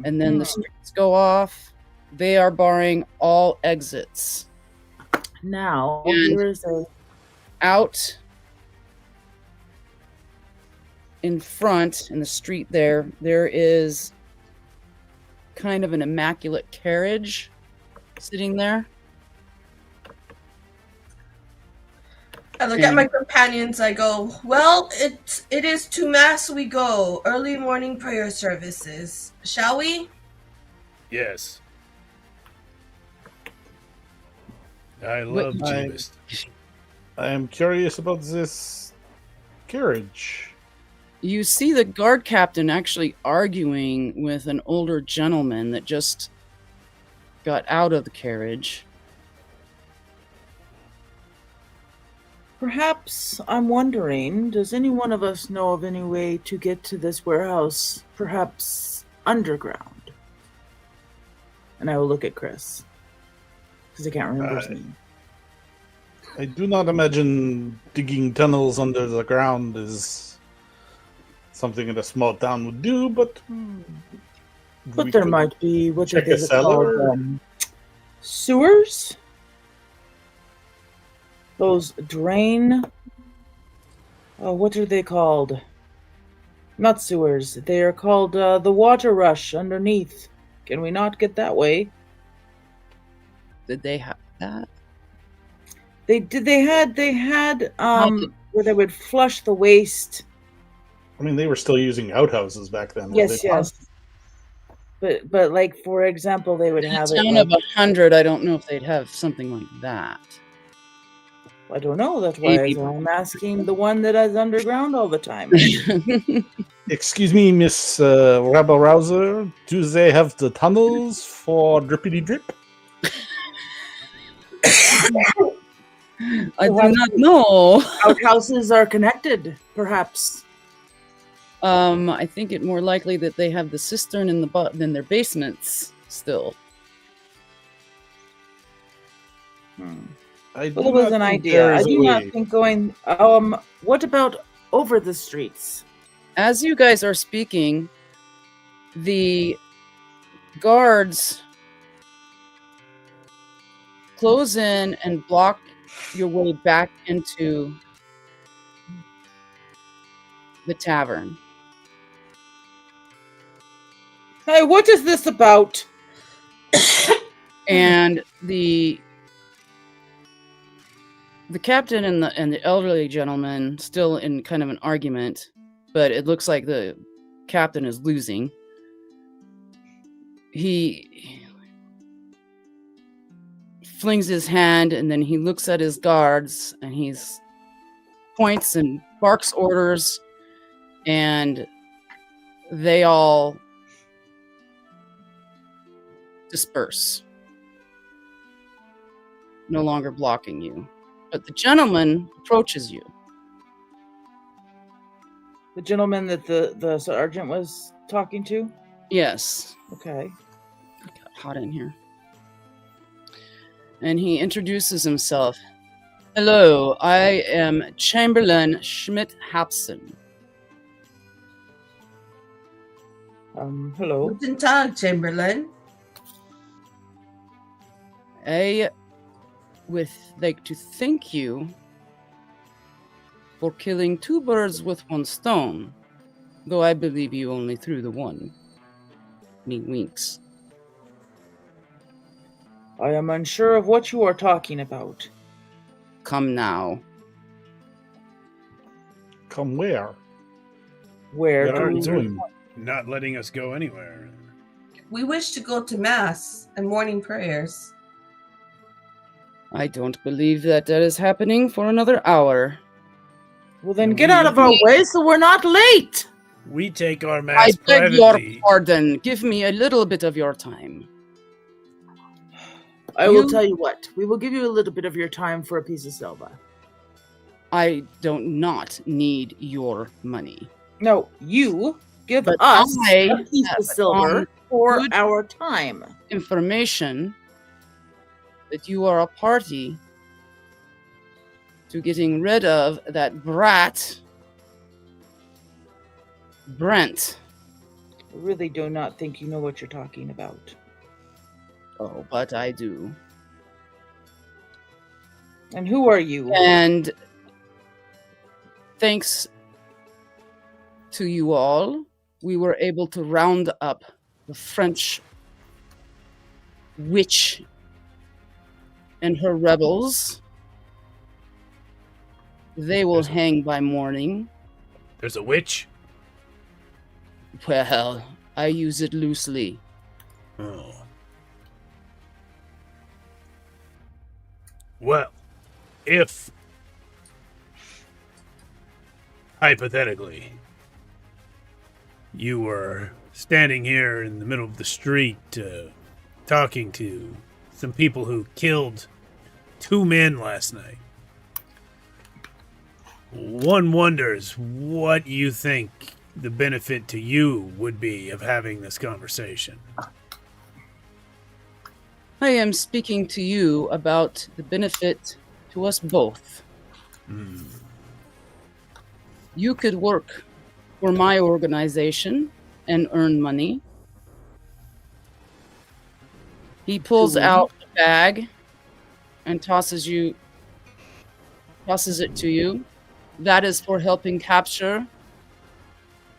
and then the streets go off. They are barring all exits. Now, And- there is a... Out in front, in the street there is kind of an immaculate carriage sitting there. I look at my companions. I go, well, it is to mass we go. Early morning prayer services. Shall we? Yes. I love I- Jeebus. I am curious about this carriage. You see the guard captain actually arguing with an older gentleman that just got out of the carriage. Perhaps, I'm wondering, does any one of us know of any way to get to this warehouse, perhaps underground? And I will look at Chris, because I can't remember his name. I do not imagine digging tunnels under the ground is something that a small town would do, but But we there could might be, what are check a they called? cellar. Sewers? Those drain... what are they called? Not sewers. They are called the water rush underneath. Can we not get that way? Did they have that? They did. They had How did- where they would flush the waste. I mean, they were still using outhouses back then. were Yes, they not? yes. But like for example, they would In a have it. town like- of 100, I don't know if they'd have something like that. I don't know. That's why Maybe. I'm asking the one that is underground all the time. Excuse me, Miss Rebel Rouser. Do they have the tunnels for drippity drip? I do not know. Outhouses are connected, perhaps. I think it more likely that they have the cistern in their basements still. I do Well, it was not an think idea. there I is a do not way. think going. What about over the streets? As you guys are speaking, the guards close in and block your way back into the tavern. Hey, what is this about? And the captain and the elderly gentleman still in kind of an argument, but it looks like the captain is losing. He flings his hand and then he looks at his guards and he's points and barks orders, and they all disperse, no longer blocking you. But the gentleman approaches you. The gentleman that the sergeant was talking to? Yes. Okay. It got hot in here. And he introduces himself. Hello, I am Chamberlain Schmidt-Hapson. Hello. Guten Tag, Chamberlain. I would like to thank you for killing two birds with one stone, though I believe you only threw the one. And he winks. I am unsure of what you are talking about. Come now. Come where? Where What are you do doing? Not letting us go anywhere. We wish to go to Mass and morning prayers. I don't believe that is happening for another hour. Well, then get out of our way so we're not late. We take our I mass beg your privately. pardon. Give me a little bit of your time. I will You- tell you what. We will give you a little bit of your time for a piece of silver. I don't not need your money. No, you give But us I a piece of have silver on for good- our time. Information that you are a party to getting rid of that brat, Brent. I really do not think you know what you're talking about. Oh, but I do. And who are you? And thanks to you all, we were able to round up the French witch and her rebels. They will hang by morning. There's a witch? Well, I use it loosely. Oh. Well, if, hypothetically, you were standing here in the middle of the street talking to some people who killed 2 men last night, one wonders what you think the benefit to you would be of having this conversation. I am speaking to you about the benefit to us both. You could work for my organization and earn money. He pulls out a bag and tosses it to you. That is for helping capture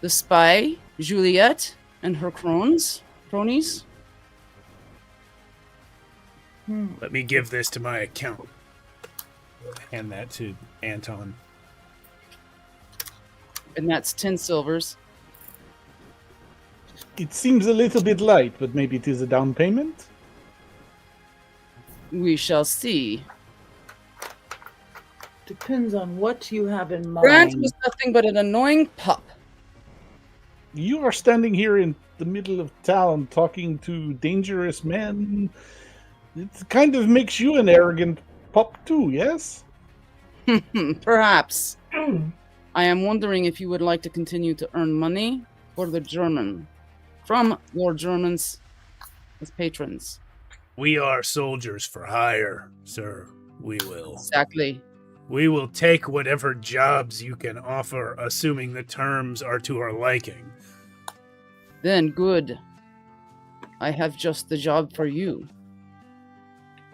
the spy, Juliet, and her cronies. Let me give this to my account. Hand that to Anton. And that's 10 silvers. It seems a little bit light, but maybe it is a down payment? We shall see. Depends on what you have in Grant mind. was nothing but an annoying pup. You are standing here in the middle of town talking to dangerous men. It kind of makes you an arrogant pup too, yes? Perhaps. I am wondering if you would like to continue to earn money for the German from your Germans as patrons. We are soldiers for hire, sir. We will. Exactly. We will take whatever jobs you can offer, assuming the terms are to our liking. Then good. I have just the job for you.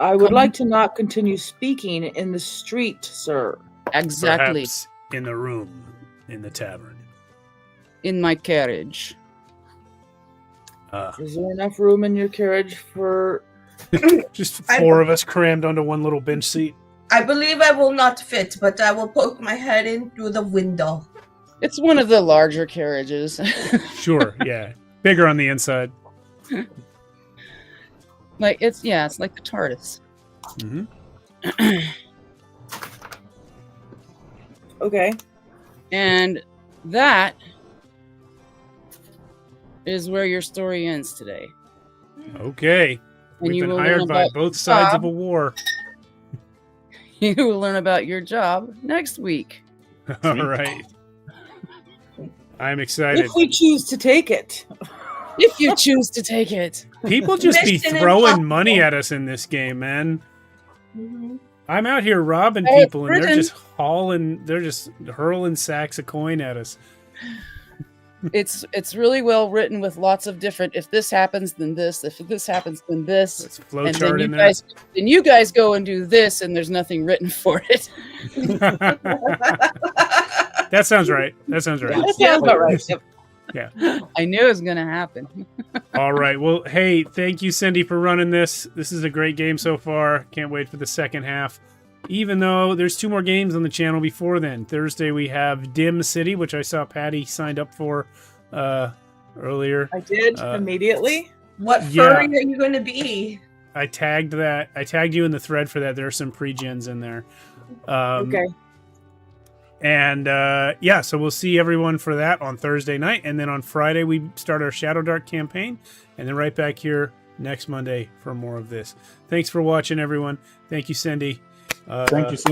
I would like to not continue speaking in the street, sir. Exactly. Perhaps in the room, in the tavern. In my carriage. Is there enough room in your carriage for... Just four of us crammed onto one little bench seat. I believe I will not fit, but I will poke my head in through the window. It's one of the larger carriages. Sure, yeah. Bigger on the inside. It's like the TARDIS. Mm-hmm. Okay. And that is where your story ends today. Okay. And We've you been will hired learn by about both sides of job. a war. You will learn about your job next week. All right. I'm excited. If we choose to take it. If you choose to take it. People just be Mission throwing impossible. money at us in this game, man. Mhm. I'm out here robbing Hey, people, and they're Britain. just hurling sacks of coin at us. It's really well written with lots of different, if this happens, then this, if this happens, then this. There's a And flowchart in then you guys go and do this, and there's nothing written for it. there. That sounds right. That sounds right. That sounds about right. Yep. I knew it was going to happen. All right. Well, hey, thank you, Cindy, for running this. This is a great game so far. Can't wait for the second half. Even though there's 2 more games on the channel before then. Thursday we have Dim City, which I saw Patty signed up for earlier. I did immediately. What Yeah. furry are you going to be? I tagged you in the thread for that. There are some pre-gens in there. Okay. And so we'll see everyone for that on Thursday night. And then on Friday, we start our Shadow Dark campaign. And then right back here next Monday for more of this. Thanks for watching, everyone. Thank you, Cindy. Thank you, Cindy.